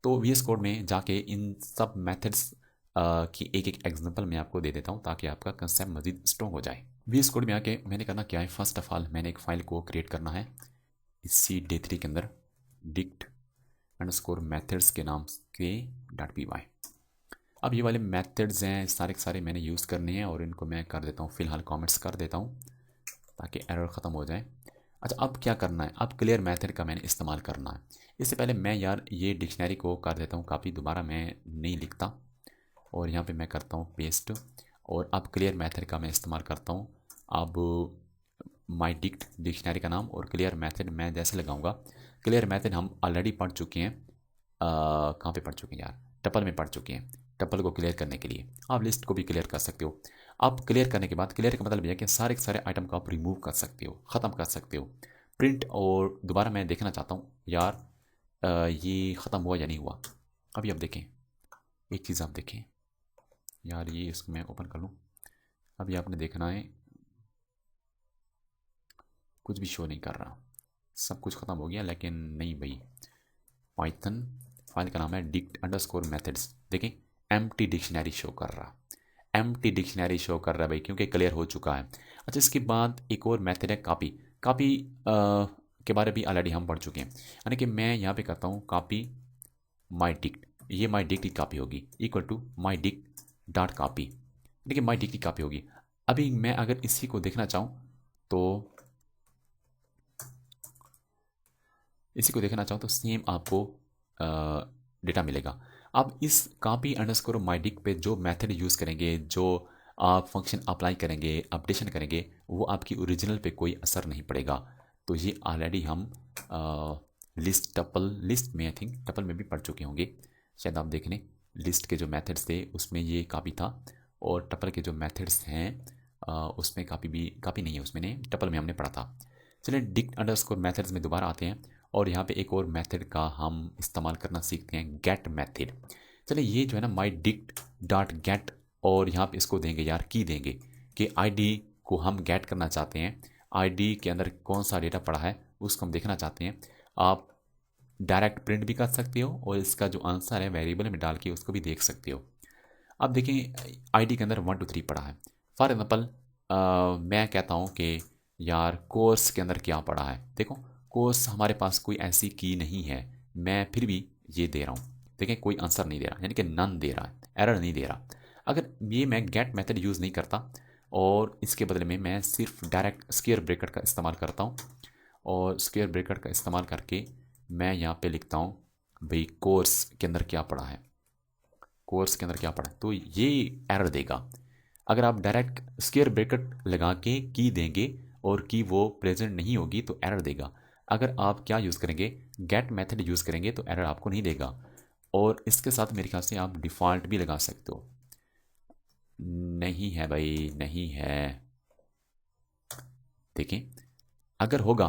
तो वीएस कोड में जाके इन सब मेथड्स की एक एक एग्जांपल मैं आपको दे देता हूँ, ताकि आपका कंसेप्ट मज़ीद स्ट्रॉन्ग हो जाए। वीएस कोड में आके मैंने करना क्या है, फर्स्ट ऑफ ऑल मैंने एक फ़ाइल को क्रिएट करना है इसी D3 के अंदर, डिक्ट अंडरस्कोर मेथड्स के नाम के .py। अब ये वाले मेथड्स हैं सारे के सारे मैंने यूज़ करने हैं, और इनको मैं कर देता हूँ फ़िलहाल कमेंट्स कर देता हूँ ताकि एरर ख़त्म हो जाए। अच्छा, अब क्या करना है, अब क्लियर मेथड का मैंने इस्तेमाल करना है। इससे पहले मैं यार ये डिक्शनरी को कर देता हूँ काफ़ी, दोबारा मैं नहीं लिखता, और यहाँ पे मैं करता हूँ पेस्ट, और अब क्लियर मेथड का मैं इस्तेमाल करता हूँ। अब माई डिक्ट डिक्शनरी का नाम और क्लियर मेथड मैं जैसे लगाऊंगा, क्लियर मेथड हम ऑलरेडी पढ़ चुके हैं, कहाँ पे पढ़ चुके हैं यार, टपल में पढ़ चुके हैं। टपल को क्लियर करने के लिए आप लिस्ट को भी क्लियर कर सकते हो। आप क्लियर करने के बाद, क्लियर का मतलब यह है कि सारे के सारे आइटम को आप रिमूव कर सकते हो, ख़त्म कर सकते हो, प्रिंट। और दोबारा मैं देखना चाहता हूँ यार ये ख़त्म हुआ या नहीं हुआ। अभी आप देखें, एक चीज़ आप देखें यार, ये इसको मैं ओपन कर लूँ, अभी आपने देखना है कुछ भी शो नहीं कर रहा, सब कुछ ख़त्म हो गया, लेकिन नहीं भाई। पाइथन फाइल का नाम है डिक्ट अंडरस्कोर मेथड्स, देखें एम्प्टी डिक्शनरी शो कर रहा, एम्प्टी डिक्शनरी शो कर रहा है भाई, क्योंकि क्लियर हो चुका है। अच्छा, इसके बाद एक और मेथड है कॉपी। कॉपी के बारे भी ऑलरेडी हम पढ़ चुके हैं, यानी कि मैं यहाँ पे करता हूँ कॉपी माई डिक्ट, ये माई डिक्ट की कॉपी होगी equal to my dict dot copy, यानी कि माई डिक्ट की कॉपी होगी। अभी मैं अगर इसी को देखना चाहूँ तो इसी को देखना चाहो तो सेम आपको डेटा मिलेगा। अब इस कॉपी अंडरस्कोर माई डिक्ट पे जो मेथड यूज़ करेंगे, जो आप फंक्शन अप्लाई करेंगे, अपडेशन करेंगे, वो आपकी ओरिजिनल पे कोई असर नहीं पड़ेगा। तो ये ऑलरेडी हम लिस्ट टपल लिस्ट में आई थिंक टपल में भी पढ़ चुके होंगे, शायद आप देख लें। लिस्ट के जो मेथड्स थे उसमें ये कॉपी था, और टपल के जो मेथड्स हैं उसमें कॉपी नहीं है, उसमें नहीं, टपल में हमने पढ़ा था। चलिए डिक्ट अंडरस्कोर मेथड्स में दोबारा आते हैं, और यहाँ पे एक और मेथड का हम इस्तेमाल करना सीखते हैं, गेट मेथड। चलिए ये जो है ना माई डिक्ट डॉट गेट, और यहाँ पे इसको देंगे यार की देंगे कि आईडी को हम गेट करना चाहते हैं, आईडी के अंदर कौन सा डेटा पड़ा है उसको हम देखना चाहते हैं। आप डायरेक्ट प्रिंट भी कर सकते हो, और इसका जो आंसर है वेरिएबल में डाल के उसको भी देख सकते हो। अब देखें आईडी के अंदर 1 2 3 पड़ा है। फॉर एग्जाम्पल मैं कहता हूँ कि यार कोर्स के अंदर क्या पड़ा है। देखो कोर्स हमारे पास कोई ऐसी की नहीं है, मैं फिर भी ये दे रहा हूँ। देखें कोई आंसर नहीं दे रहा, यानी कि नन दे रहा है, एरर नहीं दे रहा। अगर ये मैं गेट मेथड यूज़ नहीं करता और इसके बदले में मैं सिर्फ डायरेक्ट स्क्वायर ब्रैकेट का इस्तेमाल करता हूँ, और स्क्वायर ब्रैकेट का इस्तेमाल करके मैं यहाँ पे लिखता हूँ भाई कोर्स के अंदर क्या पड़ा है, कोर्स के अंदर क्या पड़ा है, तो ये एरर देगा। अगर आप डायरेक्ट स्क्वायर ब्रैकेट लगा के की देंगे और की वो प्रेजेंट नहीं होगी तो एरर देगा। अगर आप क्या यूज़ करेंगे, गेट मेथड यूज़ करेंगे तो एरर आपको नहीं देगा। और इसके साथ मेरे ख्याल से आप डिफ़ॉल्ट भी लगा सकते हो। नहीं है भाई, नहीं है। देखें अगर होगा,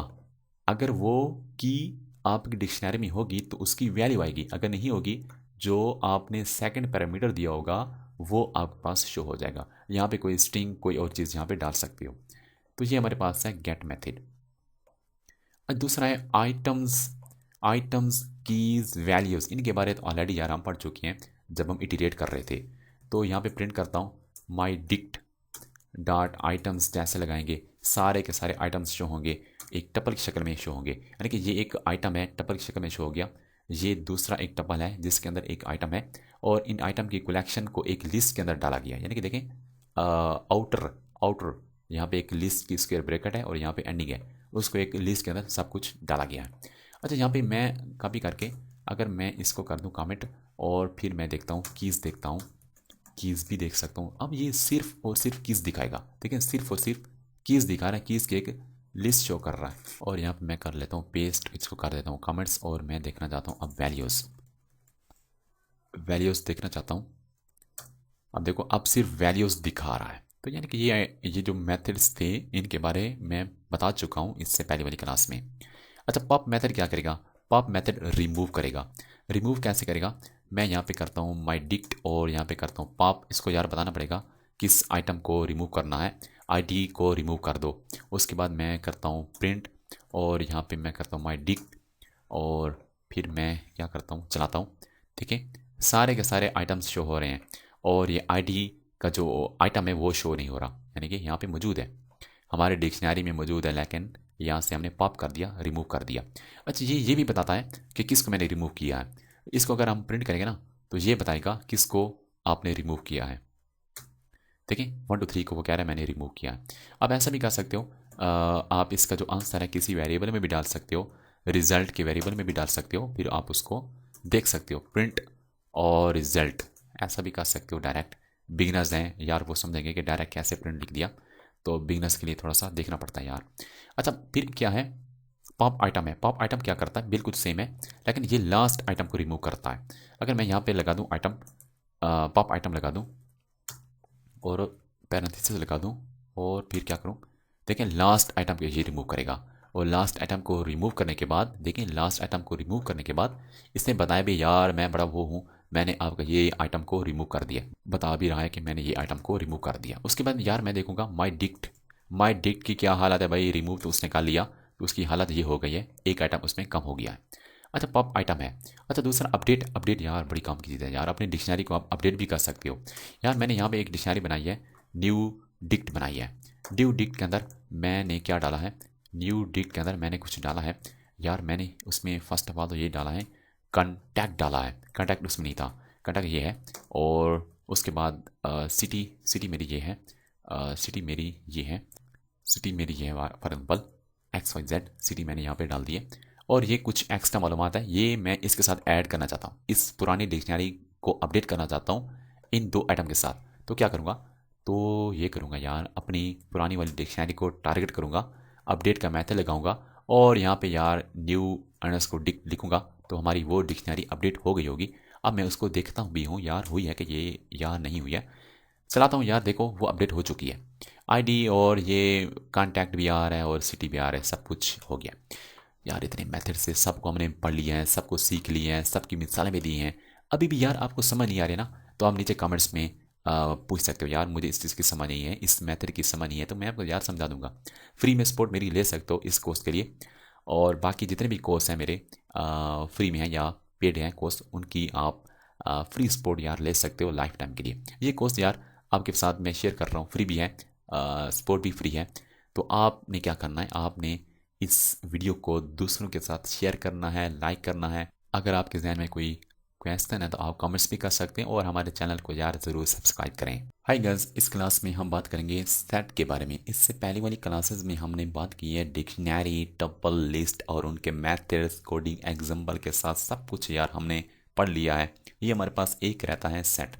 अगर वो की आपकी डिक्शनरी में होगी तो उसकी वैल्यू आएगी, अगर नहीं होगी जो आपने सेकंड पैरामीटर दिया होगा वो आपके पास शो हो जाएगा। यहाँ पे कोई स्ट्रिंग कोई और चीज़ यहाँ पे डाल सकते हो। तो ये हमारे पास है गेट मेथड। दूसरा है आइटम्स। आइटम्स कीज वैल्यूज़, इनके बारे में ऑलरेडी यार हम पढ़ चुके हैं जब हम इटीरेट कर रहे थे। तो यहाँ पे प्रिंट करता हूँ माई डिक्ट डॉट आइटम्स, जैसे लगाएंगे सारे के सारे आइटम्स शो होंगे, एक टपल की शक्ल में शो होंगे। यानी कि ये एक आइटम है, टपल की शक्ल में शो हो गया। ये दूसरा एक टपल है जिसके अंदर एक आइटम है, और इन आइटम की कलेक्शन को एक लिस्ट के अंदर डाला गया। यानी कि देखें आउटर आउटर यहाँ पे एक लिस्ट की स्क्वायर ब्रैकेट है और यहाँ पे एंडिंग है, उसको एक लिस्ट के अंदर सब कुछ डाला गया है। अच्छा यहाँ पे मैं कॉपी करके अगर मैं इसको कर दूँ कमेंट, और फिर मैं देखता हूँ कीज़, देखता हूँ कीज़ भी देख सकता हूँ। अब ये सिर्फ और सिर्फ कीज़ दिखाएगा, ठीक है, सिर्फ और सिर्फ कीज़ दिखा रहा है, कीज़ की एक लिस्ट शो कर रहा है। और यहाँ पे मैं कर लेता हूँ पेस्ट, इसको कर देता हूँ कमेंट्स, और मैं देखना चाहता हूँ अब वैल्यूज़, वैल्यूज़ देखना चाहता हूँ। अब देखो अब सिर्फ वैल्यूज़ दिखा रहा है। तो यानी कि ये जो मेथड्स थे इनके बारे में बता चुका हूँ इससे पहले वाली क्लास में। अच्छा पॉप मेथड क्या करेगा, पॉप मेथड रिमूव करेगा। रिमूव कैसे करेगा, मैं यहाँ पे करता हूँ माई डिक्ट और यहाँ पे करता हूँ पॉप। इसको यार बताना पड़ेगा किस आइटम को रिमूव करना है, आईडी को रिमूव कर दो। उसके बाद मैं करता हूँ प्रिंट, और यहाँ पे मैं करता हूँ माई डिक्ट, और फिर मैं क्या करता हूँ चलाता हूँ। ठीक है, सारे के सारे आइटम्स शो हो रहे हैं, और ये आईडी का जो आइटम है वो शो नहीं हो रहा, यानी कि यहाँ पे मौजूद है, हमारे डिक्शनरी में मौजूद है, लेकिन यहाँ से हमने पॉप कर दिया, रिमूव कर दिया। अच्छा ये भी बताता है कि किसको मैंने रिमूव किया है। इसको अगर हम प्रिंट करेंगे ना तो ये बताएगा किसको आपने रिमूव किया है। देखिए 1 2 3 को वो कह रहा है मैंने रिमूव किया है। अब ऐसा भी कर सकते हो, आप इसका जो आंसर है किसी वेरिएबल में भी डाल सकते हो, रिजल्ट के वेरिएबल में भी डाल सकते हो, फिर आप उसको देख सकते हो प्रिंट और रिजल्ट, ऐसा भी कर सकते हो डायरेक्ट। बिगनर्स हैं यार वो समझेंगे कि डायरेक्ट कैसे प्रिंट लिख दिया, तो बिगनर्स के लिए थोड़ा सा देखना पड़ता है यार। अच्छा फिर क्या है, पॉप आइटम है। पॉप आइटम क्या करता है, बिल्कुल सेम है, लेकिन ये लास्ट आइटम को रिमूव करता है। अगर मैं यहाँ पे लगा दूँ आइटम, पॉप आइटम लगा दूँ और पैरेंथेसिस लगा दूँ, और फिर क्या करूँ, देखें लास्ट आइटम को ये रिमूव करेगा। और लास्ट आइटम को रिमूव करने के बाद, देखें लास्ट आइटम को रिमूव करने के बाद इसने बताया भी यार मैं बड़ा वो हूँ, मैंने आपका ये आइटम को रिमूव कर दिया, बता भी रहा है कि मैंने ये आइटम को रिमूव कर दिया। उसके बाद यार मैं देखूंगा माई डिक्ट, माई डिक्ट की क्या हालत है भाई, रिमूव तो उसने कर लिया, तो उसकी हालत ये हो गई है, एक आइटम उसमें कम हो गया है। अच्छा पॉप आइटम है। अच्छा दूसरा अपडेट, अपडेट यार बड़ी काम की चीज़ है यार, अपनी डिक्शनरी को आप अपडेट भी कर सकते हो। यार मैंने यहाँ पे एक डिक्शनरी बनाई है, न्यू डिक्ट बनाई है। न्यू डिक्ट के अंदर मैंने क्या डाला है, न्यू डिक्ट के अंदर मैंने कुछ डाला है यार, मैंने उसमें फर्स्ट ऑफ ऑल तो ये डाला है कंटैक्ट डाला है, कंटैक्ट उसमें नहीं था, कंटैक्ट ये है। और उसके बाद सिटी, सिटी मेरी ये है, सिटी मेरी ये है, सिटी मेरी ये है फॉर एग्जाम्पल XYZ सिटी मैंने यहाँ पे डाल दी है। और ये कुछ एक्स्ट्रा मालूमात है, ये मैं इसके साथ ऐड करना चाहता हूँ, इस पुरानी डिक्शनरी को अपडेट करना चाहता हूँ इन 2 आइटम के साथ। तो क्या करूँगा, तो ये करूँगा यार, अपनी पुरानी वाली डिक्शनरी को टारगेट करूँगा, अपडेट का मेथड लगाऊंगा और यहाँ पे यार न्यू अंडरस्कोर डिक लिखूँगा, तो हमारी वो डिक्शनरी अपडेट हो गई होगी। अब मैं उसको देखता भी हूँ यार हुई है कि ये यार नहीं हुई है। चलाता हूँ यार, देखो वो अपडेट हो चुकी है, आईडी और ये कांटेक्ट भी आ रहा है और सिटी भी आ रहा है, सब कुछ हो गया। यार इतने मेथड से सबको हमने पढ़ लिया है, सबको सीख लिया है, सबकी मिसालें भी दी हैं, अभी भी यार आपको समझ नहीं आ रही ना, तो आप नीचे कमेंट्स में पूछ सकते हो यार मुझे इस चीज़ की समझ नहीं है, इस मेथड की समझ नहीं है, तो मैं आपको यार समझा दूंगा। फ्री में सपोर्ट मेरी ले सकते हो इस कोर्स के लिए, और बाकी जितने भी कोर्स हैं मेरे फ्री में हैं या पेड हैं कोर्स, उनकी आप फ्री सपोर्ट यार ले सकते हो लाइफ टाइम के लिए। ये कोर्स यार आपके साथ मैं शेयर कर रहा हूँ, फ्री भी है, सपोर्ट भी फ्री है। तो आपने क्या करना है, आपने इस वीडियो को दूसरों के साथ शेयर करना है, लाइक करना है। अगर आपके जहन में कोई क्वेश्चन है तो आप कमेंट्स भी कर सकते हैं, और हमारे चैनल को यार ज़रूर सब्सक्राइब करें। हाय गाइस, इस क्लास में हम बात करेंगे सेट के बारे में। इससे पहले वाली क्लासेस में हमने बात की है डिक्शनरी, टपल, लिस्ट और उनके मेथड्स, कोडिंग एग्जाम्पल के साथ सब कुछ यार हमने पढ़ लिया है। ये हमारे पास एक रहता है सेट।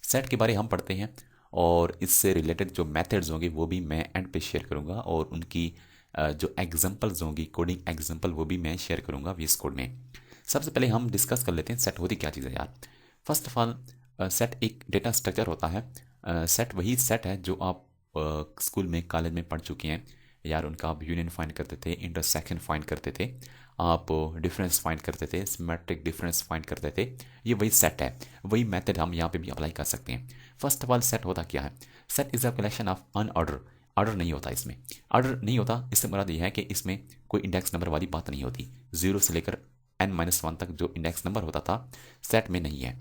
सेट के बारे हम पढ़ते हैं, और इससे रिलेटेड जो मेथड्स होंगे वो भी मैं एंड पे शेयर करूँगा, और उनकी जो एग्जांपल्स होंगी, कोडिंग एग्जांपल, वो भी मैं शेयर करूँगा वीएस कोड में। सबसे पहले हम डिस्कस कर लेते हैं सेट होती क्या चीज़ है यार। फर्स्ट ऑफ ऑल सेट एक डेटा स्ट्रक्चर होता है। सेट वही सेट है जो आप स्कूल में, कॉलेज में पढ़ चुके हैं यार। उनका आप यूनियन फाइंड करते थे, इंटरसेक्शन फाइंड करते थे, आप डिफरेंस फाइंड करते थे, सिमेट्रिक डिफरेंस फाइंड करते थे। ये वही सेट है, वही मेथड हम यहाँ पे भी अप्लाई कर सकते हैं। फर्स्ट ऑफ ऑल सेट होता क्या है, set is a collection of unordered. Order नहीं होता इसमें, ऑर्डर नहीं होता, इससे मुराद यह है कि इसमें कोई इंडेक्स नंबर वाली बात नहीं होती। 0 से लेकर n-1 तक जो इंडेक्स नंबर होता था सेट में नहीं है।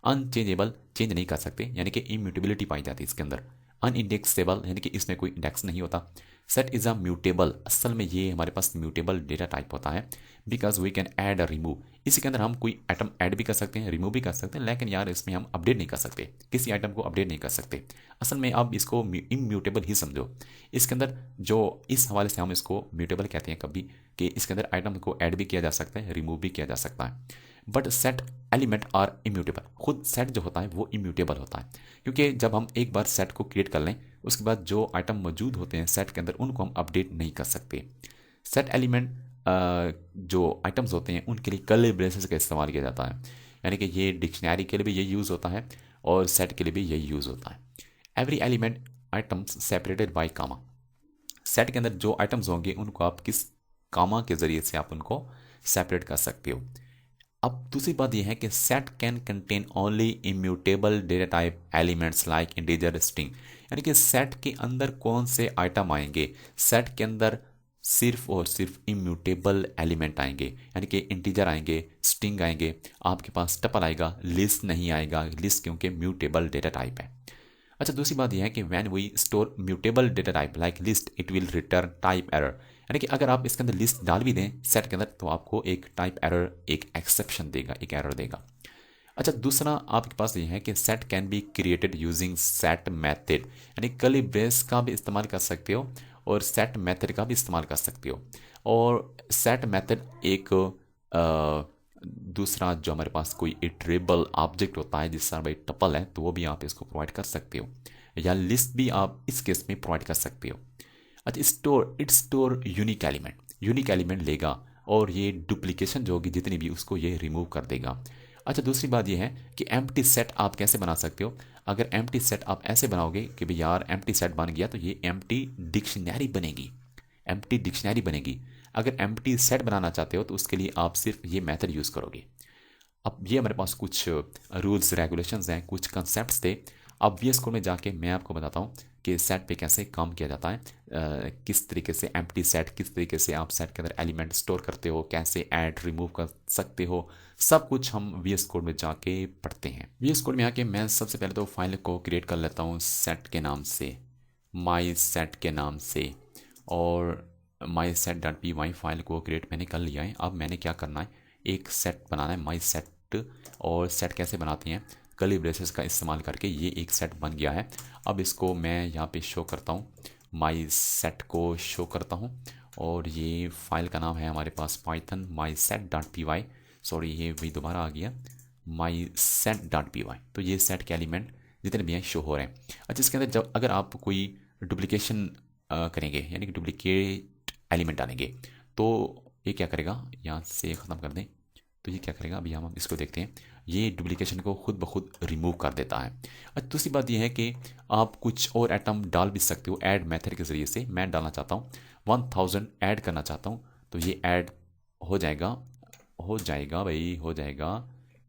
अनचेंजेबल, चेंज नहीं कर सकते, यानी कि इम्यूटेबिलिटी पाई जाती है इसके अंदर। अनइंडेक्सेबल, यानी कि इसमें कोई इंडेक्स नहीं होता। सेट इज़ अ म्यूटेबल, असल में ये हमारे पास म्यूटेबल डेटा टाइप होता है, बिकॉज वी कैन ऐड और रिमूव। इसी के अंदर हम कोई आइटम ऐड भी कर सकते हैं, रिमूव भी कर सकते हैं, लेकिन यार इसमें हम अपडेट नहीं कर सकते, किसी आइटम को अपडेट नहीं कर सकते। असल में आप इसको इम्यूटेबल ही समझो। इसके अंदर जो, इस हवाले से हम इसको म्यूटेबल कहते हैं कभी, कि इसके अंदर आइटम को ऐड भी किया जा सकता है, रिमूव भी किया जा सकता है। But set element are immutable, खुद सेट जो होता है वो इम्यूटेबल होता है, क्योंकि जब हम एक बार सेट को क्रिएट कर लें उसके बाद जो आइटम मौजूद होते हैं सेट के अंदर उनको हम अपडेट नहीं कर सकते। सेट एलिमेंट जो आइटम्स होते हैं उनके लिए कर्ली ब्रेसेस का इस्तेमाल किया जाता है, यानी कि ये डिक्शनरी के लिए भी यही यूज़ होता है और सेट के लिए भी यही यूज़ होता है। Every element items separated by comma. Set के अंदर जो आइटम्स होंगे उनको आप किस कामा के ज़रिए से आप उनको सेपरेट कर सकते हो। अब दूसरी बात यह है कि set can contain only immutable data type elements like integer, string. यानी कि सेट के अंदर कौन से आइटम आएंगे, सेट के अंदर सिर्फ और सिर्फ इम्यूटेबल एलिमेंट आएंगे, यानी कि इंटीजर आएंगे, स्ट्रिंग आएंगे, आपके पास टपल आएगा, लिस्ट नहीं आएगा। लिस्ट क्योंकि म्यूटेबल डेटा टाइप है। अच्छा, दूसरी बात यह है कि when we store mutable data type like list, it will return type error. यानी कि अगर आप इसके अंदर लिस्ट डाल भी दें सेट के अंदर तो आपको एक टाइप एरर, एक एक्सेप्शन देगा, एक एरर देगा। अच्छा, दूसरा आपके पास ये है कि set can be created using set method, यानी कर्ली ब्रेस का भी इस्तेमाल कर सकते हो और सेट मेथड का भी इस्तेमाल कर सकते हो। और सेट मेथड एक दूसरा जो हमारे पास कोई इटरेबल ऑब्जेक्ट होता है, जिस तरह भाई टपल है, तो वो भी आप इसको प्रोवाइड कर सकते हो, या लिस्ट भी आप इस केस में प्रोवाइड कर सकते हो। अच्छा, स्टोर यूनिक एलिमेंट लेगा, और ये डुप्लीकेशन जो होगी जितनी भी उसको ये रिमूव कर देगा। अच्छा, दूसरी बात ये है कि एम्प्टी सेट आप कैसे बना सकते हो। अगर एम्प्टी सेट आप ऐसे बनाओगे कि भाई यार एम्प्टी सेट बन गया तो ये एम्प्टी डिक्शनरी बनेगी, एम्प्टी डिक्शनरी बनेगी। अगर एम्प्टी सेट बनाना चाहते हो तो उसके लिए आप सिर्फ ये मेथड यूज़ करोगे। अब ये हमारे पास कुछ रूल्स रेगुलेशंस हैं, कुछ कंसेप्ट थे। अब वीएस कोड में जाके मैं आपको बताता हूँ कि सेट पे कैसे काम किया जाता है, किस तरीके से एम्प्टी सेट, किस तरीके से आप सेट के अंदर एलिमेंट स्टोर करते हो, कैसे ऐड रिमूव कर सकते हो, सब कुछ हम वीएस कोड में जाके पढ़ते हैं। वीएस कोड में आके मैं सबसे पहले तो फाइल को क्रिएट कर लेता हूँ सेट के नाम से, माई सेट के नाम से, और my set dot P Y file को क्रिएट मैंने कर लिया है। अब मैंने क्या करना है, एक सेट बनाना है माई सेट। और सेट कैसे बनाते हैं, कर्ली ब्रेसेस का इस्तेमाल करके। ये एक सेट बन गया है। अब इसको मैं यहाँ पे शो करता हूँ, माई सेट को शो करता हूँ, और ये फाइल का नाम है हमारे पास पाइथन myset.py। सॉरी, ये भी दोबारा आ गया myset.py। तो ये सेट के एलिमेंट जितने भी हैं शो हो रहे हैं। अच्छा, इसके अंदर जब अगर आप कोई डुप्लीकेशन करेंगे, यानी कि डुप्लीकेट एलिमेंट डालेंगे, तो ये क्या करेगा, यहाँ से ख़त्म कर दें, तो ये क्या करेगा, अभी हम इसको देखते हैं, ये डुप्लीकेशन को खुद ब खुद रिमूव कर देता है। अच्छा, दूसरी बात ये है कि आप कुछ और एटम डाल भी सकते हो ऐड मेथड के ज़रिए से। मैं डालना चाहता हूँ 1000 ऐड करना चाहता हूँ, तो ये ऐड हो जाएगा, भाई हो जाएगा,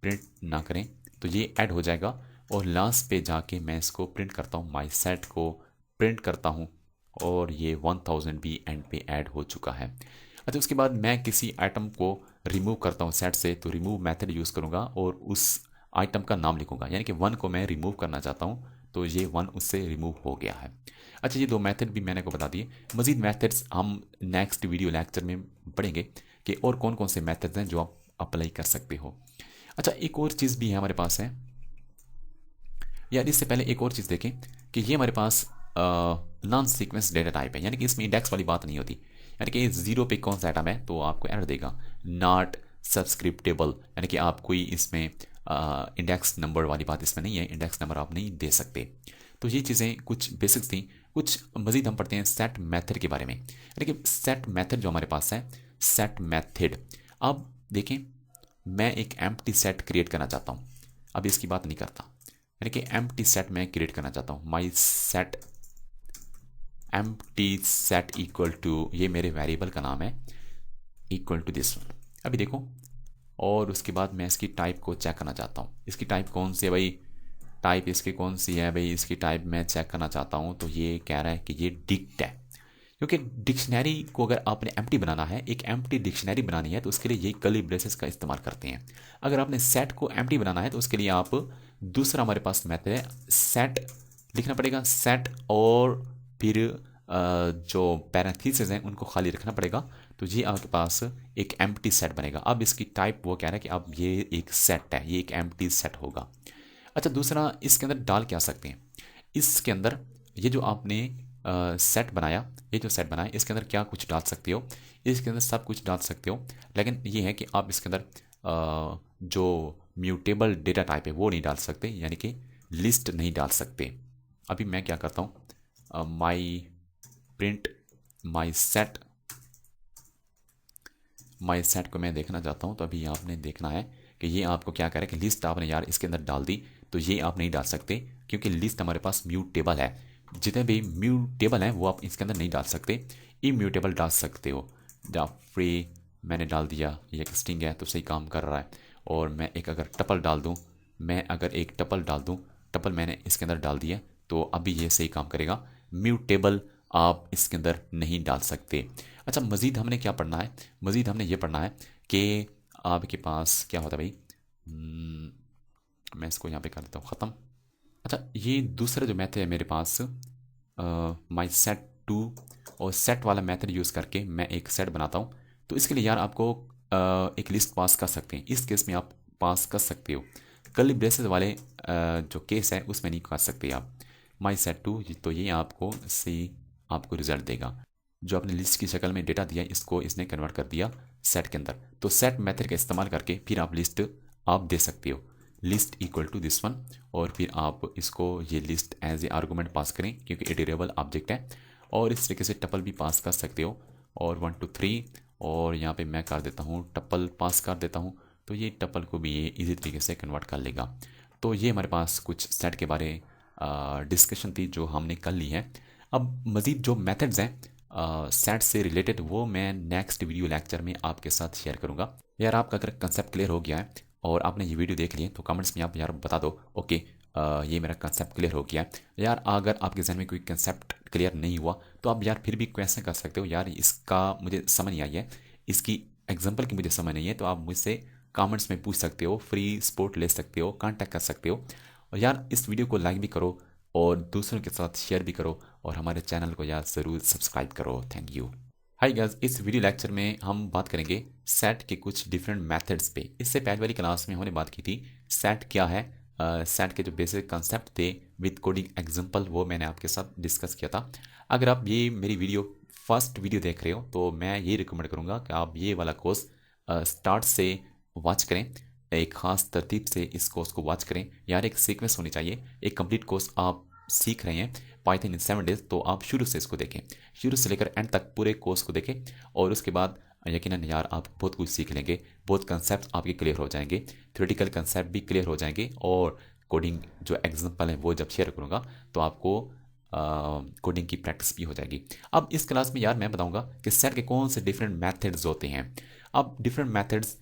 प्रिंट ना करें तो ये ऐड हो जाएगा। और लास्ट पे जाके मैं इसको प्रिंट करता हूँ, माई सेट को प्रिंट करता हूँ, और ये 1000 भी एंड पे ऐड हो चुका है। अच्छा, उसके बाद मैं किसी आइटम को रिमूव करता हूँ सेट से, तो रिमूव मेथड यूज़ करूँगा और उस आइटम का नाम लिखूँगा, यानी कि 1 को मैं रिमूव करना चाहता हूँ, तो ये 1 उससे रिमूव हो गया है। अच्छा, ये 2 मेथड भी मैंने को बता दिए। मज़ीद मेथड्स हम नेक्स्ट वीडियो लेक्चर में पढ़ेंगे कि और कौन कौन से मेथड्स हैं जो आप अप्लाई कर सकते हो। अच्छा, एक और चीज़ भी है हमारे पास है, यार इससे पहले एक और चीज़ देखें कि ये हमारे पास नॉन सीक्वेंस डेटा टाइप है, यानी कि इसमें इंडेक्स वाली बात नहीं होती। यानी कि 0 पे कौन सा आइटम है तो आपको एरर देगा नॉट सब्सक्रिप्टेबल, यानी कि आप कोई इसमें इंडेक्स नंबर वाली बात इसमें नहीं है, इंडेक्स नंबर आप नहीं दे सकते। तो ये चीज़ें कुछ बेसिक्स थी। कुछ मज़ीद हम पढ़ते हैं सेट मेथड के बारे में, यानी कि सेट मेथड जो हमारे पास है, सेट मेथड। अब देखें, मैं एक एम्प्टी सेट क्रिएट करना चाहता हूँ, अब इसकी बात नहीं करता, यानी कि एम्प्टी सेट मैं क्रिएट करना चाहता हूँ। My set empty set equal to, ये मेरे वेरिएबल का नाम है, इक्वल टू दिस वन। अभी देखो, और उसके बाद मैं इसकी टाइप को चेक करना चाहता हूँ, इसकी टाइप कौन सी है भाई, टाइप इसकी कौन सी है भाई, इसकी टाइप मैं चेक करना चाहता हूँ। तो ये कह रहा है कि ये डिक्ट है, क्योंकि डिक्शनरी को अगर आपने एम्प्टी बनाना है, एक एम्प्टी डिक्शनरी बनानी है, तो उसके लिए ये कर्ली ब्रेसेस का इस्तेमाल करते हैं। अगर आपने सेट को एम्प्टी बनाना है तो उसके लिए आप दूसरा हमारे पास मेथड है, सेट लिखना पड़ेगा, सेट, और फिर जो पैरेंथेसिस हैं उनको खाली रखना पड़ेगा, तो ये आपके पास एक एम्प्टी सेट बनेगा। अब इसकी टाइप वो कह रहा है कि अब ये एक सेट है, ये एक एम्प्टी सेट होगा। अच्छा, दूसरा इसके अंदर डाल क्या सकते हैं, इसके अंदर ये जो आपने सेट बनाया, ये जो सेट बनाया इसके अंदर क्या कुछ डाल सकते हो, इसके अंदर सब कुछ डाल सकते हो, लेकिन ये है कि आप इसके अंदर जो म्यूटेबल डेटा टाइप है वो नहीं डाल सकते, यानी कि लिस्ट नहीं डाल सकते। अभी मैं क्या करता हूँ, माई प्रिंट माई सेट को मैं देखना चाहता हूँ, तो अभी आपने देखना है कि ये आपको क्या कह रहा है कि लिस्ट आपने यार इसके अंदर डाल दी, तो ये आप नहीं डाल सकते, क्योंकि लिस्ट हमारे पास म्यूटेबल है। जितने भी म्यूटेबल हैं वो आप इसके अंदर नहीं डाल सकते, इम्यूटेबल डाल सकते हो। या फ्री मैंने डाल दिया, ये एक स्ट्रिंग है तो सही काम कर रहा है। और मैं एक अगर टपल डाल दूँ, मैं अगर एक टपल डाल दूँ, टपल मैंने इसके अंदर डाल दिया, तो अभी ये सही काम करेगा। म्यूटेबल आप इसके अंदर नहीं डाल सकते। अच्छा, मज़ीद हमने क्या पढ़ना है, मज़ीद हमने ये पढ़ना है कि आपके पास क्या होता है भाई, मैं इसको यहाँ पे कर देता हूँ ख़त्म। अच्छा, ये दूसरा जो मेथड है मेरे पास, माई सेट टू, और सेट वाला मेथड यूज़ करके मैं एक सेट बनाता हूँ। तो इसके लिए यार आपको एक लिस्ट पास कर सकते हैं, इस केस में आप पास कर सकते हो। कर्ली ब्रेसेस वाले जो केस है उसमें नहीं कर सकते आप। माई सेट टू, तो ये आपको सही आपको रिजल्ट देगा। जो आपने लिस्ट की शक्ल में डेटा दिया, इसको इसने कन्वर्ट कर दिया सेट के अंदर। तो सेट मेथड का इस्तेमाल करके फिर आप लिस्ट आप दे सकते हो, list equal to this one, और फिर आप इसको ये list as a argument pass करें, क्योंकि इटरेबल ऑब्जेक्ट है। और इस तरीके से टपल भी पास कर सकते हो, और 1 2 3, और यहाँ पे मैं कर देता हूँ टपल पास कर देता हूँ, तो ये टपल को भी ये इजी तरीके से कन्वर्ट कर लेगा। तो ये हमारे पास कुछ सेट के बारे डिस्कशन थी जो हमने कर ली है। अब मज़ीद जो मेथड्स हैं सेट से रिलेटेड, वो मैं नेक्स्ट वीडियो लेक्चर में आपके साथ शेयर करूँगा। यार आपका अगर कंसेप्ट क्लियर हो गया है और आपने ये वीडियो देख लिया, तो कमेंट्स में आप यार बता दो ओके ये मेरा कंसेप्ट क्लियर हो गया है। यार अगर आपके जहन में कोई कंसेप्ट क्लियर नहीं हुआ, तो आप यार फिर भी क्वेश्चन कर सकते हो, यार इसका मुझे समझ नहीं आई है, इसकी एग्जांपल की मुझे समझ नहीं है, तो आप मुझसे कमेंट्स में पूछ सकते हो, फ्री सपोर्ट ले सकते हो, कांटेक्ट कर सकते हो। और यार इस वीडियो को लाइक भी करो और दूसरों के साथ शेयर भी करो, और हमारे चैनल को यार ज़रूर सब्सक्राइब करो। Thank you. हाय गाइस, इस वीडियो लेक्चर में हम बात करेंगे सेट के कुछ डिफरेंट मेथड्स पे। इससे पहले वाली क्लास में हमने बात की थी सेट क्या है, सेट के जो बेसिक कंसेप्ट थे विद कोडिंग एग्जांपल, वो मैंने आपके साथ डिस्कस किया था। अगर आप ये मेरी वीडियो फर्स्ट वीडियो देख रहे हो तो मैं ये रिकमेंड करूँगा कि आप ये वाला कोर्स स्टार्ट से वॉच करें, एक ख़ास तरतीब से इस कोर्स को वॉच करें। यार एक सीक्वेंस होनी चाहिए, एक कंप्लीट कोर्स आप सीख रहे हैं पाइथन इन 7 डेज, तो आप शुरू से इसको देखें, शुरू से लेकर एंड तक पूरे कोर्स को देखें, और उसके बाद यकीनन यार आप बहुत कुछ सीख लेंगे, बहुत कंसेप्ट आपके क्लियर हो जाएंगे, थ्योरेटिकल कंसेप्ट भी क्लियर हो जाएंगे, और कोडिंग जो एग्जांपल है वो जब शेयर करूँगा तो आपको कोडिंग की प्रैक्टिस भी हो जाएगी। अब इस क्लास में यार मैं बताऊंगा कि सेट के कौन से डिफरेंट मेथड्स होते हैं। अब डिफरेंट मेथड्स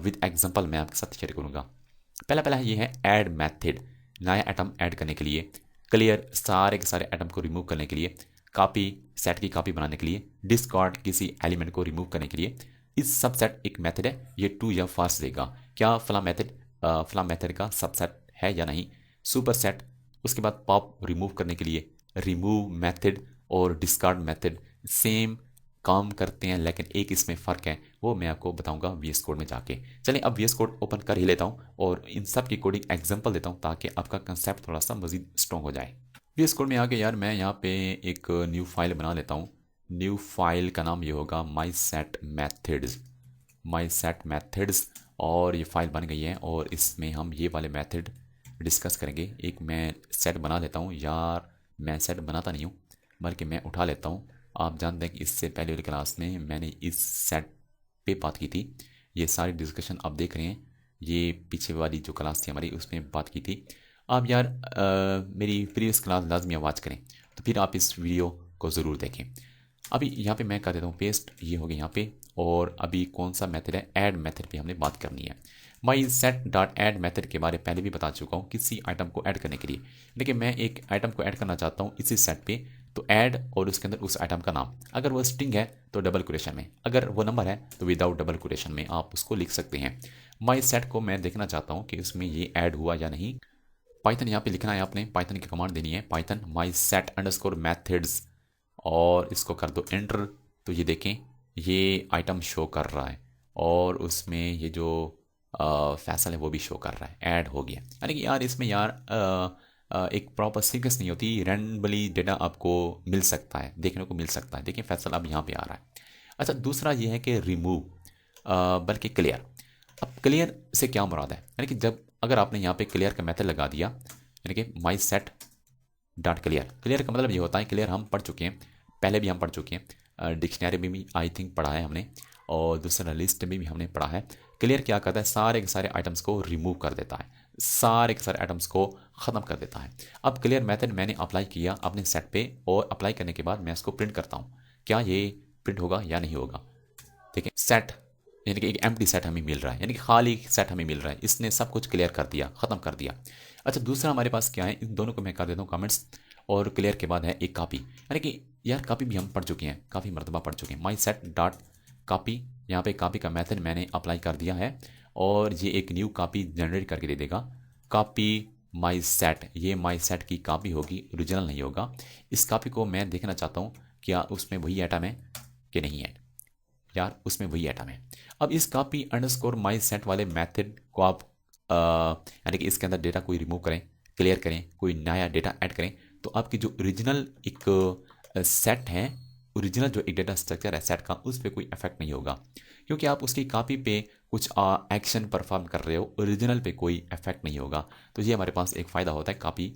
विद एग्जांपल मैं आपके साथ शेयर करूँगा। पहला ये है ऐड मेथड, नया एटम ऐड करने के लिए, क्लियर सारे के सारे एटम को रिमूव करने के लिए, कॉपी सेट की कॉपी बनाने के लिए, डिस्कार्ड किसी एलिमेंट को रिमूव करने के लिए। इस सबसेट एक मेथड है, ये ट्रू या फॉल्स देगा, क्या फला मेथड का सबसेट है या नहीं। सुपर सेट, उसके बाद पॉप रिमूव करने के लिए, रिमूव मेथड और डिस्कार्ड मेथड सेम काम करते हैं, लेकिन एक इसमें फ़र्क है, वो मैं आपको बताऊंगा VS कोड में जाके। चलिए अब VS कोड ओपन कर ही लेता हूँ और इन सब की कोडिंग एग्जांपल देता हूँ ताकि आपका कंसेप्ट थोड़ा सा मजीद स्ट्रॉन्ग हो जाए। VS कोड में आके यार मैं यहाँ पे एक न्यू फाइल बना लेता हूँ। न्यू फाइल का नाम ये होगा माई सेट मैथड्स, और ये फाइल बन गई है और इसमें हम ये वाले मेथड डिस्कस करेंगे। एक मैं सेट बना लेता हूँ, यार मैं सेट बनाता नहीं हूँ बल्कि मैं उठा लेता हूँ। आप जानते हैं कि इससे पहले वाली क्लास में मैंने इस सेट पे बात की थी, ये सारी डिस्कशन आप देख रहे हैं, ये पीछे वाली जो क्लास थी हमारी उसमें बात की थी। आप यार मेरी प्रीवियस क्लास लाजमी आवाज़ करें तो फिर आप इस वीडियो को ज़रूर देखें। अभी यहाँ पे मैं कर देता हूँ पेस्ट, ये हो गया यहाँ पे, और अभी कौन सा मेथड है, ऐड मेथड पे हमने बात करनी है। माई सेट डॉट ऐड मेथड के बारे में पहले भी बता चुका हूँ, किसी आइटम को ऐड करने के लिए। लेकिन मैं एक आइटम को ऐड करना चाहता हूँ इसी सेट पे, तो ऐड और उसके अंदर उस आइटम का नाम, अगर वो स्ट्रिंग है तो डबल कोटेशन में, अगर वो नंबर है तो विदाउट डबल कोटेशन में आप उसको लिख सकते हैं। माई सेट को मैं देखना चाहता हूँ कि उसमें ये ऐड हुआ या नहीं। पाइथन यहाँ पे लिखना है आपने, पाइथन की कमांड देनी है, Python my set underscore methods, और इसको कर दो एंटर। तो ये देखें ये आइटम शो कर रहा है और उसमें ये जो फैसल है वो भी शो कर रहा है, ऐड हो गया। यानी कि यार इसमें यार एक प्रॉपर सीक्वेंस नहीं होती, रैंडमली डेटा आपको मिल सकता है, देखने को मिल सकता है। देखिए फैसल अब यहाँ पे आ रहा है। अच्छा दूसरा ये है कि रिमूव बल्कि क्लियर। अब क्लियर से क्या मुराद है, यानी कि जब अगर आपने यहाँ पे क्लियर का मेथड लगा दिया, यानी कि माई सेट डॉट क्लियर, क्लियर का मतलब ये होता है, क्लियर हम पढ़ चुके हैं, पहले भी हम पढ़ चुके हैं, डिक्शनरी में भी आई थिंक पढ़ा है हमने, और दूसरा लिस्ट में भी हमने पढ़ा है। क्लियर क्या करता है, सारे के सारे आइटम्स को रिमूव कर देता है, सारे के सारे आइटम्स को ख़त्म कर देता है। अब क्लियर मेथड मैंने अप्लाई किया अपने सेट पे, और अप्लाई करने के बाद मैं इसको प्रिंट करता हूँ, क्या ये प्रिंट होगा या नहीं होगा। देखिए सेट यानी कि एक एम्प्टी सेट हमें मिल रहा है, यानी कि खाली सेट हमें मिल रहा है, इसने सब कुछ क्लियर कर दिया, ख़त्म कर दिया। अच्छा दूसरा हमारे पास क्या है, इन दोनों को मैं कर देता हूँ कमेंट्स, और क्लियर के बाद है एक कॉपी, यानी कि यार कॉपी भी हम पढ़ चुके हैं, काफ़ी मरतबा पढ़ चुके हैं। माई सेट डॉट कॉपी, यहाँ पे कॉपी का मेथड मैंने अप्लाई कर दिया है, और ये एक न्यू कॉपी जनरेट करके दे देगा। कॉपी माई सेट, ये माई सेट की कॉपी होगी, ओरिजिनल नहीं होगा। इस कॉपी को मैं देखना चाहता हूँ क्या उसमें वही आइटम है कि नहीं है, यार उसमें वही आइटम है। अब इस कॉपी अंडरस्कोर माई सेट वाले मेथड को आप यानी कि इसके अंदर डेटा कोई रिमूव करें, क्लियर करें, कोई नया डेटा ऐड करें, तो आपकी जो ओरिजिनल एक सेट है, ओरिजिनल जो एक डेटा स्ट्रक्चर है सेट का, उस पर कोई इफेक्ट नहीं होगा, क्योंकि आप उसकी कॉपी पे कुछ एक्शन परफॉर्म कर रहे हो, ओरिजिनल पे कोई इफेक्ट नहीं होगा। तो ये हमारे पास एक फ़ायदा होता है कॉपी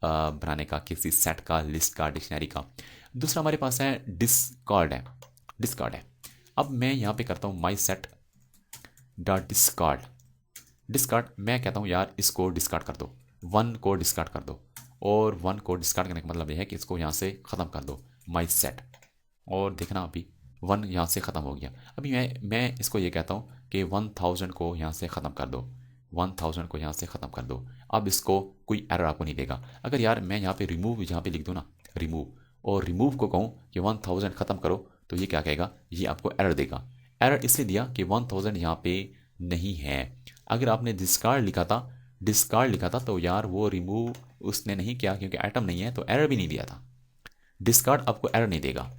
बनाने का, किसी सेट का, लिस्ट का, डिक्शनरी का। दूसरा हमारे पास है डिस्कार्ड है। अब मैं यहाँ पे करता हूँ माई सेट डॉट डिस्कार्ड, मैं कहता हूँ यार इसको डिस्कार्ड कर दो, 1 को डिस्कार्ड कर दो, और 1 को डिस्कार्ड करने का मतलब ये है कि इसको यहाँ से ख़त्म कर दो माई सेट, और देखना अभी 1 यहाँ से ख़त्म हो गया। अभी मैं इसको ये कहता हूँ कि 1000 को यहाँ से ख़त्म कर दो, 1000 को यहाँ से ख़त्म कर दो। अब इसको कोई एरर आपको नहीं देगा। अगर यार मैं यहाँ पे रिमूव, यहाँ पे लिख दूँ ना रिमूव, और रिमूव को कहूँ कि 1000 ख़त्म करो, तो ये क्या कहेगा, ये आपको एरर देगा। एरर इसलिए दिया कि 1000 यहाँ पे नहीं है। अगर आपने डिस्कार्ड लिखा था तो यार वो रिमूव उसने नहीं किया क्योंकि आइटम नहीं है, तो एरर भी नहीं दिया था। डिस्कार्ड आपको एरर नहीं देगा,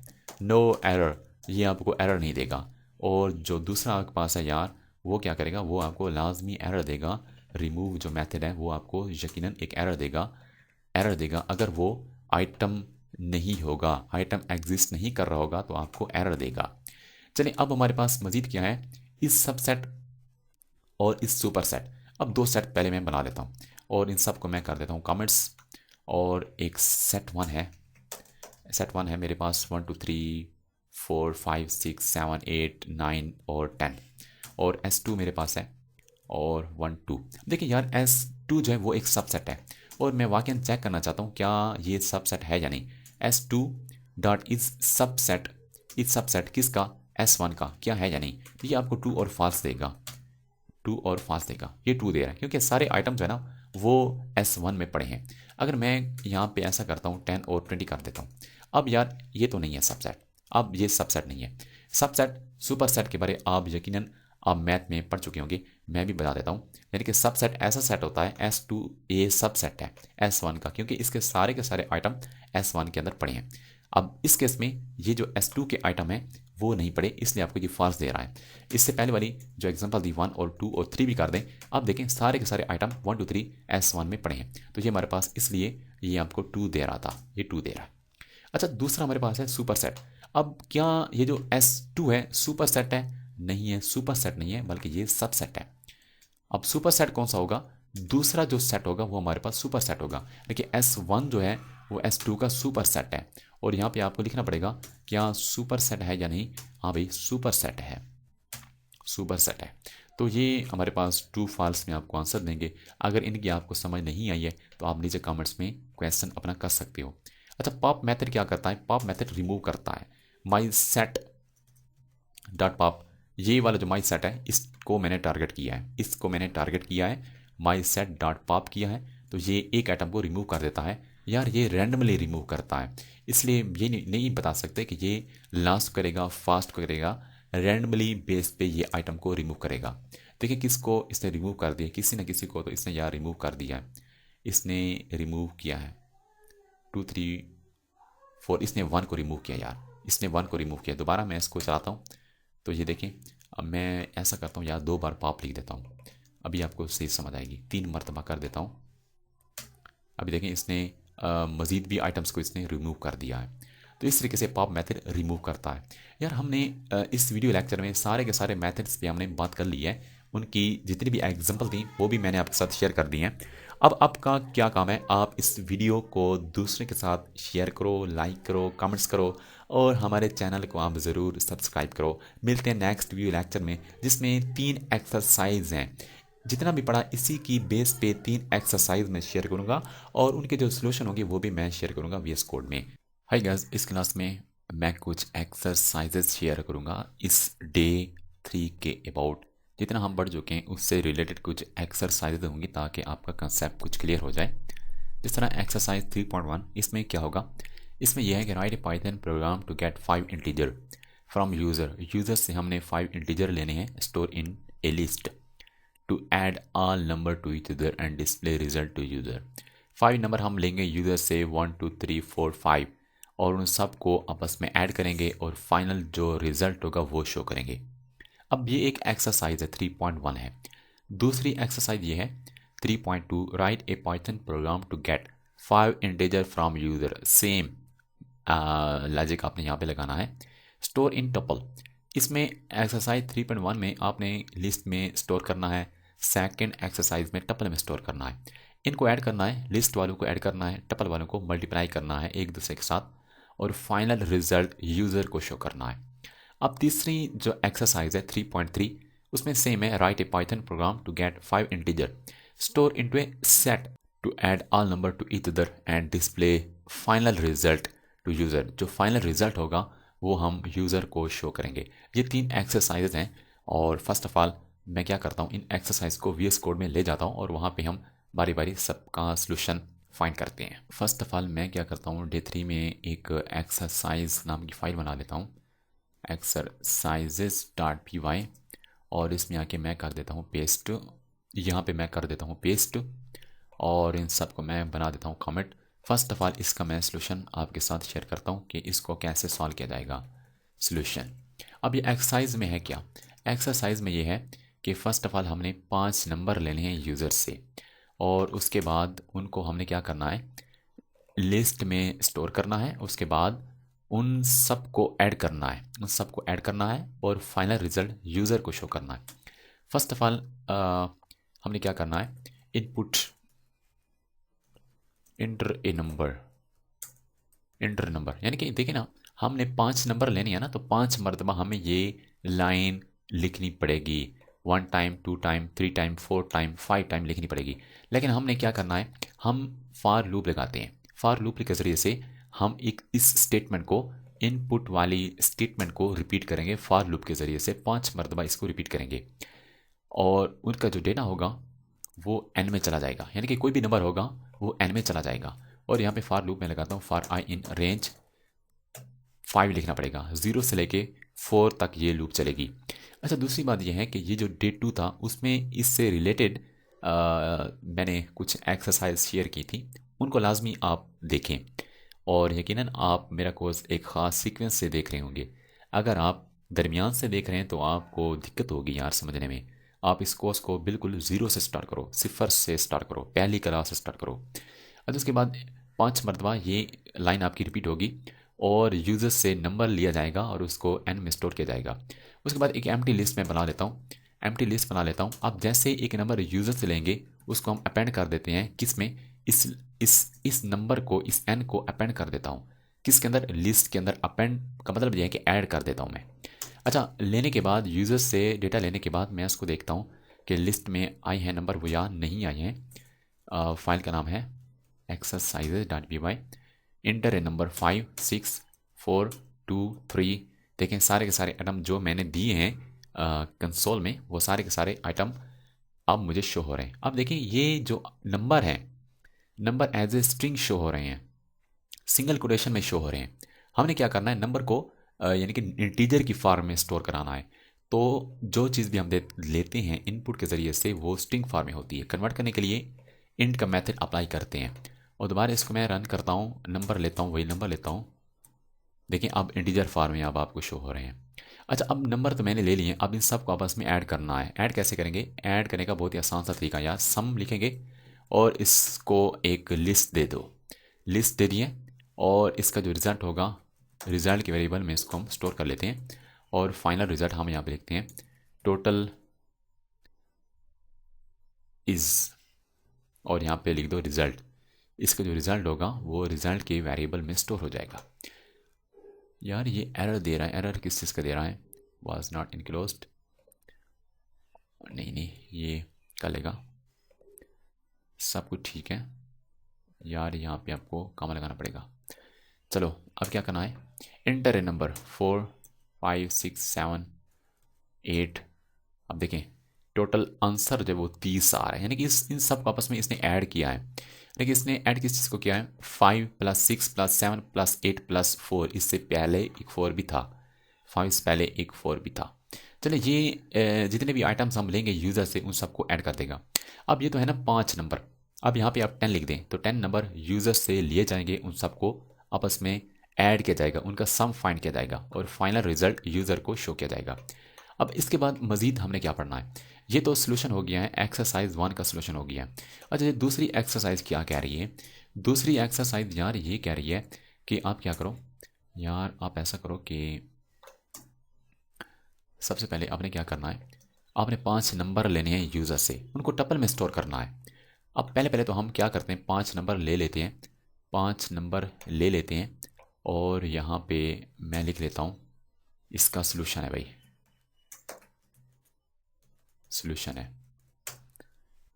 नो एरर, ये आपको एरर नहीं देगा। और जो दूसरा आपके पास है यार, वो क्या करेगा, वो आपको लाजमी एरर देगा। रिमूव जो मेथड है वो आपको यकीनन एक एरर देगा अगर वो आइटम नहीं होगा, आइटम एग्जिस्ट नहीं कर रहा होगा तो आपको एरर देगा। चलिए अब हमारे पास मजीद क्या है, इस सबसेट और इस सुपर सेट। अब दो सेट पहले मैं बना लेता हूँ और इन सब को मैं कर देता हूँ कमेंट्स। और एक सेट वन है मेरे पास 1 2 3 4 5 6 7 8 9 और 10। और S2 मेरे पास है और 1 2। देखिए यार S2 जो है वो एक सबसेट है और मैं वाकई चेक करना चाहता हूँ क्या ये सबसेट है या नहीं। S2 डॉट इज सबसेट किसका, S1 का, क्या है या नहीं। तो ये आपको ट्रू और फॉल्स देगा, ट्रू और फॉल्स देगा। ये ट्रू दे रहा है क्योंकि सारे आइटम जो है ना वो S1 में पड़े हैं। अगर मैं यहाँ पे ऐसा करता हूँ 10 और 20 कर देता हूँ, अब यार ये तो नहीं है सबसेट, अब ये सबसेट नहीं है। सबसेट सुपर सेट के बारे आप यकीनन आप मैथ में पढ़ चुके होंगे, मैं भी बता देता हूँ। यानी कि सबसेट ऐसा सेट होता है, S2 ये सबसेट है S1 का क्योंकि इसके सारे आइटम S1 के अंदर पड़े हैं। अब इस केस में ये जो S2 के आइटम है वो नहीं पड़े, इसलिए आपको ये फॉल्स दे रहा है। इससे पहले वाली जो एग्जांपल दी 1 और 2 और 3 भी कर दें, अब देखें सारे के सारे आइटम 1 2 3 S1 में पड़े हैं, तो ये हमारे पास इसलिए ये आपको 2 दे रहा था, ये 2 दे रहा है। अच्छा दूसरा हमारे पास है सुपर सेट। अब क्या ये जो S2 है सुपर सेट है, नहीं है, सुपर सेट नहीं है बल्कि ये सबसेट है। अब सुपर सेट कौन सा होगा, दूसरा जो सेट होगा वो हमारे पास सुपर सेट होगा। देखिए S1 जो है वो S2 का सुपर सेट है और यहाँ पे आपको लिखना पड़ेगा क्या सुपर सेट है या नहीं। हाँ भाई सुपर सेट है, सुपर सेट है। तो ये हमारे पास ट्रू फॉल्स में आपको आंसर देंगे। अगर इनकी आपको समझ नहीं आई है तो आप नीचे कमेंट्स में क्वेश्चन अपना कर सकते हो। अच्छा पॉप मेथड क्या करता है, पॉप मेथड रिमूव करता है माई सेट डॉट पॉप। ये वाला जो माई सेट है इसको मैंने टारगेट किया है, इसको मैंने टारगेट किया है, माई सेट डॉट पॉप किया है, तो ये एक आइटम को रिमूव कर देता है। यार ये रैंडमली रिमूव करता है, इसलिए ये नहीं बता सकते कि ये लास्ट करेगा फास्ट करेगा, रैंडमली बेस पे ये आइटम को रिमूव करेगा। देखिए किसको इसने रिमूव कर दिया, किसी न किसी को तो इसने यार रिमूव कर दिया है, इसने रिमूव किया है 2 3 4, इसने 1 को रिमूव किया यार, इसने 1 को रिमूव किया। दोबारा मैं इसको चलाता हूँ तो ये देखें, अब मैं ऐसा करता हूँ यार 2 बार पॉप लिख देता हूँ, अभी आपको सही समझ आएगी। 3 मरतबा कर देता हूँ, अभी देखें इसने मज़ीद भी आइटम्स को इसने रिमूव कर दिया है। तो इस तरीके से पॉप मेथड रिमूव करता है। यार हमने इस वीडियो लेक्चर में सारे के सारे मेथड्स पे हमने बात कर ली है, उनकी जितनी भी एग्जांपल थी वो भी मैंने आपके साथ शेयर कर दी हैं। अब आपका क्या काम है, आप इस वीडियो को दूसरे के साथ शेयर करो, लाइक करो, कमेंट्स करो और हमारे चैनल को आप ज़रूर सब्सक्राइब करो। मिलते हैं नेक्स्ट वीडियो लेक्चर में जिसमें 3 एक्सरसाइज हैं। जितना भी पढ़ा इसी की बेस पे 3 एक्सरसाइज मैं शेयर करूंगा और उनके जो सोल्यूशन होंगे वो भी मैं शेयर करूंगा VS कोड में। हाय गाइस, इस क्लास में मैं कुछ एक्सरसाइजेज शेयर करूंगा इस डे 3 के अबाउट। जितना हम पढ़ चुके हैं उससे रिलेटेड कुछ एक्सरसाइजेज होंगी ताकि आपका कंसेप्ट कुछ क्लियर हो जाए। जिस तरह एक्सरसाइज 3.1, इसमें क्या होगा, इसमें यह है कि write a Python program to get 5 integer from user से हमने 5 इंटीजर लेने हैं, store in a list to add all number to each other and display result to user. 5 number हम लेंगे यूज़र से 1 2 3 4 5 और उन सब को आपस में ऐड करेंगे और फाइनल जो रिजल्ट होगा वो शो करेंगे। अब ये एक एक्सरसाइज है 3.1 है। दूसरी एक्सरसाइज ये है 3.2, write a Python program to get 5 integer from user. Same logic आपने यहाँ पे लगाना है, स्टोर इन टपल। इसमें एक्सरसाइज 3.1 में आपने लिस्ट में स्टोर करना है, सेकंड एक्सरसाइज में टपल में स्टोर करना है। इनको ऐड करना है, लिस्ट वालों को ऐड करना है, टपल वालों को मल्टीप्लाई करना है एक दूसरे के साथ और फाइनल रिजल्ट यूज़र को शो करना है। अब तीसरी जो एक्सरसाइज है 3.3, उसमें सेम है, write a Python program to get 5 integer, store into a set to add all number to each other and display final result to user. जो फाइनल रिजल्ट होगा वो हम यूज़र को शो करेंगे। ये 3 एक्सरसाइजेज हैं और फर्स्ट ऑफ ऑल मैं क्या करता हूँ, इन एक्सरसाइज को VS कोड में ले जाता हूँ और वहाँ पे हम बारी बारी सबका सोल्यूशन फाइंड करते हैं। फर्स्ट ऑफ ऑल मैं क्या करता हूँ, डे 3 में एक एक्सरसाइज नाम की फ़ाइल बना लेता हूँ, exercises.py, और इसमें आके मैं कर देता हूँ पेस्ट, यहाँ पे मैं कर देता हूँ पेस्ट और इन सब को मैं बना देता हूँ कमेंट। फर्स्ट ऑफ ऑल इसका मैं सोल्यूशन आपके साथ शेयर करता हूँ कि इसको कैसे सॉल्व किया जाएगा सोल्यूशन। अब ये एक्सरसाइज में है क्या, एक्सरसाइज में ये है कि फ़र्स्ट ऑफ ऑल हमने 5 नंबर लेने हैं यूज़र से और उसके बाद उनको हमने क्या करना है, लिस्ट में स्टोर करना है, उसके बाद उन सब को ऐड करना है, उन सब को ऐड करना है और फाइनल रिजल्ट यूज़र को शो करना है। फर्स्ट ऑफ ऑल हमने क्या करना है, इनपुट इंटर ए नंबर, इंटर नंबर, यानी कि देखिए ना, हमने 5 नंबर लेने हैं ना, तो 5 मरतबा हमें ये लाइन लिखनी पड़ेगी, 1 time, 2 time, 3 time, 4 time, 5 time लिखनी पड़ेगी। लेकिन हमने क्या करना है, हम फॉर लूप लगाते हैं। फॉर लूप के ज़रिए से हम एक इस स्टेटमेंट को, इनपुट वाली स्टेटमेंट को रिपीट करेंगे फॉर लूप के ज़रिए से, 5 मरतबा इसको रिपीट करेंगे और उनका जो डेटा होगा वो एन में चला जाएगा, यानी कि कोई भी नंबर होगा वो एन में चला जाएगा। और यहाँ पे फॉर लूप में लगाता हूँ फॉर आई इन रेंज 5 लिखना पड़ेगा, 0 से लेके 4 तक ये लूप चलेगी। अच्छा, दूसरी बात यह है कि ये जो डे 2 था उसमें इससे रिलेटेड मैंने कुछ एक्सरसाइज शेयर की थी, उनको लाजमी आप देखें और यकीनन आप मेरा कोर्स एक ख़ास सीक्वेंस से देख रहे होंगे। अगर आप दरमियान से देख रहे हैं तो आपको दिक्कत होगी यार समझने में। आप इस कोर्स को बिल्कुल ज़ीरो से स्टार्ट करो, सिफर से स्टार्ट करो, पहली क्लास से स्टार्ट करो। अच्छा, उसके बाद 5 मरतबा ये लाइन आपकी रिपीट होगी और यूज़र से नंबर लिया जाएगा और उसको एन में स्टोर किया जाएगा। उसके बाद एक एम्प्टी लिस्ट में बना लेता हूँ, एम्प्टी लिस्ट बना लेता हूँ। अब जैसे एक नंबर यूज़र से लेंगे उसको हम अपेंड कर देते हैं, किस में, इस नंबर को, इस एन को अपेंड कर देता हूँ किसके अंदर, लिस्ट के अंदर। अपेंड का मतलब यह है कि ऐड कर देता हूँ मैं। अच्छा, लेने के बाद यूज़र से डेटा लेने के बाद मैं उसको देखता हूँ कि लिस्ट में आए हैं नंबर वो या नहीं आए हैं। फाइल का नाम है exercises.py, इंटर ए नंबर 5 6 4 2 3। देखें सारे के सारे आइटम जो मैंने दिए हैं कंसोल में, वो सारे के सारे आइटम अब मुझे शो हो रहे हैं। अब देखिए ये जो नंबर हैं, number as a string show हो रहे हैं, सिंगल कोटेशन में शो हो रहे हैं। हमने क्या करना है, नंबर को यानी कि इंटीजर की फॉर्म में स्टोर कराना है। तो जो चीज़ भी हम लेते हैं इनपुट के ज़रिए से वो स्ट्रिंग फॉर्म में होती है। कन्वर्ट करने के लिए इंट का मेथड अप्लाई करते हैं और दोबारा इसको मैं रन करता हूँ, नंबर लेता हूँ, वही नंबर लेता हूँ। देखिए अब इंटीजर फॉर्म में अब आपको शो हो रहे हैं। अच्छा, अब नंबर तो मैंने ले लिए, अब इन सब को आपस में ऐड करना है। ऐड कैसे करेंगे, ऐड करने का बहुत ही आसान सा तरीका यार, सम लिखेंगे और इसको एक लिस्ट दे दो, लिस्ट दे दिए और इसका जो रिज़ल्ट होगा, रिज़ल्ट के वेरिएबल में इसको हम स्टोर कर लेते हैं और फाइनल रिज़ल्ट हम यहाँ पे लिखते हैं टोटल इज़, और यहाँ पे लिख दो रिज़ल्ट। इसका जो रिज़ल्ट होगा वो रिज़ल्ट के वेरिएबल में स्टोर हो जाएगा। यार ये एरर दे रहा है, एरर किस चीज़ का दे रहा है, वाज नॉट इनक्लोज्ड, नहीं ये कर लेगा, सब कुछ ठीक है यार। यहाँ पे आपको कॉमा लगाना पड़ेगा। चलो अब क्या करना है, इंटर ए नंबर 4 5 6 7 8। अब देखें टोटल आंसर जो है वो 30 आ रहा है, यानी कि इन सब को आपस में इसने ऐड किया है। लेकिन इसने ऐड किस चीज़ को किया है, 5 + 6 + 7 + 8 + 4, इससे पहले एक 4 भी था, 5 से पहले एक 4 भी था। चलिए ये जितने भी आइटम्स हम लेंगे यूज़र से उन सबको ऐड कर देगा। अब ये तो है ना 5 नंबर, अब यहाँ पे आप 10 लिख दें तो 10 नंबर यूज़र से लिए जाएंगे, उन सबको आपस में ऐड किया जाएगा, उनका सम फाइंड किया जाएगा और फाइनल रिजल्ट यूज़र को शो किया जाएगा। अब इसके बाद मज़ीद हमने क्या पढ़ना है, ये तो सोल्यूशन हो गया है, एक्सरसाइज 1 का सोल्यूशन हो गया है। अच्छा, ये दूसरी एक्सरसाइज क्या कह रही है, दूसरी एक्सरसाइज यार ये कह रही है कि आप क्या करो यार, आप ऐसा करो कि सबसे पहले आपने क्या करना है, आपने 5 नंबर लेने हैं यूज़र से, उनको टपल में स्टोर करना है। अब पहले तो हम क्या करते हैं, 5 नंबर ले लेते हैं, 5 नंबर ले लेते हैं और यहाँ पे मैं लिख लेता हूँ इसका सोल्यूशन है भाई, सोल्यूशन है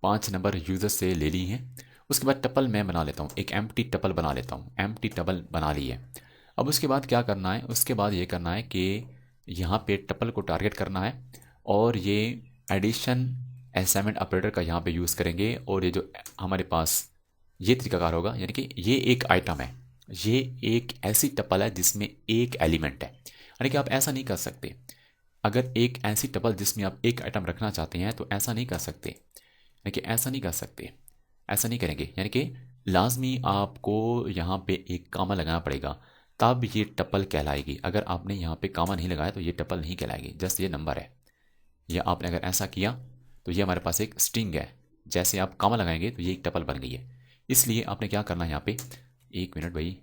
5 नंबर यूज़र से ले ली हैं। उसके बाद टपल मैं बना लेता हूँ, एक एम्प्टी टपल बना लेता हूँ, एम्प्टी टपल बना ली है। अब उसके बाद क्या करना है, उसके बाद ये करना है कि यहाँ पे टपल को टारगेट करना है और ये एडिशन असाइनमेंट ऑपरेटर का यहाँ पे यूज़ करेंगे और ये जो हमारे पास ये तरीकाकार होगा, यानी कि ये एक आइटम है, ये एक ऐसी टपल है जिसमें एक एलिमेंट है। यानी कि आप ऐसा नहीं कर सकते, अगर एक ऐसी टपल जिसमें आप एक आइटम रखना चाहते हैं तो ऐसा नहीं कर सकते, यानी कि ऐसा नहीं कर सकते, ऐसा नहीं करेंगे, यानी कि लाजमी आपको यहाँ पे एक कामा लगाना पड़ेगा तब ये टपल कहलाएगी। अगर आपने यहाँ पे कामा नहीं लगाया तो ये टपल नहीं कहलाएगी, जस्ट ये नंबर है। या आपने अगर ऐसा किया तो ये हमारे पास एक स्ट्रिंग है, जैसे आप कामा लगाएंगे तो ये एक टपल बन गई है। इसलिए आपने क्या करना है, यहाँ पे एक मिनट भाई,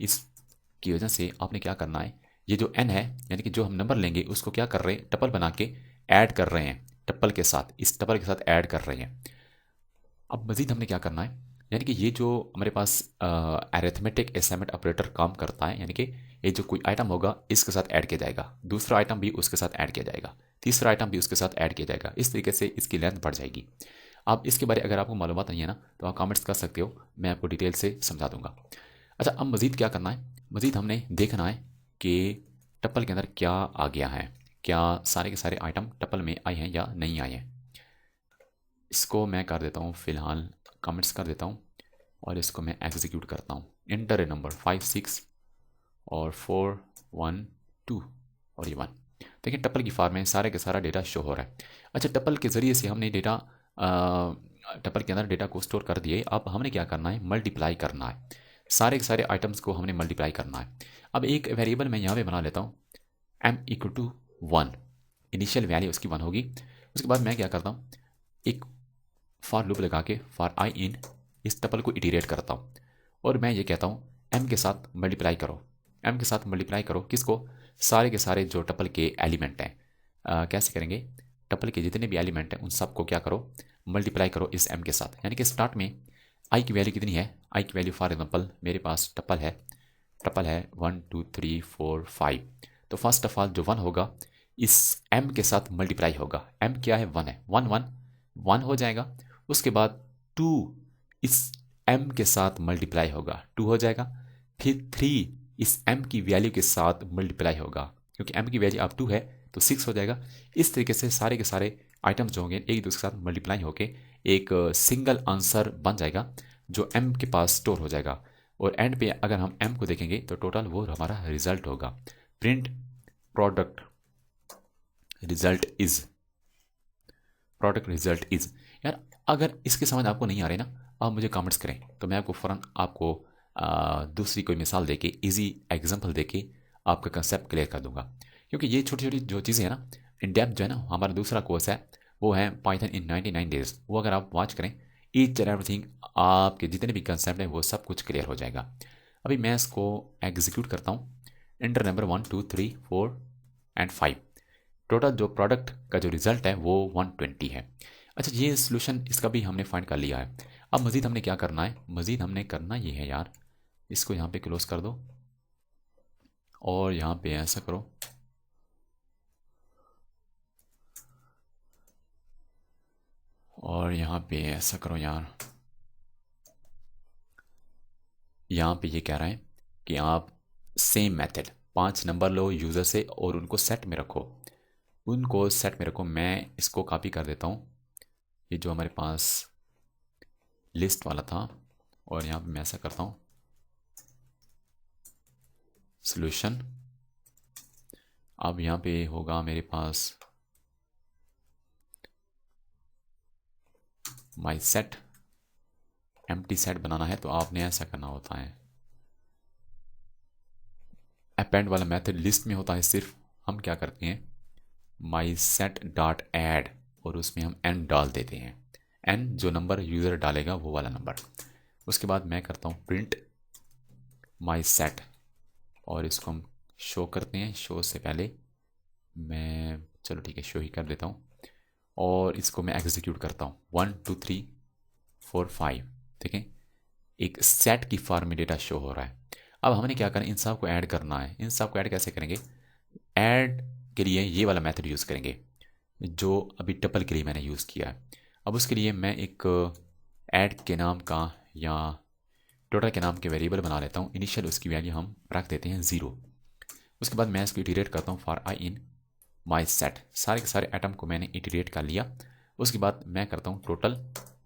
इसकी वजह से आपने क्या करना है, ये जो n है यानी कि जो हम नंबर लेंगे उसको क्या कर रहे हैं, टपल बना के ऐड कर रहे हैं, टपल के साथ, इस टपल के साथ ऐड कर रहे हैं। अब मजीद हमने क्या करना है, यानी कि ये जो हमारे पास अरिथमेटिक असाइनमेंट ऑपरेटर काम करता है, यानी कि ये जो कोई आइटम होगा इसके साथ ऐड किया जाएगा, दूसरा आइटम भी उसके साथ ऐड किया जाएगा, तीसरा आइटम भी उसके साथ ऐड किया जाएगा, इस तरीके से इसकी लेंथ बढ़ जाएगी। अब इसके बारे अगर आपको मालूमात नहीं है ना तो आप कमेंट्स कर सकते हो, मैं आपको डिटेल से समझा दूंगा। अच्छा, अब मज़ीद क्या करना है, मज़ीद हमने देखना है कि टप्पल के अंदर क्या आ गया है, क्या सारे के सारे आइटम टप्पल में आए हैं या नहीं आए हैं। इसको मैं कर देता हूँ फ़िलहाल, कमेंट्स कर देता हूँ और इसको मैं एग्जीक्यूट करता हूँ। इंटर ए नंबर 5 6 और 4 1 2 और ये 1। देखिए टप्पल की फॉर्म में सारे का सारा डेटा शो हो रहा है। अच्छा, टप्पल के ज़रिए से हमने डेटा, टप्पल के अंदर डेटा को स्टोर कर दिए। अब हमने क्या करना है, मल्टीप्लाई करना है, सारे के सारे आइटम्स को हमने मल्टीप्लाई करना है। अब एक वेरिएबल मैं यहाँ पे बना लेता हूँ, m equal to 1, initial value उसकी 1 होगी। उसके बाद मैं क्या करता हूँ, एक फॉर लूप लगा के फॉर आई इन इस टपल को इटीरेट करता हूँ और मैं ये कहता हूँ m के साथ मल्टीप्लाई करो, m के साथ मल्टीप्लाई करो किसको, सारे के सारे जो टपल के एलिमेंट हैं। कैसे करेंगे, टपल के जितने भी एलिमेंट हैं उन सबको क्या करो, मल्टीप्लाई करो इस m के साथ। यानी कि स्टार्ट में i की वैल्यू कितनी है, i की वैल्यू फॉर एग्जाम्पल मेरे पास टपल है 1 2 3 4 5। तो फर्स्ट ऑफ ऑल जो 1 होगा इस m के साथ मल्टीप्लाई होगा, m क्या है 1 है, 1 1 1 हो जाएगा। उसके बाद 2 इस m के साथ मल्टीप्लाई होगा, 2 हो जाएगा। फिर 3 इस m की वैल्यू के साथ मल्टीप्लाई होगा, क्योंकि m की वैल्यू अब 2 है तो 6 हो जाएगा। इस तरीके से सारे के सारे आइटम्स जो होंगे एक दूसरे के साथ मल्टीप्लाई होके एक सिंगल आंसर बन जाएगा जो m के पास स्टोर हो जाएगा। और एंड पे अगर हम m को देखेंगे तो टोटल वो हमारा रिजल्ट होगा, प्रिंट प्रोडक्ट रिजल्ट इज। यार अगर इसकी समझ आपको नहीं आ रही ना, आप मुझे कमेंट्स करें तो मैं आपको फ़ौरन आपको दूसरी कोई मिसाल देके, इजी एग्जांपल देके आपका कंसेप्ट क्लियर कर दूंगा। क्योंकि ये छोटी छोटी जो चीज़ें हैं ना, इन डेप्थ जो है ना, हमारा दूसरा कोर्स है वो है पाइथन इन 99 डेज। वो अगर आप वॉच करें ईच एंड एवरीथिंग, आपके जितने भी कंसेप्ट हैं वो सब कुछ क्लियर हो जाएगा। अभी मैं इसको एग्जीक्यूट करता हूँ, इंटर नंबर 1 2 3 4 एंड 5। टोटल जो प्रोडक्ट का जो रिजल्ट है वो 120 है। अच्छा, ये सोल्यूशन इसका भी हमने फाइंड कर लिया है। अब मज़ीद हमने क्या करना है, मज़ीद हमने करना ये है यार, इसको यहाँ पे क्लोज कर दो और यहाँ पे ऐसा करो, और यहाँ पे ऐसा करो यार। यहाँ पे ये कह रहा है कि आप सेम मेथड 5 नंबर लो यूज़र से और उनको सेट में रखो, उनको सेट में रखो। मैं इसको कॉपी कर देता हूँ, ये जो हमारे पास लिस्ट वाला था, और यहाँ पे मैं ऐसा करता हूँ सॉल्यूशन। अब यहाँ पे होगा मेरे पास माई सेट, एम्प्टी सेट बनाना है तो आपने ऐसा करना होता है, अपेंड वाला मेथड लिस्ट में होता है सिर्फ, हम क्या करते हैं माई सेट डॉट एड और उसमें हम n डाल देते हैं, n जो नंबर यूज़र डालेगा वो वाला नंबर। उसके बाद मैं करता हूँ प्रिंट माई सेट और इसको हम शो करते हैं। शो से पहले मैं, चलो ठीक है शो ही कर देता हूँ और इसको मैं एग्जीक्यूट करता हूँ 1 2 3 4 5। देखें एक सेट की फॉर्म में डेटा शो हो रहा है। अब हमने क्या करना है, इन सब को ऐड करना है। इन सब को ऐड कैसे करेंगे, ऐड के लिए ये वाला मेथड यूज़ करेंगे जो अभी टपल के लिए मैंने यूज़ किया है। अब उसके लिए मैं एक ऐड के नाम का या टोटल के नाम के वेरिएबल बना लेता हूँ। इनिशियल उसकी वैल्यू हम रख देते हैं 0। उसके बाद मैं इसको इटीरेट करता हूँ for I in my set, सारे के सारे आइटम को मैंने इटीरेट कर लिया। उसके बाद मैं करता हूँ टोटल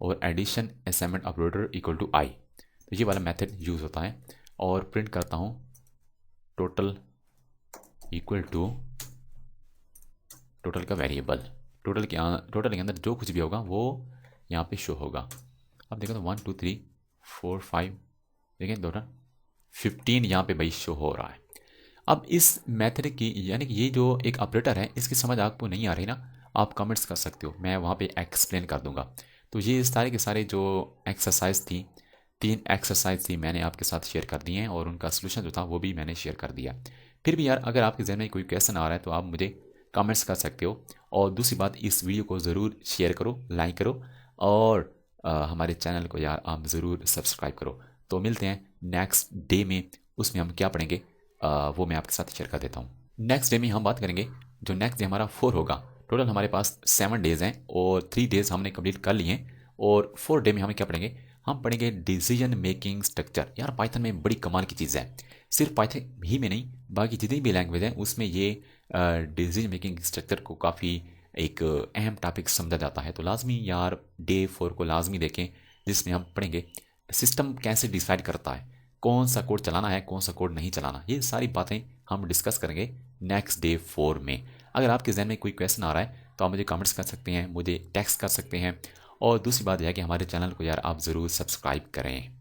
और addition assignment operator equal to I, तो ये वाला मेथड यूज़ होता है। और प्रिंट करता हूँ टोटल इक्वल टू टोटल का वेरिएबल, टोटल के अंदर जो कुछ भी होगा वो यहाँ पे शो होगा। अब देखो तो 1 2 3 4 5, देखें टोटल 15 यहाँ पे भाई शो हो रहा है। अब इस मेथड की, यानी कि ये जो एक ऑपरेटर है इसकी समझ आपको नहीं आ रही ना, आप कमेंट्स कर सकते हो, मैं वहाँ पे एक्सप्लेन कर दूंगा। तो ये सारे के सारे जो एक्सरसाइज थी 3 एक्सरसाइज थी मैंने आपके साथ शेयर कर दिए हैं और उनका सोल्यूशन जो था वो भी मैंने शेयर कर दिया। फिर भी यार अगर आपके जहन में कोई क्वेश्चन आ रहा है तो आप मुझे कमेंट्स कर सकते हो। और दूसरी बात, इस वीडियो को ज़रूर शेयर करो, लाइक करो और हमारे चैनल को यार आप ज़रूर सब्सक्राइब करो। तो मिलते हैं नेक्स्ट डे में, उसमें हम क्या पढ़ेंगे वो मैं आपके साथ शेयर कर देता हूँ। नेक्स्ट डे में हम बात करेंगे, जो नेक्स्ट डे हमारा 4 होगा। टोटल हमारे पास 7 डेज़ हैं और 3 डेज़ हमने कंप्लीट कर लिए हैं। और 4 डे में हमें क्या पढ़ेंगे, हम पढ़ेंगे डिसीजन मेकिंग स्ट्रक्चर। यार पाइथन में बड़ी कमाल की चीज़ है, सिर्फ पाइथन ही में नहीं बाकी जितनी भी लैंग्वेज हैं उसमें ये डिसीजन मेकिंग स्ट्रक्चर को काफ़ी एक अहम टॉपिक समझा जाता है। तो लाजमी यार डे 4 को लाजमी देखें, जिसमें हम पढ़ेंगे सिस्टम कैसे डिसाइड करता है कौन सा कोड चलाना है कौन सा कोड नहीं चलाना। ये सारी बातें हम डिस्कस करेंगे नेक्स्ट डे 4 में। अगर आपके जहन में कोई क्वेश्चन आ रहा है तो आप मुझे कमेंट्स कर सकते हैं, मुझे टेक्स्ट कर सकते हैं। और दूसरी बात यह है कि हमारे चैनल को यार आप ज़रूर सब्सक्राइब करें।